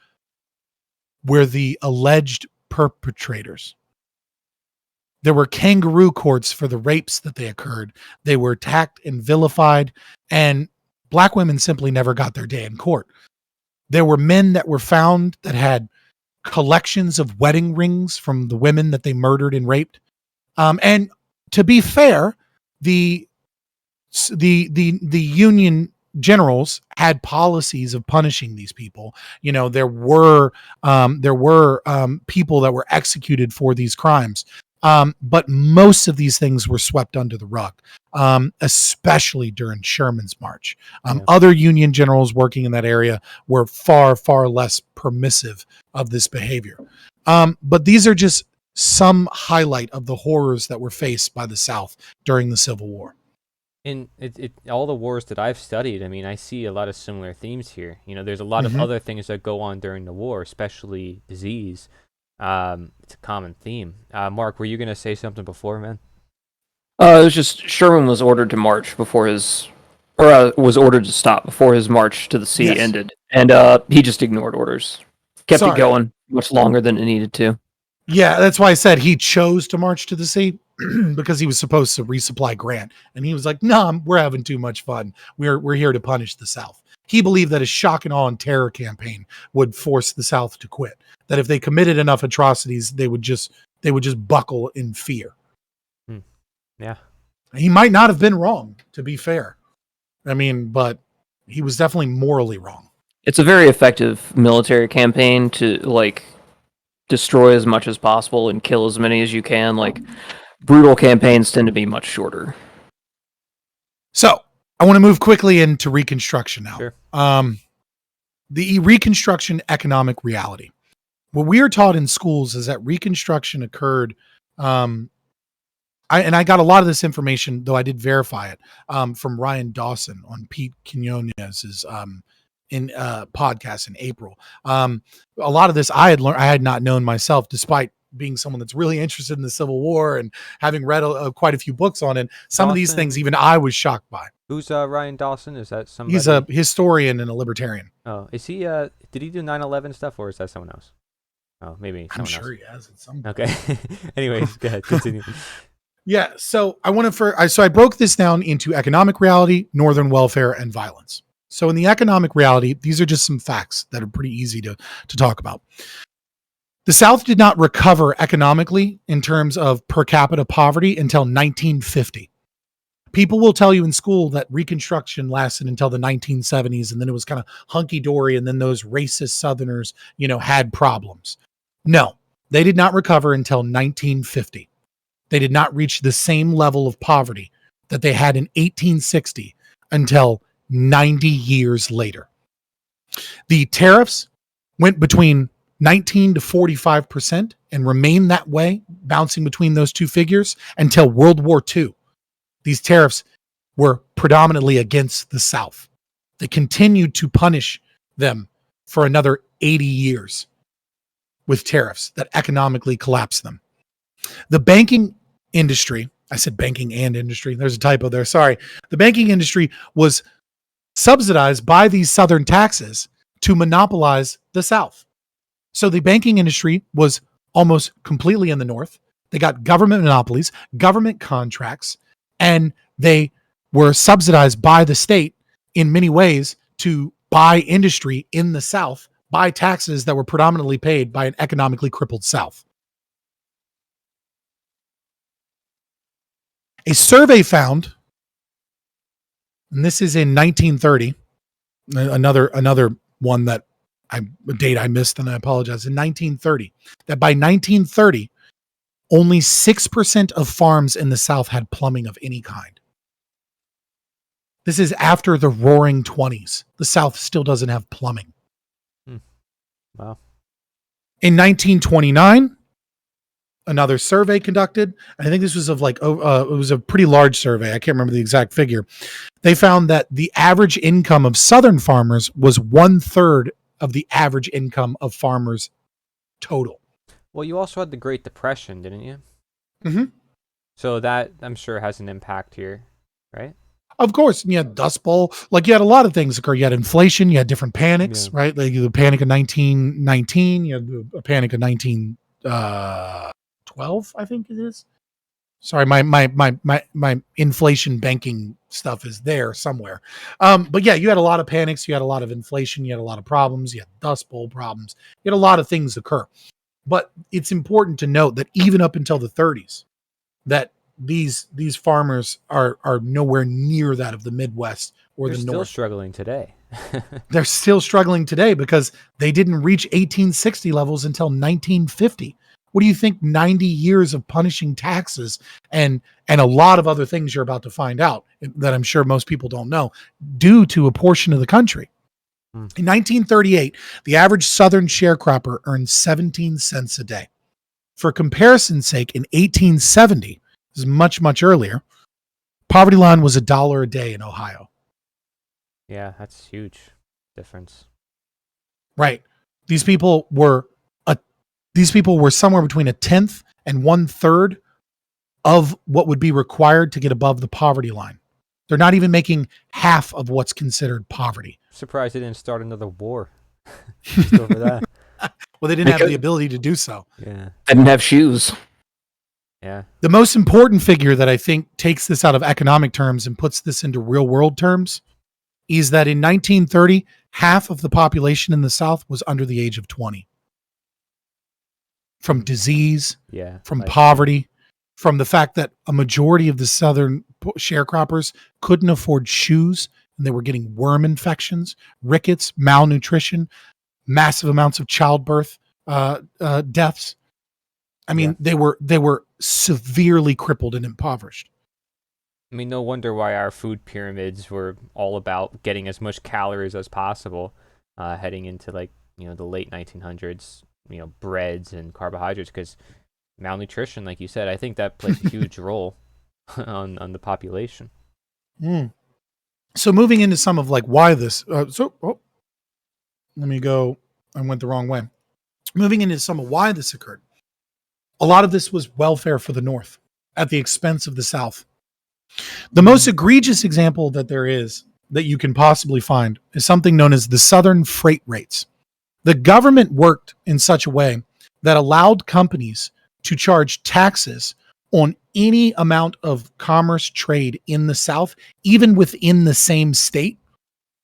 the alleged perpetrators. There were kangaroo courts for the rapes that they occurred. They were attacked and vilified, and black women simply never got their day in court. There were men that were found that had collections of wedding rings from the women that they murdered and raped. And to be fair, the Union generals had policies of punishing these people. You know, there were people that were executed for these crimes. But most of these things were swept under the rug, especially during Sherman's march. Other Union generals working in that area were far, far less permissive of this behavior. But these are just some highlight of the horrors that were faced by the South during the Civil War. In all the wars that I've studied, I mean, I see a lot of similar themes here. You know, there's a lot of other things that go on during the war, especially disease. It's a common theme. Mark, were you going to say something before, man? It was just Sherman was ordered to march before was ordered to stop before his march to the sea ended, and he just ignored orders, kept it going much longer than it needed to. Yeah, that's why I said he chose to march to the sea because he was supposed to resupply Grant, and he was like, "No, we're having too much fun. We're here to punish the South." He believed that a shock and awe and terror campaign would force the South to quit. That if they committed enough atrocities, they would just buckle in fear. Yeah, he might not have been wrong, to be fair. I mean, but he was definitely morally wrong. It's a very effective military campaign to destroy as much as possible and kill as many as you can. Brutal campaigns tend to be much shorter. So I want to move quickly into Reconstruction now. Sure. The Reconstruction economic reality. What we are taught in schools is that Reconstruction occurred. I got a lot of this information, though I did verify it, from Ryan Dawson on Pete Quinonez's podcast in April. A lot of this I had not known myself, despite being someone that's really interested in the Civil War and having read quite a few books on it. Some of these things even I was shocked by. Who's Ryan Dawson? Is that somebody? He's a historian and a libertarian. Oh, is he? Did he do 9/11 stuff, or is that someone else? Oh, maybe someone else. I'm sure he has at some point. Okay. Anyways, go ahead. Continue. Yeah. So I broke this down into economic reality, northern welfare, and violence. So in the economic reality, these are just some facts that are pretty easy to talk about. The South did not recover economically in terms of per capita poverty until 1950. People will tell you in school that Reconstruction lasted until the 1970s, and then it was kind of hunky-dory, and then those racist Southerners, had problems. No, they did not recover until 1950. They did not reach the same level of poverty that they had in 1860 until 90 years later. The tariffs went between 19 to 45% and remained that way, bouncing between those two figures until World War II. These tariffs were predominantly against the South. They continued to punish them for another 80 years with tariffs that economically collapsed them. The banking industry, I said banking and industry, there's a typo there, sorry. The banking industry was subsidized by these Southern taxes to monopolize the South. So the banking industry was almost completely in the North. They got government monopolies, government contracts, and they were subsidized by the state in many ways to buy industry in the South by taxes that were predominantly paid by an economically crippled South. A survey found, and this is in 1930, another one that a date I missed, and I apologize, in 1930, that by 1930, only 6% of farms in the South had plumbing of any kind. This is after the roaring 20s. The South still doesn't have plumbing. Wow. In 1929, another survey conducted. I think this was of it was a pretty large survey. I can't remember the exact figure. They found that the average income of Southern farmers was 1/3 of the average income of farmers total. Well, you also had the Great Depression, didn't you? Mm-hmm. So that, I'm sure, has an impact here, right? Of course, you had Dust Bowl. Like, you had a lot of things occur. You had inflation. You had different panics, right? Like the panic of 1919. You had a panic of 1912, I think it is. Sorry, my inflation banking stuff is there somewhere. But yeah, you had a lot of panics. You had a lot of inflation. You had a lot of problems. You had Dust Bowl problems. You had a lot of things occur. But it's important to note that even up until the 30s, that these farmers are nowhere near that of the Midwest or They're the still North. struggling today. They're still struggling today because they didn't reach 1860 levels until 1950. What do you think 90 years of punishing taxes and a lot of other things you're about to find out that I'm sure most people don't know due to a portion of the country? In 1938, the average Southern sharecropper earned 17 cents a day. For comparison's sake, in 1870, this is much, much earlier, poverty line was $1 a day in Ohio. Yeah, that's huge difference. Right. These people were somewhere between 1/10 and 1/3 of what would be required to get above the poverty line. They're not even making half of what's considered poverty. Surprised they didn't start another war just over that. Well, they didn't have the ability to do so. Yeah. They didn't have shoes. Yeah. The most important figure that I think takes this out of economic terms and puts this into real world terms is that in 1930, half of the population in the South was under the age of 20. From disease, from poverty, from the fact that a majority of the Southern sharecroppers couldn't afford shoes and they were getting worm infections, rickets, malnutrition, massive amounts of childbirth deaths. I mean, they were severely crippled and impoverished. I mean, no wonder why our food pyramids were all about getting as much calories as possible, heading into the late 1900s. Breads and carbohydrates, because malnutrition, like you said, I think that plays a huge role on the population. So moving into some of why this. Let me go. I went the wrong way. Moving into some of why this occurred. A lot of this was welfare for the North at the expense of the South. The most egregious example that there is that you can possibly find is something known as the Southern freight rates. The government worked in such a way that allowed companies to charge taxes on any amount of commerce trade in the South, even within the same state,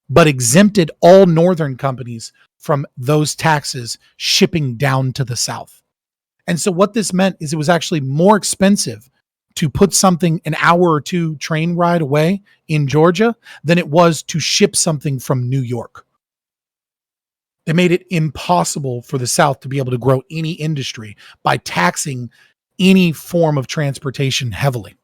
but exempted all Northern companies from those taxes shipping down to the South. And so what this meant is it was actually more expensive to put something an hour or two train ride away in Georgia than it was to ship something from New York. They made it impossible for the South to be able to grow any industry by taxing any form of transportation heavily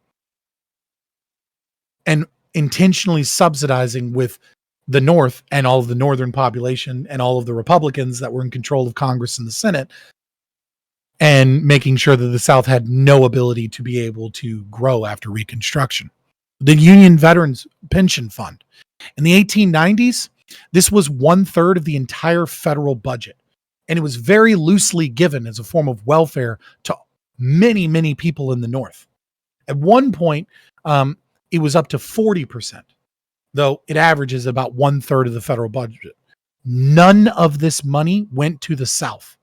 and intentionally subsidizing with the North and all of the Northern population and all of the Republicans that were in control of Congress and the Senate, and making sure that the South had no ability to be able to grow after Reconstruction. The Union Veterans Pension Fund. In the 1890s, this was 1/3 of the entire federal budget, and it was very loosely given as a form of welfare to many, many people in the North. At one point, it was up to 40%, though it averages about 1/3 of the federal budget. None of this money went to the South.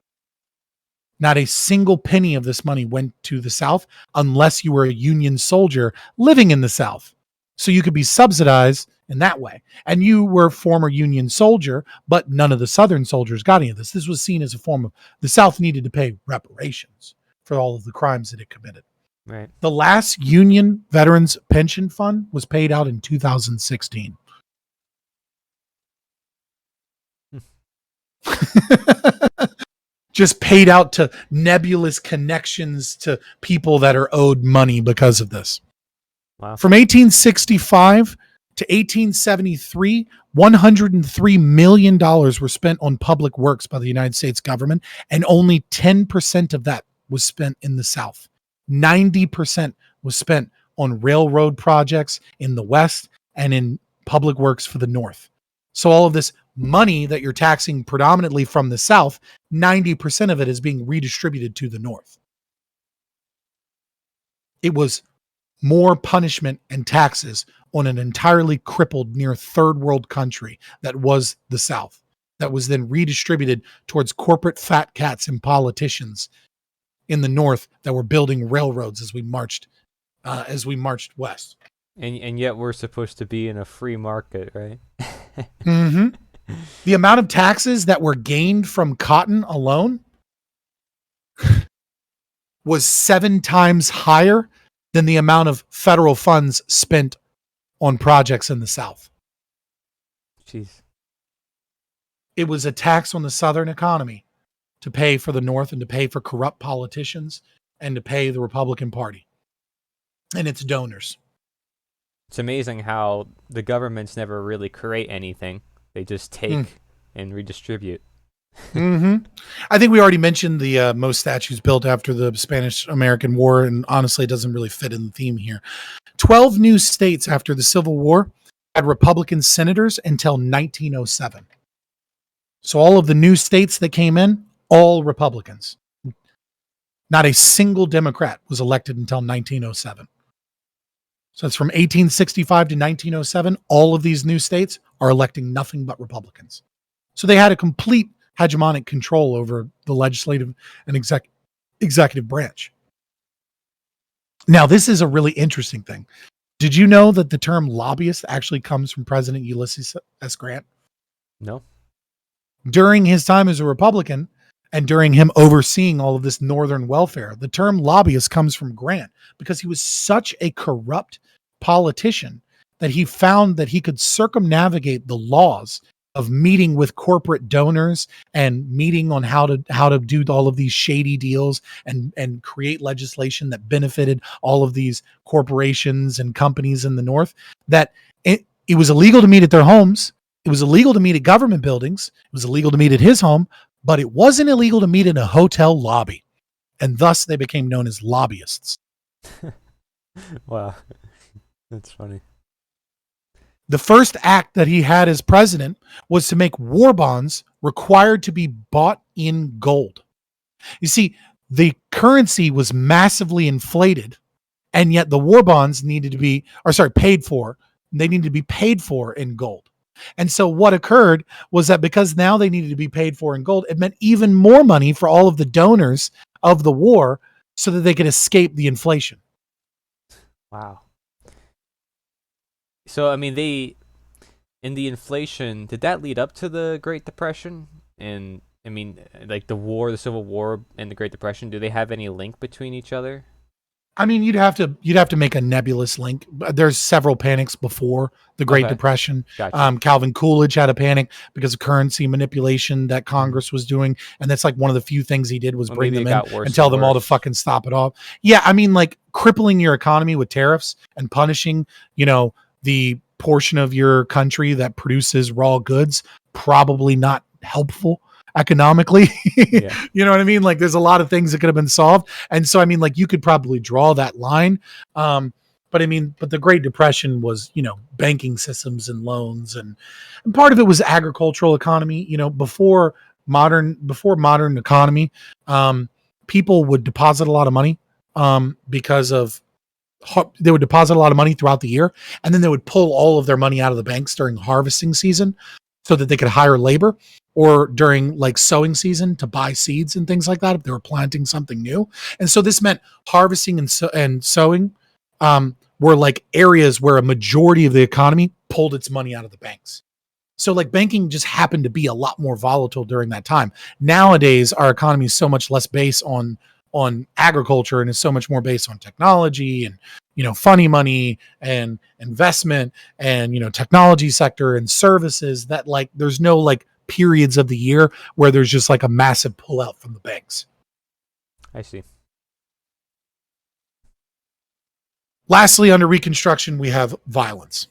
Not a single penny of this money went to the South unless you were a Union soldier living in the South. So you could be subsidized in that way. And you were a former Union soldier, but none of the Southern soldiers got any of this. This was seen as a form of the South needed to pay reparations for all of the crimes that it committed. Right. The last Union Veterans Pension Fund was paid out in 2016. Just paid out to nebulous connections to people that are owed money because of this. Wow. From 1865 to 1873, $103 million were spent on public works by the United States government, and only 10% of that was spent in the South. 90% was spent on railroad projects in the West and in public works for the North. So all of this money that you're taxing predominantly from the South, 90% of it is being redistributed to the North. It was more punishment and taxes on an entirely crippled near third world country that was the South, that was then redistributed towards corporate fat cats and politicians in the North that were building railroads as we marched west. And yet we're supposed to be in a free market, right? Mm-hmm. The amount of taxes that were gained from cotton alone was 7 times higher than the amount of federal funds spent on projects in the South. Jeez. It was a tax on the Southern economy to pay for the North and to pay for corrupt politicians and to pay the Republican Party and its donors. It's amazing how the governments never really create anything. They just take and redistribute. Mm-hmm. I think we already mentioned the most statues built after the Spanish-American War, and honestly, it doesn't really fit in the theme here. 12 new states after the Civil War had Republican senators until 1907. So all of the new states that came in, all Republicans. Not a single Democrat was elected until 1907. So it's from 1865 to 1907. All of these new states are electing nothing but Republicans. So they had a complete hegemonic control over the legislative and executive branch. Now, this is a really interesting thing. Did you know that the term lobbyist actually comes from President Ulysses S. Grant? No. During his time as a Republican and during him overseeing all of this Northern welfare, the term lobbyist comes from Grant because he was such a corrupt politician that he found that he could circumnavigate the laws of meeting with corporate donors and meeting on how to do all of these shady deals and create legislation that benefited all of these corporations and companies in the North, that it was illegal to meet at their homes. It was illegal to meet at government buildings. It was illegal to meet at his home, but it wasn't illegal to meet in a hotel lobby. And thus they became known as lobbyists. Wow. That's funny. The first act that he had as president was to make war bonds required to be bought in gold. You see, the currency was massively inflated, and yet the war bonds needed to be, paid for. They needed to be paid for in gold. And so what occurred was that because now they needed to be paid for in gold, it meant even more money for all of the donors of the war so that they could escape the inflation. Wow. So, I mean, in the inflation, did that lead up to the Great Depression? And, I mean, like the Civil War and the Great Depression, do they have any link between each other? I mean, you'd have to make a nebulous link. There's several panics before the Great Depression. Gotcha. Calvin Coolidge had a panic because of currency manipulation that Congress was doing, and that's like one of the few things he did was bring them in and tell them all to fucking stop it off. Yeah, I mean, like crippling your economy with tariffs and punishing, the portion of your country that produces raw goods, probably not helpful economically. Yeah. You know what I mean? Like there's a lot of things that could have been solved. And so, I mean, like you could probably draw that line. But the Great Depression was, banking systems and loans and part of it was agricultural economy, before modern economy, people would deposit a lot of money, because of they would deposit a lot of money throughout the year. And then they would pull all of their money out of the banks during harvesting season so that they could hire labor. or during like sowing season to buy seeds and things like that if they were planting something new. And so this meant harvesting and sowing were like areas where a majority of the economy pulled its money out of the banks. So like banking just happened to be a lot more volatile during that time. Nowadays, our economy is so much less based on agriculture and is so much more based on technology and funny money and investment and technology sector and services, that like there's no like periods of the year where there's just like a massive pullout from the banks. I see. Lastly, under Reconstruction, we have violence.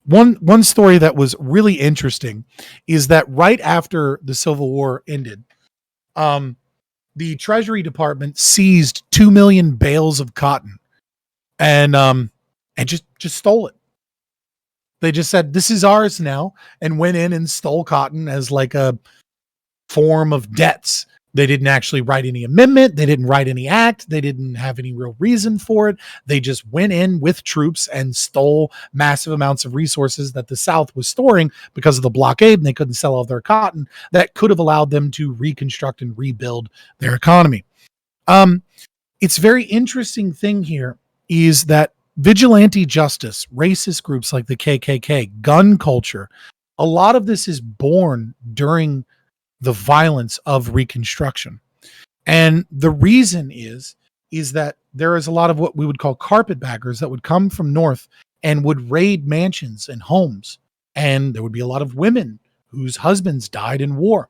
One story that was really interesting is that right after the Civil War ended, the Treasury Department seized 2 million bales of cotton and just stole it. They just said, this is ours now, and went in and stole cotton as like a form of debts. They didn't actually write any amendment. They didn't write any act. They didn't have any real reason for it. They just went in with troops and stole massive amounts of resources that the South was storing because of the blockade, and they couldn't sell all their cotton. That could have allowed them to reconstruct and rebuild their economy. It's very interesting thing here is that vigilante justice, racist groups like the KKK, gun culture, a lot of this is born during the violence of Reconstruction. And the reason is that there is a lot of what we would call carpetbaggers that would come from north and would raid mansions and homes. And there would be a lot of women whose husbands died in war.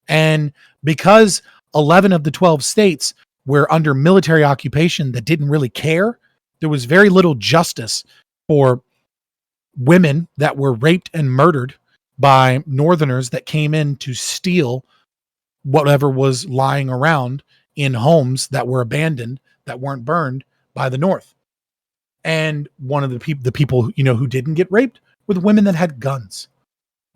And because 11 of the 12 states were under military occupation that didn't really care, there was very little justice for women that were raped and murdered by Northerners that came in to steal whatever was lying around in homes that were abandoned, that weren't burned by the North. And one of the people who didn't get raped were the women that had guns.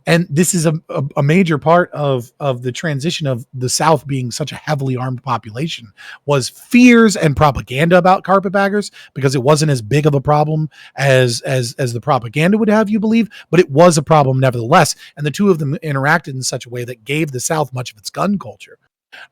And this is a major part of the transition of the South being such a heavily armed population, was fears and propaganda about carpetbaggers, because it wasn't as big of a problem as the propaganda would have you believe, but it was a problem nevertheless. And the two of them interacted in such a way that gave the South much of its gun culture.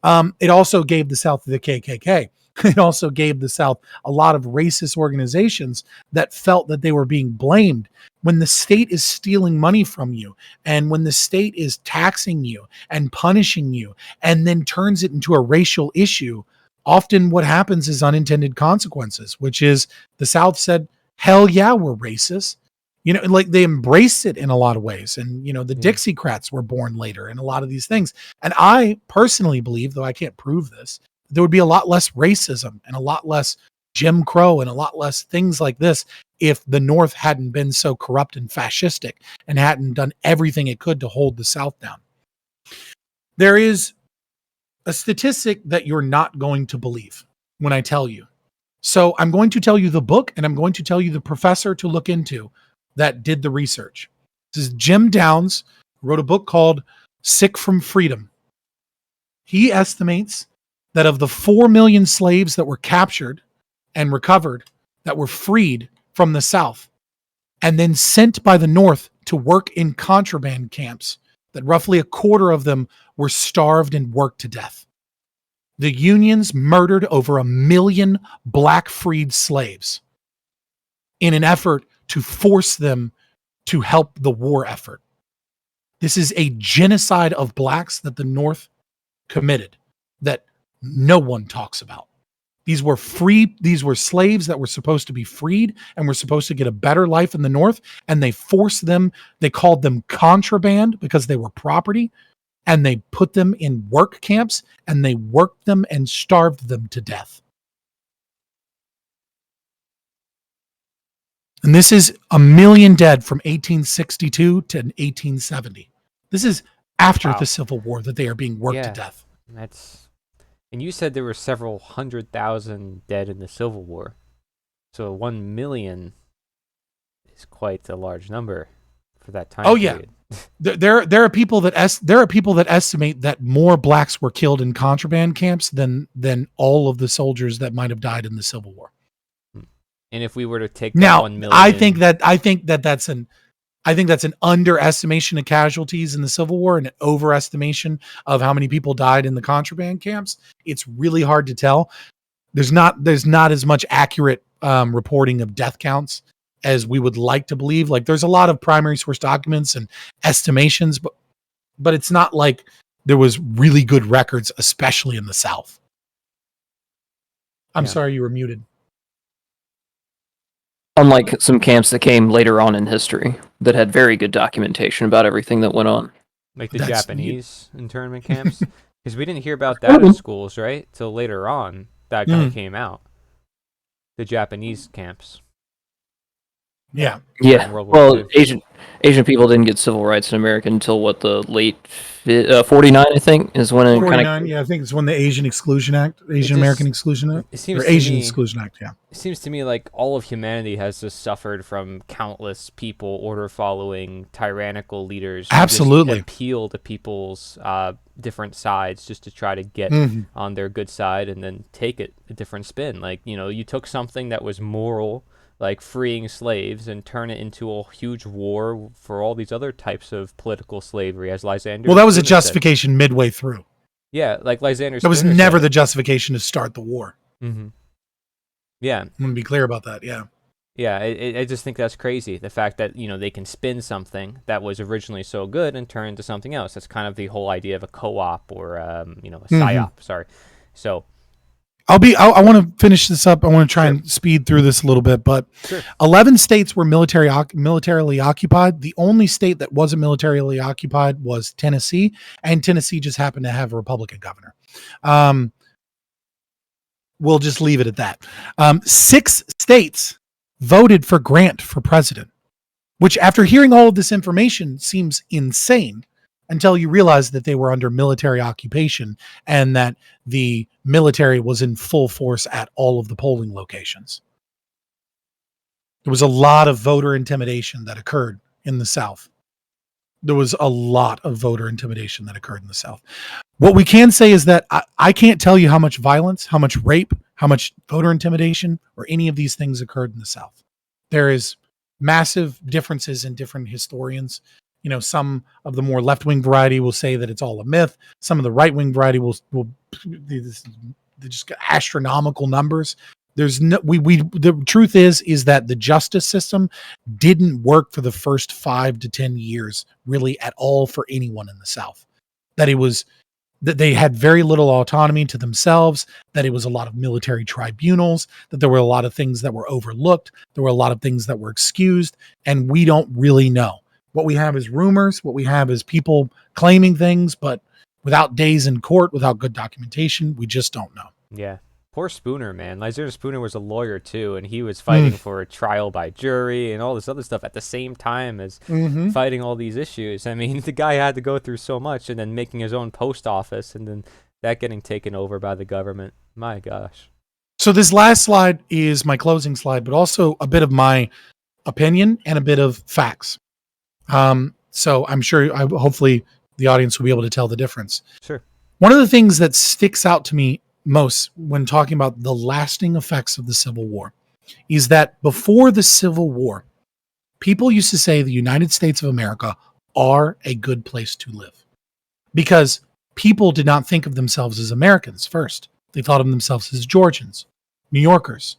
It also gave the South the KKK. It also gave the South a lot of racist organizations that felt that they were being blamed. When the state is stealing money from you, and when the state is taxing you and punishing you, and then turns it into a racial issue, often what happens is unintended consequences, which is the South said, hell yeah, we're racist. Like they embraced it in a lot of ways. And, the Dixiecrats were born later and a lot of these things. And I personally believe, though I can't prove this, there would be a lot less racism and a lot less Jim Crow and a lot less things like this if the North hadn't been so corrupt and fascistic and hadn't done everything it could to hold the South down. There is a statistic that you're not going to believe when I tell you. So I'm going to tell you the book, and I'm going to tell you the professor to look into that did the research. This is Jim Downs, who wrote a book called Sick from Freedom. He estimates that of the 4 million slaves that were captured and recovered, that were freed from the South and then sent by the North to work in contraband camps, that roughly a quarter of them were starved and worked to death. The unions murdered over 1 million black freed slaves in an effort to force them to help the war effort. This is a genocide of blacks that the North committed that no one talks about. These were slaves that were supposed to be freed and were supposed to get a better life in the North, and they forced them, they called them contraband because they were property, and they put them in work camps, and they worked them and starved them to death. And this is 1 million dead from 1862 to 1870. This is after the Civil War that they are being worked to death. And you said there were several 100,000 dead in the Civil War. So 1 million is quite a large number for that time period. There are people that estimate that more blacks were killed in contraband camps than all of the soldiers that might have died in the Civil War. And if we were to take now, 1 million, I think that that's an I think that's an underestimation of casualties in the Civil War and an overestimation of how many people died in the contraband camps. It's really hard to tell. There's not as much accurate reporting of death counts as we would like to believe. Like there's a lot of primary source documents and estimations, but it's not like there was really good records, especially in the South. I'm sorry, you were muted. Unlike some camps that came later on in history that had very good documentation about everything that went on. Like the Japanese internment camps? Because we didn't hear about that in schools, right? Till later on, that kind of came out. The Japanese camps. Yeah. Yeah. Well, Asian people didn't get civil rights in America until what, the late 49, I think, is when it kind of. Yeah, I think it's when the Asian Exclusion Act, American Exclusion Act, or Asian Exclusion Act. Yeah. It seems to me like all of humanity has just suffered from countless people order following tyrannical leaders. Absolutely. Who just appeal to people's different sides just to try to get on their good side and then take it a different spin. Like, you took something that was moral, like freeing slaves, and turn it into a huge war for all these other types of political slavery, as Lysander. Well, that was a justification midway through. Yeah, like Lysander. That was never the justification to start the war. Mm-hmm. Yeah, I'm gonna be clear about that. Yeah. Yeah, I just think that's crazy. The fact that they can spin something that was originally so good and turn into something else. That's kind of the whole idea of a co-op or a psyop. Sorry. So. I want to finish this up. I want to try and speed through this a little bit, but 11 states were militarily occupied. The only state that wasn't militarily occupied was Tennessee, and Tennessee just happened to have a Republican governor. We'll just leave it at that. 6 states voted for Grant for president, which after hearing all of this information seems insane until you realize that they were under military occupation and that the military was in full force at all of the polling locations. There was a lot of voter intimidation that occurred in the South. What we can say is that I can't tell you how much violence, how much rape, how much voter intimidation, or any of these things occurred in the South. There is massive differences in different historians. Some of the more left-wing variety will say that it's all a myth. Some of the right-wing variety will they just got astronomical numbers. The truth is that the justice system didn't work for the first 5 to 10 years really at all for anyone in the South. That they had very little autonomy to themselves, that it was a lot of military tribunals, that there were a lot of things that were overlooked, there were a lot of things that were excused, and we don't really know. What we have is rumors. What we have is people claiming things, but without days in court, without good documentation, we just don't know. Yeah. Poor Spooner, man. Lysander Spooner was a lawyer, too, and he was fighting for a trial by jury and all this other stuff at the same time as fighting all these issues. I mean, the guy had to go through so much, and then making his own post office, and then that getting taken over by the government. My gosh. So this last slide is my closing slide, but also a bit of my opinion and a bit of facts. So I'm sure, hopefully the audience will be able to tell the difference. Sure. One of the things that sticks out to me most when talking about the lasting effects of the Civil War is that before the Civil War, people used to say the United States of America are a good place to live because people did not think of themselves as Americans first. They thought of themselves as Georgians, New Yorkers,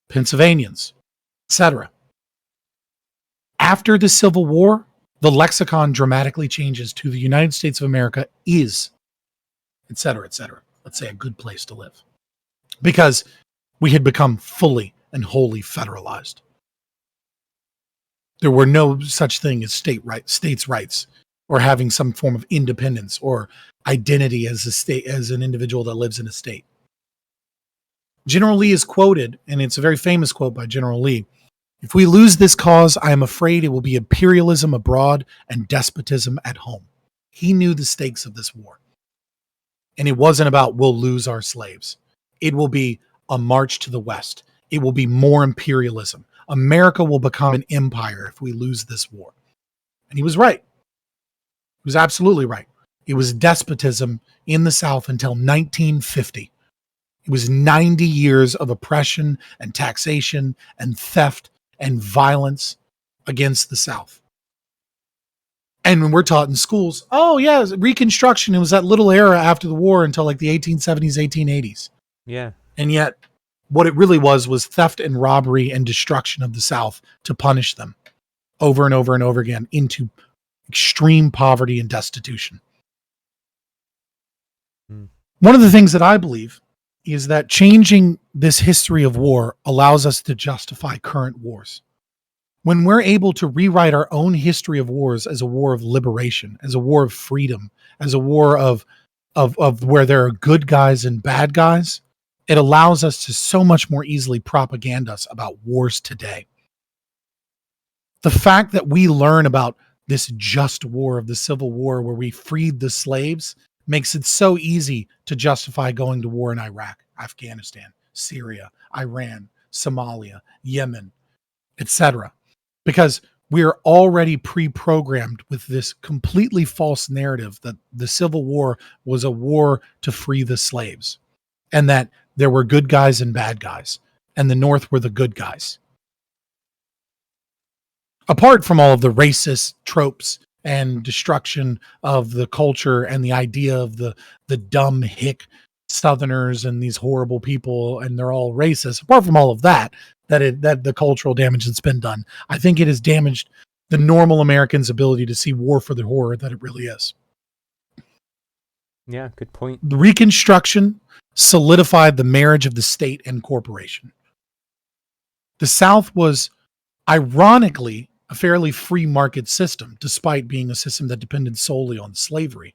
Pennsylvanians, etc. After the Civil War, the lexicon dramatically changes to the United States of America is, etc., etc. Let's say a good place to live. Because we had become fully and wholly federalized. There were no such thing as states' rights or having some form of independence or identity as an individual that lives in a state. General Lee is quoted, and it's a very famous quote by General Lee. If we lose this cause, I am afraid it will be imperialism abroad and despotism at home. He knew the stakes of this war. And it wasn't about we'll lose our slaves. It will be a march to the West. It will be more imperialism. America will become an empire if we lose this war. And he was right. He was absolutely right. It was despotism in the South until 1950. It was 90 years of oppression and taxation and theft and violence against the South. And when we're taught in schools, oh yeah, Reconstruction, it was that little era after the war until like the 1870s, 1880s. Yeah. And yet what it really was theft and robbery and destruction of the South to punish them over and over and over again into extreme poverty and destitution. One of the things that I believe is that changing this history of war allows us to justify current wars. When we're able to rewrite our own history of wars as a war of liberation, as a war of freedom, as a war of where there are good guys and bad guys, it allows us to so much more easily propaganda us about wars today. The fact that we learn about this just war of the Civil War where we freed the slaves makes it so easy to justify going to war in Iraq, Afghanistan, Syria, Iran, Somalia, Yemen, etc. Because we're already pre-programmed with this completely false narrative that the Civil War was a war to free the slaves and that there were good guys and bad guys and the North were the good guys. Apart from all of the racist tropes and destruction of the culture and the idea of the dumb hick Southerners and these horrible people and they're all racist, apart from all of that the cultural damage that's been done, I think it has damaged the normal American's ability to see war for the horror that it really is. Yeah, good point. The Reconstruction solidified the marriage of the state and corporation. The South was ironically a fairly free market system, despite being a system that depended solely on slavery.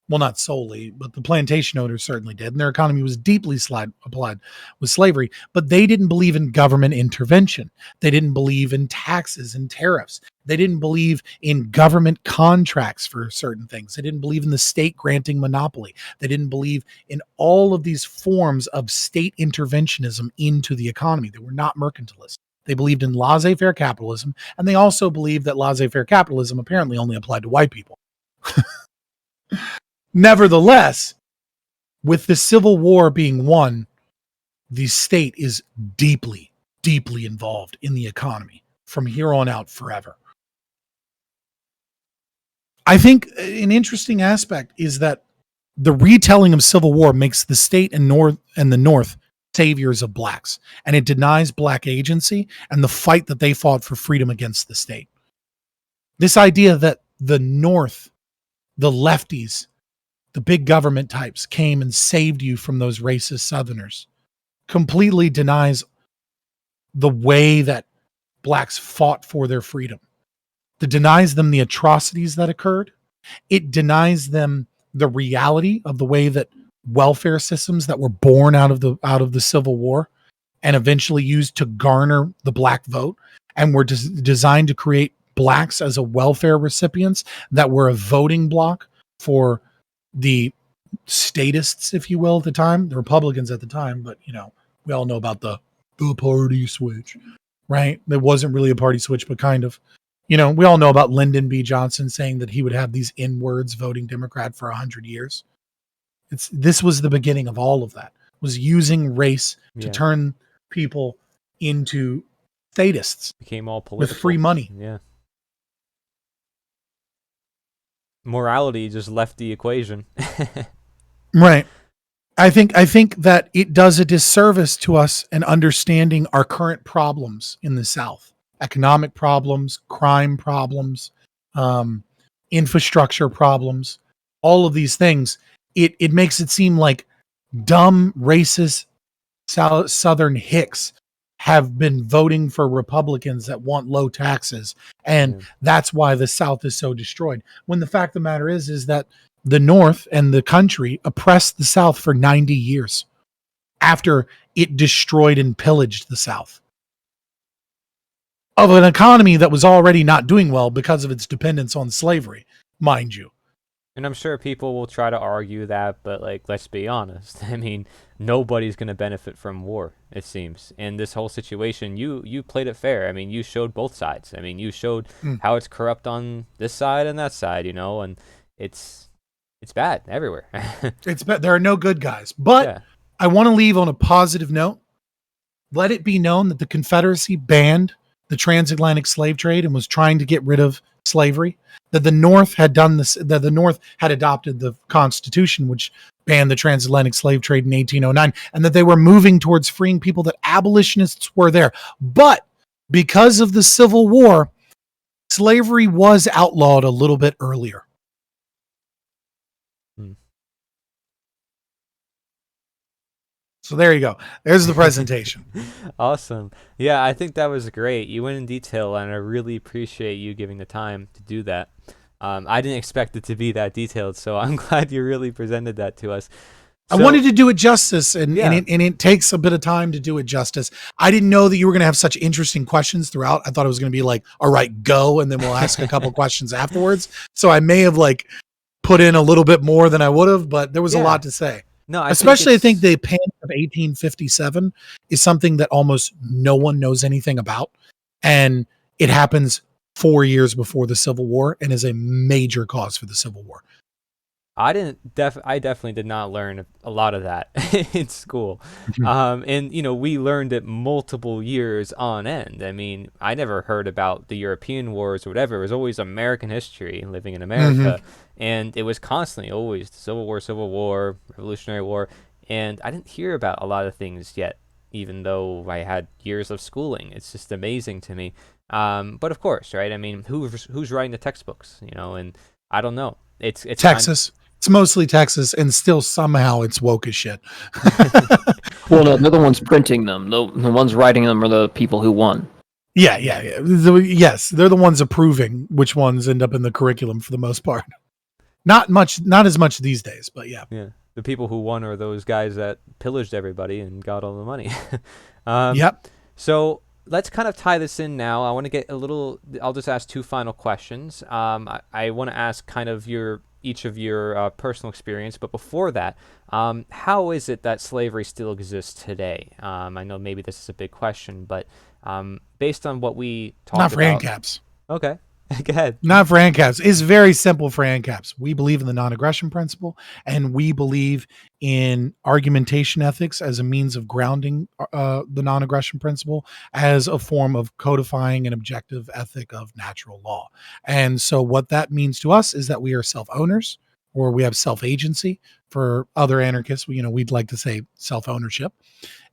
Well, not solely, but the plantation owners certainly did. And their economy was deeply applied with slavery, but they didn't believe in government intervention. They didn't believe in taxes and tariffs. They didn't believe in government contracts for certain things. They didn't believe in the state granting monopoly. They didn't believe in all of these forms of state interventionism into the economy. They were not mercantilists. They believed in laissez-faire capitalism, and they also believed that laissez-faire capitalism apparently only applied to white people. Nevertheless, with the Civil War being won, the state is deeply, deeply involved in the economy from here on out forever. I think an interesting aspect is that the retelling of Civil War makes the state and the North saviors of blacks, and it denies black agency and the fight that they fought for freedom against the state. This idea that the North, the lefties, the big government types came and saved you from those racist Southerners completely denies the way that blacks fought for their freedom. It denies them the atrocities that occurred. It denies them the reality of the way that welfare systems that were born out of the Civil War and eventually used to garner the black vote and were designed to create blacks as a welfare recipients that were a voting bloc for the statists, if you will, at the time, the Republicans at the time. But, we all know about the party switch, right? There wasn't really a party switch, but kind of. We all know about Lyndon B. Johnson saying that he would have these N-words voting Democrat for 100 years. This was the beginning of all of that, was using race to turn people into statists. Became all political. With free money. Yeah. Morality just left the equation. Right. I think that it does a disservice to us in understanding our current problems in the South. Economic problems, crime problems, infrastructure problems, all of these things. It makes it seem like dumb, racist Southern hicks have been voting for Republicans that want low taxes. And that's why the South is so destroyed. When the fact of the matter is that the North and the country oppressed the South for 90 years after it destroyed and pillaged the South of an economy that was already not doing well because of its dependence on slavery, mind you. And I'm sure people will try to argue that, but let's be honest. I mean, nobody's going to benefit from war, it seems. In this whole situation, you played it fair. I mean, you showed both sides. I mean, you showed how it's corrupt on this side and that side, and it's bad everywhere. It's bad. There are no good guys. But I want to leave on a positive note. Let it be known that the Confederacy banned the transatlantic slave trade and was trying to get rid of slavery. that the North had done this, that the North had adopted the Constitution, which banned the transatlantic slave trade in 1809, and that they were moving towards freeing people, that abolitionists were there. But because of the Civil War, slavery was outlawed a little bit earlier. So there you go. There's the presentation. Awesome. Yeah, I think that was great. You went in detail, and I really appreciate you giving the time to do that. I didn't expect it to be that detailed, so I'm glad you really presented that to us. I wanted to do it justice, and it takes a bit of time to do it justice. I didn't know that you were going to have such interesting questions throughout. I thought it was going to be like, all right, go, and then we'll ask a couple questions afterwards. So I may have like put in a little bit more than I would have, but there was a lot to say. No, I think the panic of 1857 is something that almost no one knows anything about, and it happens 4 years before the Civil War and is a major cause for the Civil War. I definitely did not learn a lot of that in school. And we learned it multiple years on end. I mean, I never heard about the European wars or whatever. It was always American history, living in America. And it was constantly always Civil War, Revolutionary War. And I didn't hear about a lot of things yet, even though I had years of schooling. It's just amazing to me. But of course, right? I mean, who's writing the textbooks, and I don't know. It's Texas. It's mostly Texas, and still somehow it's woke as shit. Well, no, they're the ones printing them. The ones writing them are the people who won. Yeah. Yes, they're the ones approving which ones end up in the curriculum for the most part. Not as much these days, but yeah. Yeah, the people who won are those guys that pillaged everybody and got all the money. Yep. So let's kind of tie this in now. I want to get I'll just ask two final questions. I want to ask kind of each of your personal experience, but before that, how is it that slavery still exists today? I know maybe this is a big question, but based on what we talked about... Not for ANCAPs. Okay, go ahead. Not for ANCAPs. It's very simple for ANCAPs. We believe in the non-aggression principle, and we believe in argumentation ethics as a means of grounding the non-aggression principle as a form of codifying an objective ethic of natural law. And so what that means to us is that we are self-owners, or we have self-agency. For other anarchists, we'd like to say self-ownership.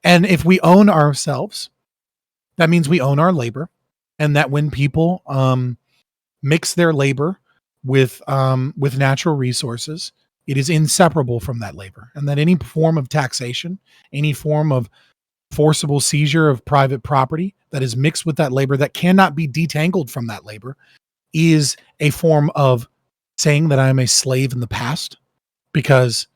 And if we own ourselves, that means we own our labor, and that when people mix their labor with natural resources, it is inseparable from that labor, and that any form of taxation, any form of forcible seizure of private property that is mixed with that labor, that cannot be detangled from that labor, is a form of saying that I am a slave in the past, because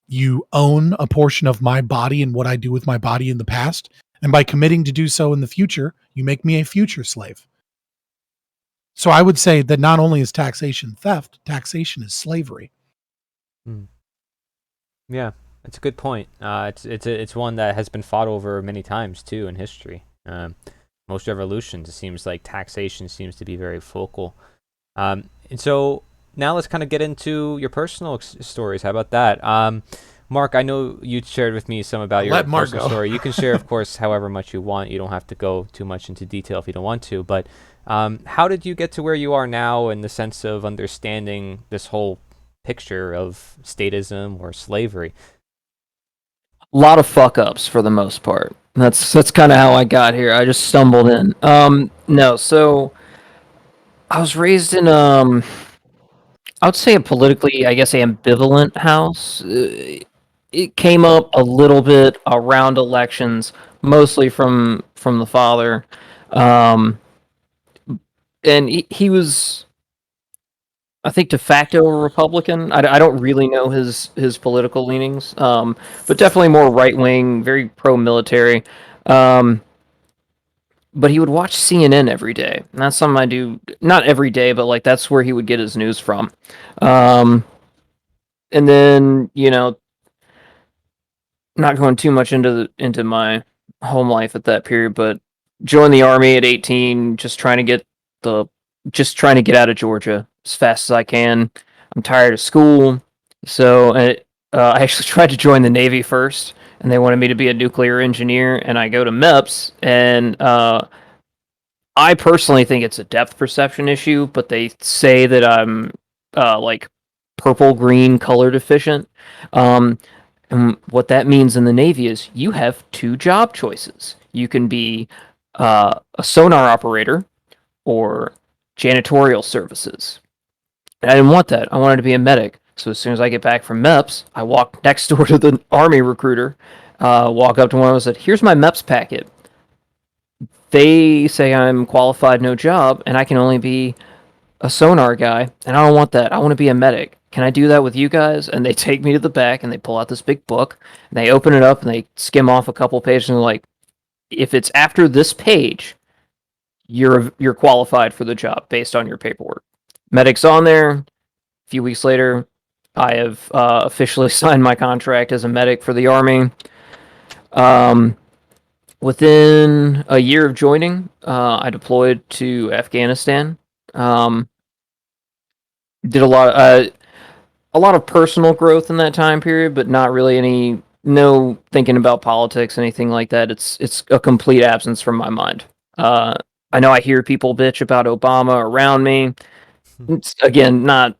you own a portion of my body and what I do with my body in the past, and by committing to do so in the future, you make me a future slave. So I would say that not only is taxation theft, taxation is slavery. Yeah, it's a good point. It's one that has been fought over many times too in history. Most revolutions, it seems like taxation seems to be very focal. And so now let's kind of get into your personal stories. How about that? Mark, I know you shared with me some about your personal story. You can share, of course, however much you want. You don't have to go too much into detail if you don't want to. But how did you get to where you are now in the sense of understanding this whole picture of statism or slavery? A lot of fuck-ups for the most part. That's kind of how I got here. I just stumbled in. So I was raised in I would say a politically, I guess, ambivalent house. It came up a little bit around elections, mostly from the father, and he was, I think, de facto a Republican. I don't really know his political leanings, but definitely more right wing, very pro military. But he would watch CNN every day, and that's something I do, not every day, but like that's where he would get his news from. And then not going too much into my home life at that period, but joined the army at 18, just trying to get out of Georgia as fast as I can. I'm tired of school, so I actually tried to join the Navy first, and they wanted me to be a nuclear engineer. And I go to MEPS, and I personally think it's a depth perception issue, but they say that I'm like purple green color deficient. And what that means in the Navy is you have two job choices. You can be a sonar operator or janitorial services. And I didn't want that. I wanted to be a medic. So as soon as I get back from MEPS, I walk next door to the Army recruiter, walk up to one of them and said, "Here's my MEPS packet." They say I'm qualified, no job, and I can only be a sonar guy, and I don't want that. I want to be a medic. Can I do that with you guys? And they take me to the back, and they pull out this big book, and they open it up, and they skim off a couple pages, and they're like, if it's after this page, you're qualified for the job based on your paperwork. Medic's on there. A few weeks later, I have officially signed my contract as a medic for the Army. Within a year of joining, I deployed to Afghanistan. Did a lot of personal growth in that time period, but not really no thinking about politics, anything like that. It's a complete absence from my mind. I know I hear people bitch about Obama around me. It's, again, not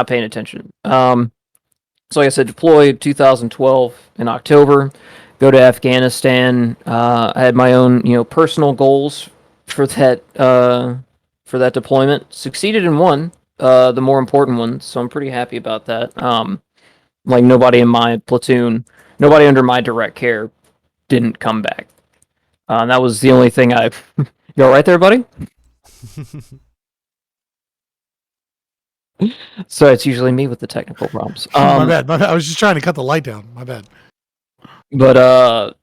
paying attention. So like I said, deployed 2012 in October. Go to Afghanistan. I had my own, personal goals for that deployment. Succeeded in one, the more important one. So I'm pretty happy about that. Like nobody in my platoon, nobody under my direct care, didn't come back. That was the only thing I. You all right there, buddy? So it's usually me with the technical problems. My bad. I was just trying to cut the light down. My bad. But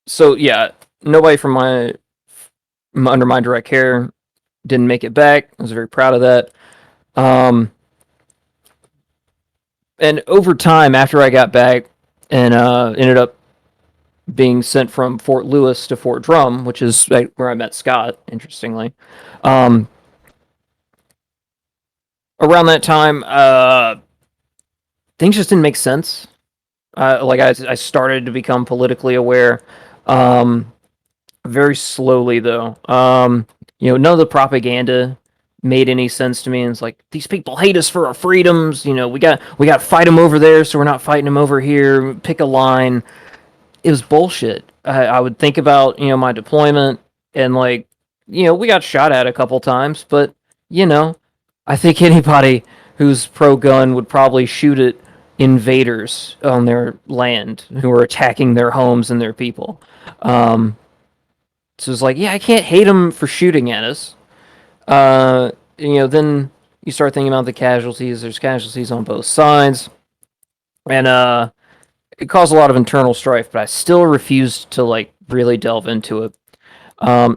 so yeah, nobody from under my direct care didn't make it back. I was very proud of that. And over time, after I got back and ended up being sent from Fort Lewis to Fort Drum, which is where I met Scott, interestingly. Around that time, things just didn't make sense. I started to become politically aware, very slowly though. None of the propaganda made any sense to me. And it's like, these people hate us for our freedoms. We got to fight them over there, so we're not fighting them over here. Pick a line. It was bullshit. I would think about my deployment and we got shot at a couple times, but I think anybody who's pro-gun would probably shoot at invaders on their land who are attacking their homes and their people. So it's like, yeah, I can't hate them for shooting at us. Then you start thinking about the casualties. There's casualties on both sides. And it caused a lot of internal strife, but I still refused to really delve into it.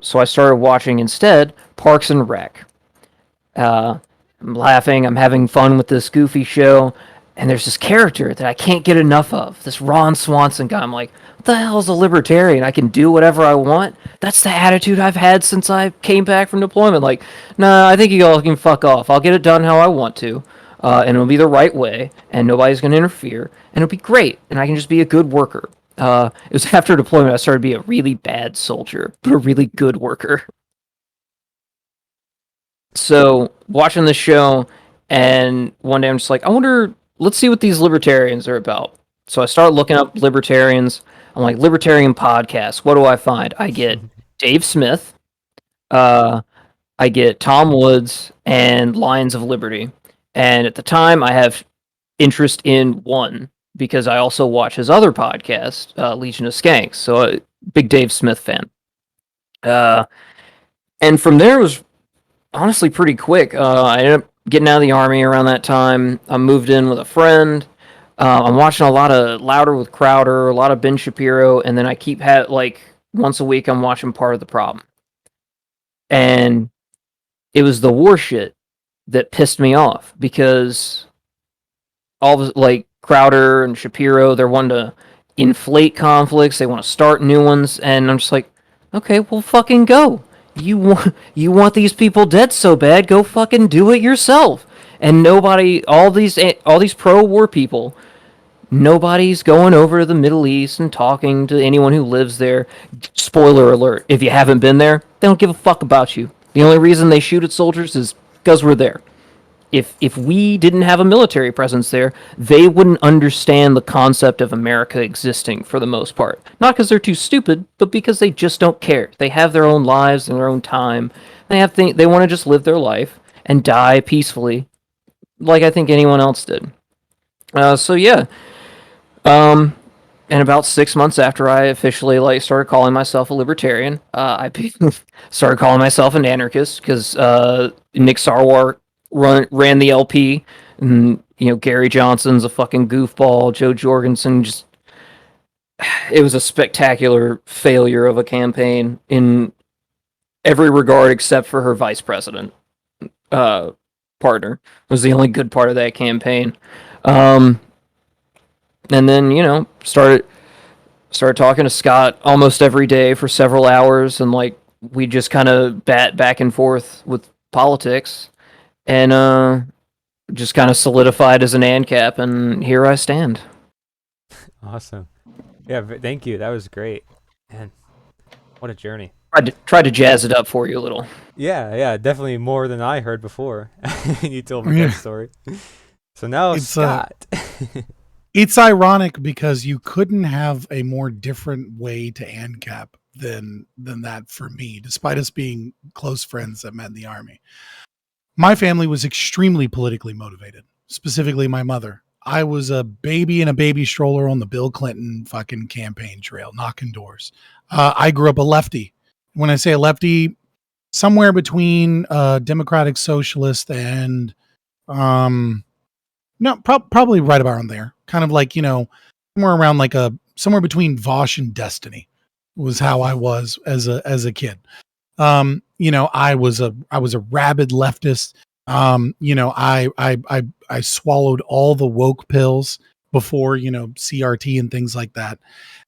So I started watching instead Parks and Rec. I'm laughing, I'm having fun with this goofy show, and there's this character that I can't get enough of, this Ron Swanson guy. I'm like, what the hell is a libertarian? I can do whatever I want? That's the attitude I've had since I came back from deployment. Nah, I think you all can fuck off. I'll get it done how I want to, and it'll be the right way, and nobody's going to interfere, and it'll be great, and I can just be a good worker. It was after deployment I started to be a really bad soldier, but a really good worker. So, watching the show, and one day I'm just like, let's see what these libertarians are about. So I start looking up libertarians. I'm like, libertarian podcasts. What do I find? I get Dave Smith. I get Tom Woods and Lions of Liberty. And at the time, I have interest in one because I also watch his other podcast, Legion of Skanks. So big Dave Smith fan. And from there, it was honestly pretty quick. I ended up getting out of the Army around that time. I moved in with a friend. I'm watching a lot of Louder with Crowder, a lot of Ben Shapiro, and then I keep once a week I'm watching Part of the Problem. And it was the war shit that pissed me off because all of Crowder and Shapiro, they're wanting to inflate conflicts, they want to start new ones, and I'm just like, okay, well fucking go. You want these people dead so bad, go fucking do it yourself. And nobody, all these pro-war people, Nobody's going over to the Middle East and talking to anyone who lives there. Spoiler alert, if you haven't been there, they don't give a fuck about you. The only reason they shoot at soldiers is because we're there. If we didn't have a military presence there, they wouldn't understand the concept of America existing for the most part. Not because they're too stupid, but because they just don't care. They have their own lives and their own time. They want to just live their life and die peacefully, like I think anyone else did. So yeah. And about 6 months after I officially started calling myself a libertarian, I started calling myself an anarchist because Nick Sarwar ran the LP, and Gary Johnson's a fucking goofball. Joe Jorgensen it was a spectacular failure of a campaign in every regard except for her vice president partner. Was the only good part of that campaign. And then, started talking to Scott almost every day for several hours, and we just kind of bat back and forth with politics, and just kind of solidified as an ANCAP, and here I stand. Awesome. Yeah, thank you. That was great. Man, what a journey. Tried to jazz it up for you a little. Yeah, definitely more than I heard before. You told me that story. So now, Scott. It's ironic because you couldn't have a more different way to ANCAP than that for me, despite us being close friends that met in the Army. My family was extremely politically motivated, specifically my mother. I was a baby in a baby stroller on the Bill Clinton fucking campaign trail, knocking doors. I grew up a lefty. When I say a lefty, somewhere between Democratic Socialist and probably right around there. Kind of like, somewhere around somewhere between Vosh and Destiny was how I was as a kid. I was a rabid leftist. I swallowed all the woke pills before, CRT and things like that.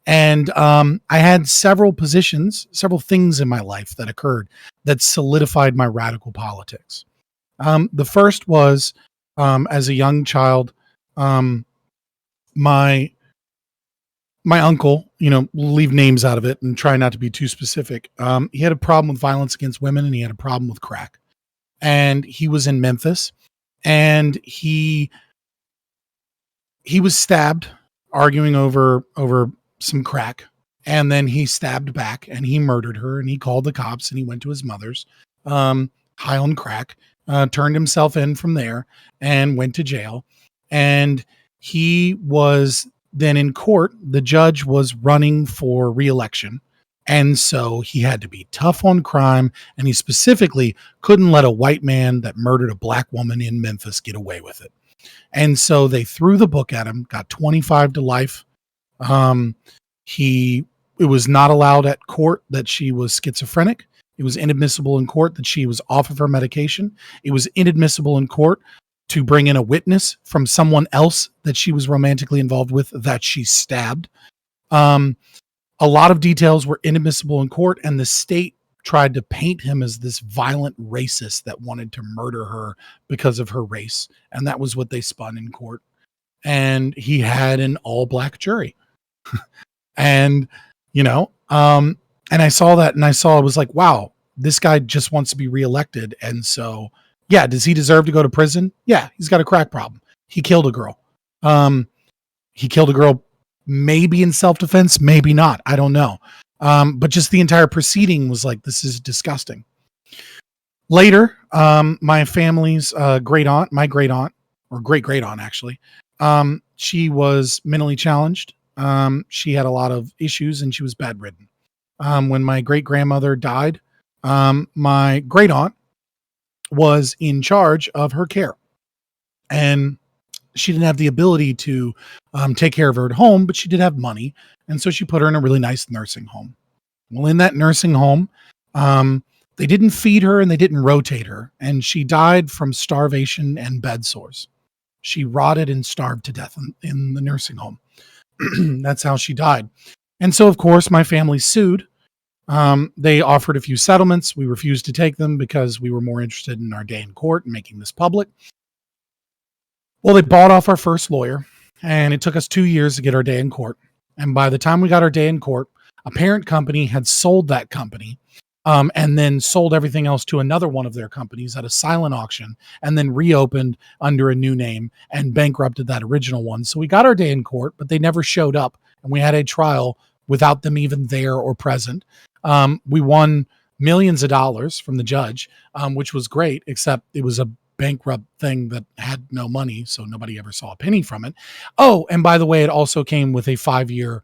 And I had several things in my life that occurred that solidified my radical politics. The first was, as a young child, my uncle, leave names out of it and try not to be too specific. He had a problem with violence against women, and he had a problem with crack. And he was in Memphis, and he was stabbed arguing over some crack. And then he stabbed back and he murdered her, and he called the cops, and he went to his mother's, high on crack, turned himself in from there and went to jail. And he was then in court. The judge was running for re-election. And so he had to be tough on crime. And he specifically couldn't let a white man that murdered a black woman in Memphis get away with it. And so they threw the book at him, got 25 to life. It was not allowed at court that she was schizophrenic. It was inadmissible in court that she was off of her medication. It was inadmissible in court to bring in a witness from someone else that she was romantically involved with that she stabbed. A lot of details were inadmissible in court, and the state tried to paint him as this violent racist that wanted to murder her because of her race. And that was what they spun in court. And he had an all-black jury. And, and I saw that, and I was like, wow, this guy just wants to be reelected. And so, yeah, does he deserve to go to prison? Yeah, he's got a crack problem. He killed a girl. Maybe in self-defense, maybe not. I don't know. But just the entire proceeding was like, this is disgusting. Later, my family's great aunt, or great aunt, actually, she was mentally challenged. She had a lot of issues, and she was bedridden. When my great grandmother died, my great aunt was in charge of her care, and she didn't have the ability to take care of her at home, but she did have money. And so she put her in a really nice nursing home. Well, in that nursing home, they didn't feed her and they didn't rotate her. And she died from starvation and bed sores. She rotted and starved to death in the nursing home. That's how she died. And so, of course, my family sued. They offered a few settlements. We refused to take them because we were more interested in our day in court and making this public. Well, they bought off our first lawyer. And it took us 2 years to get our day in court. And by the time we got our day in court, a parent company had sold that company, and then sold everything else to another one of their companies at a silent auction, and then reopened under a new name and bankrupted that original one. So we got our day in court, but they never showed up. And we had a trial without them even there or present. We won millions of dollars from the judge, which was great, except it was a bankrupt thing that had no money, so nobody ever saw a penny from it. Oh, and by the way, it also came with a 5-year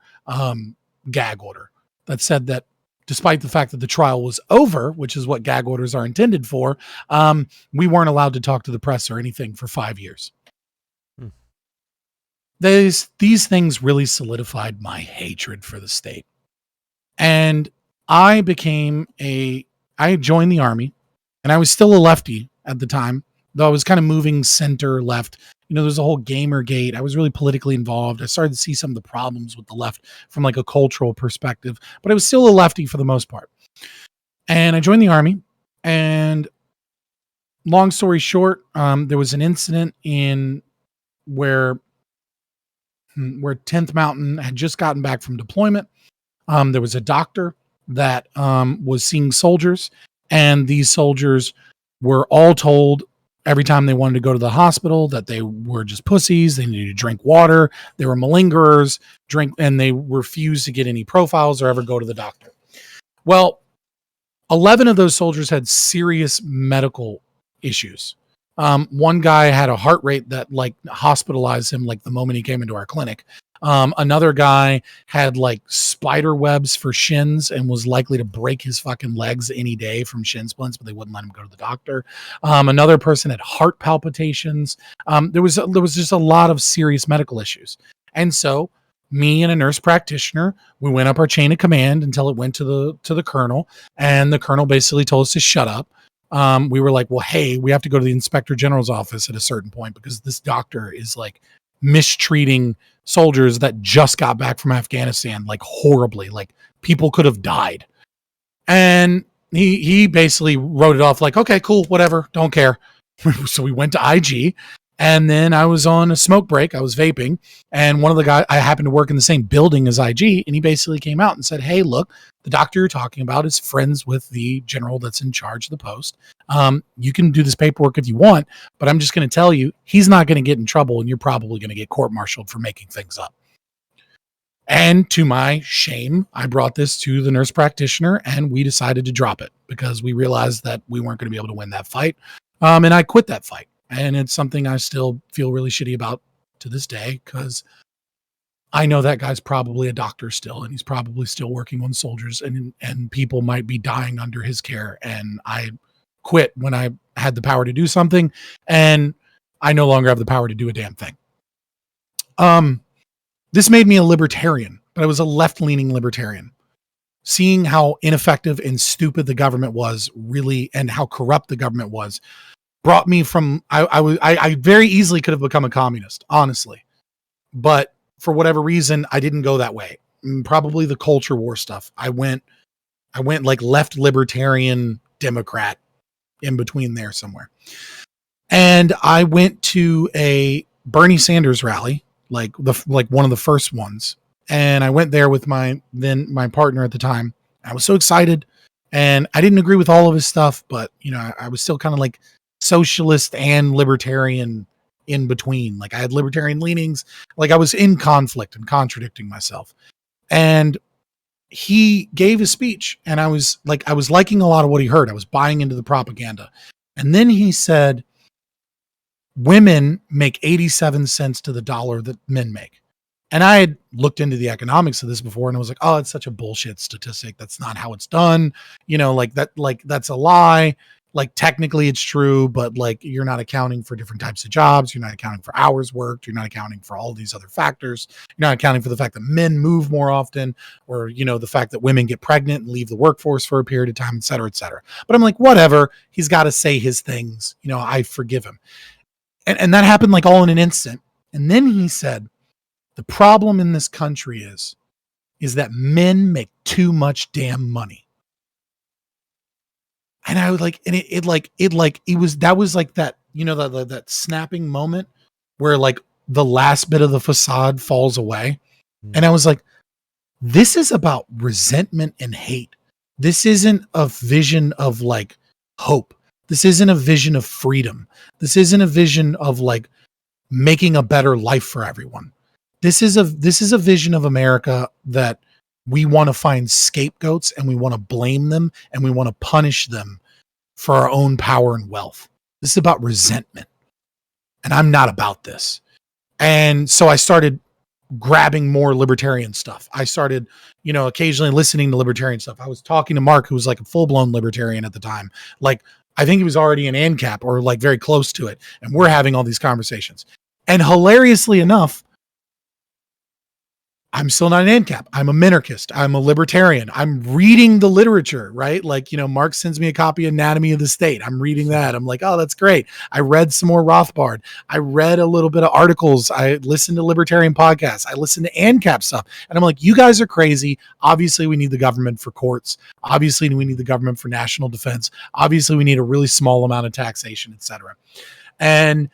gag order that said that despite the fact that the trial was over, which is what gag orders are intended for, we weren't allowed to talk to the press or anything for 5 years. These things really solidified my hatred for the state. And I joined the army, and I was still a lefty at the time, though I was kind of moving center left. There's a whole Gamergate. I was really politically involved. I started to see some of the problems with the left from like a cultural perspective, but I was still a lefty for the most part. And I joined the army, and long story short, there was an incident where 10th Mountain had just gotten back from deployment. There was a doctor that was seeing soldiers, and these soldiers were all told every time they wanted to go to the hospital that they were just pussies. They needed to drink water. They were malingerers, and they refused to get any profiles or ever go to the doctor. Well, 11 of those soldiers had serious medical issues. One guy had a heart rate that like hospitalized him like the moment he came into our clinic. Another guy had like spider webs for shins and was likely to break his fucking legs any day from shin splints, but they wouldn't let him go to the doctor. Another person had heart palpitations. There was just a lot of serious medical issues. And so me and a nurse practitioner, we went up our chain of command until it went to the colonel, and the colonel basically told us to shut up. We were like, well, hey, we have to go to the inspector general's office at a certain point because this doctor is like mistreating soldiers that just got back from Afghanistan, like horribly, like people could have died. And he basically wrote it off like, okay, cool, whatever, don't care. So we went to IG, and then I was on a smoke break. I was vaping, and one of the guys, I happened to work in the same building as IG, and he basically came out and said, hey, look, the doctor you're talking about is friends with the general that's in charge of the post. You can do this paperwork if you want, but I'm just going to tell you, he's not going to get in trouble, and you're probably going to get court-martialed for making things up. And to my shame, I brought this to the nurse practitioner, and we decided to drop it because we realized that we weren't going to be able to win that fight. And I quit that fight. And it's something I still feel really shitty about to this day, because I know that guy's probably a doctor still, and he's probably still working on soldiers, and people might be dying under his care. And I quit when I had the power to do something, and I no longer have the power to do a damn thing. This made me a libertarian, but I was a left-leaning libertarian. Seeing how ineffective and stupid the government was, really, and how corrupt the government was, brought me from, I very easily could have become a communist, honestly. But for whatever reason, I didn't go that way. Probably the culture war stuff. I went like left libertarian Democrat in between there somewhere. And I went to a Bernie Sanders rally, like one of the first ones. And I went there with my partner at the time. I was so excited, and I didn't agree with all of his stuff, but I was still kind of like socialist and libertarian in between. Like I had libertarian leanings, like I was in conflict and contradicting myself. And he gave his speech, and I was liking a lot of what he heard. I was buying into the propaganda. And then he said, women make 87 cents to the dollar that men make. And I had looked into the economics of this before, and I was like, oh, it's such a bullshit statistic. That's not how it's done. That's a lie. Like technically it's true, but like you're not accounting for different types of jobs. You're not accounting for hours worked. You're not accounting for all these other factors. You're not accounting for the fact that men move more often, or, the fact that women get pregnant and leave the workforce for a period of time, et cetera, et cetera. But I'm like, whatever, he's got to say his things. I forgive him. And that happened like all in an instant. And then he said, the problem in this country is that men make too much damn money. And I was like, and it was that snapping moment where like the last bit of the facade falls away. And I was like, this is about resentment and hate. This isn't a vision of like hope. This isn't a vision of freedom. This isn't a vision of like making a better life for everyone. This is a vision of America that we want to find scapegoats and we want to blame them and we want to punish them for our own power and wealth. This is about resentment. And I'm not about this. And so I started grabbing more libertarian stuff. I started, occasionally listening to libertarian stuff. I was talking to Mark, who was like a full-blown libertarian at the time. Like, I think he was already an ANCAP or like very close to it. And we're having all these conversations. And hilariously enough, I'm still not an ANCAP. I'm a minarchist. I'm a libertarian. I'm reading the literature, right? Like, Mark sends me a copy of Anatomy of the State. I'm reading that. I'm like, oh, that's great. I read some more Rothbard. I read a little bit of articles. I listened to libertarian podcasts. I listened to ANCAP stuff. And I'm like, you guys are crazy. Obviously, we need the government for courts. Obviously, we need the government for national defense. Obviously, we need a really small amount of taxation, etc. And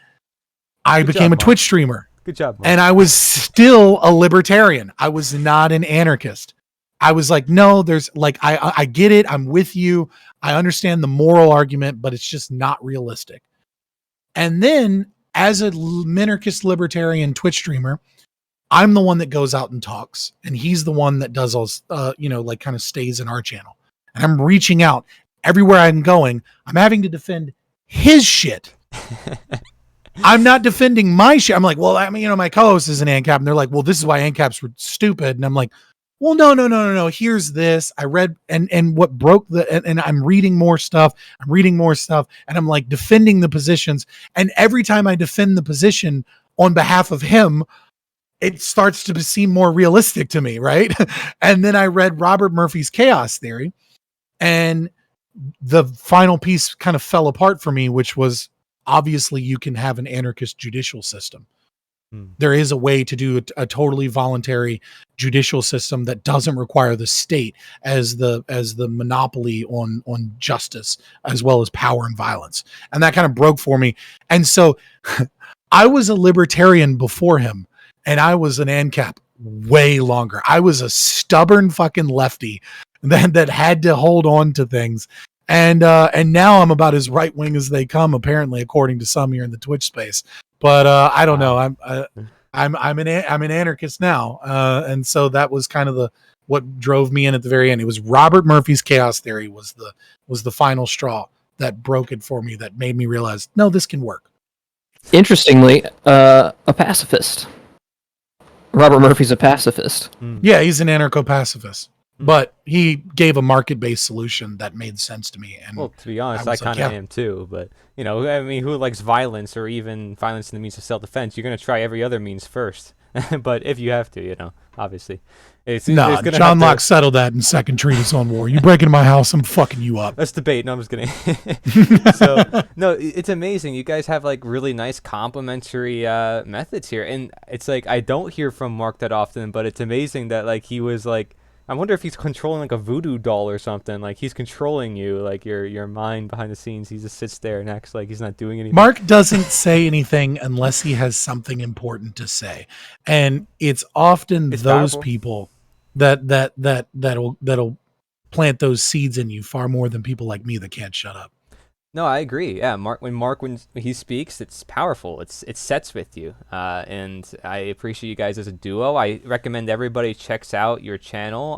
I became a Twitch streamer. Good job, Mark. And I was still a libertarian. I was not an anarchist. I was like, no, there's like, I get it. I'm with you. I understand the moral argument, but it's just not realistic. And then as a minarchist libertarian Twitch streamer, I'm the one that goes out and talks. And he's the one that does all, like kind of stays in our channel. And I'm reaching out everywhere I'm going. I'm having to defend his shit. I'm not defending my shit. I'm like, well, my co-host is an ANCAP, and they're like, well, this is why ANCAPs were stupid. And I'm like, well, no. Here's this. I read and what broke and I'm reading more stuff. And I'm like defending the positions. And every time I defend the position on behalf of him, it starts to seem more realistic to me, right? And then I read Robert Murphy's Chaos Theory, and the final piece kind of fell apart for me, which was, obviously, you can have an anarchist judicial system. There is a way to do a totally voluntary judicial system that doesn't require the state as the monopoly on justice, as well as power and violence. And that kind of broke for me. And so I was a libertarian before him, and I was an ANCAP way longer. I was a stubborn fucking lefty that had to hold on to things. And now I'm about as right wing as they come, apparently, according to some here in the Twitch space. But I don't know. I'm an anarchist now, and so that was kind of what drove me in at the very end. It was Robert Murphy's Chaos Theory was the final straw that broke it for me, that made me realize, no, this can work. Interestingly, a pacifist. Robert Murphy's a pacifist. Yeah, he's an anarcho-pacifist. But he gave a market-based solution that made sense to me. And well, to be honest, I kind of am too. But, who likes violence or even violence in the means of self-defense? You're going to try every other means first. But if you have to, obviously. John Locke settled that in Second Treatise on War. You break into my house, I'm fucking you up. Let's debate. No, I'm just kidding. So, no, it's amazing. You guys have like really nice complementary methods here. And it's like, I don't hear from Mark that often, but it's amazing that like he was like, I wonder if he's controlling like a voodoo doll or something. Like he's controlling you, like your mind behind the scenes. He just sits there and acts like he's not doing anything. Mark doesn't say anything unless he has something important to say, and it's often those powerful people that'll plant those seeds in you far more than people like me that can't shut up. No, I agree. Yeah, when he speaks, it's powerful. It sets with you, and I appreciate you guys as a duo. I recommend everybody checks out your channel.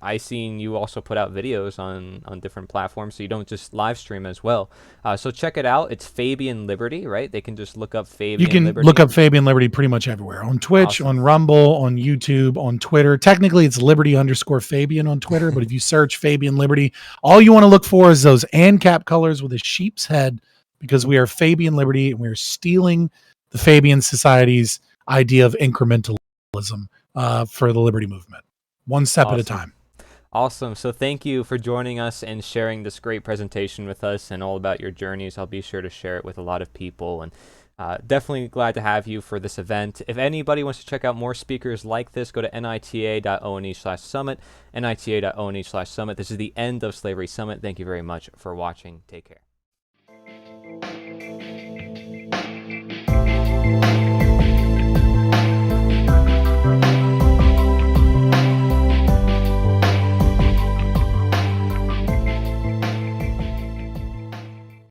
I seen you also put out videos on different platforms, so you don't just live stream as well. So check it out. It's FabianLiberty, right? They can just look up FabianLiberty. You can look up FabianLiberty pretty much everywhere. On Twitch, on Rumble, on YouTube, on Twitter. Technically, it's Liberty_Fabian on Twitter, but if you search FabianLiberty, all you want to look for is those ANCAP colors with a sheep's head, because we are FabianLiberty and we're stealing the Fabian Society's idea of incrementalism for the liberty movement, one step at a time. Awesome. So thank you for joining us and sharing this great presentation with us and all about your journeys. I'll be sure to share it with a lot of people, and definitely glad to have you for this event. If anybody wants to check out more speakers like this, go to nita.one/summit, nita.one/summit. This is the end of Slavery Summit. Thank you very much for watching. Take care.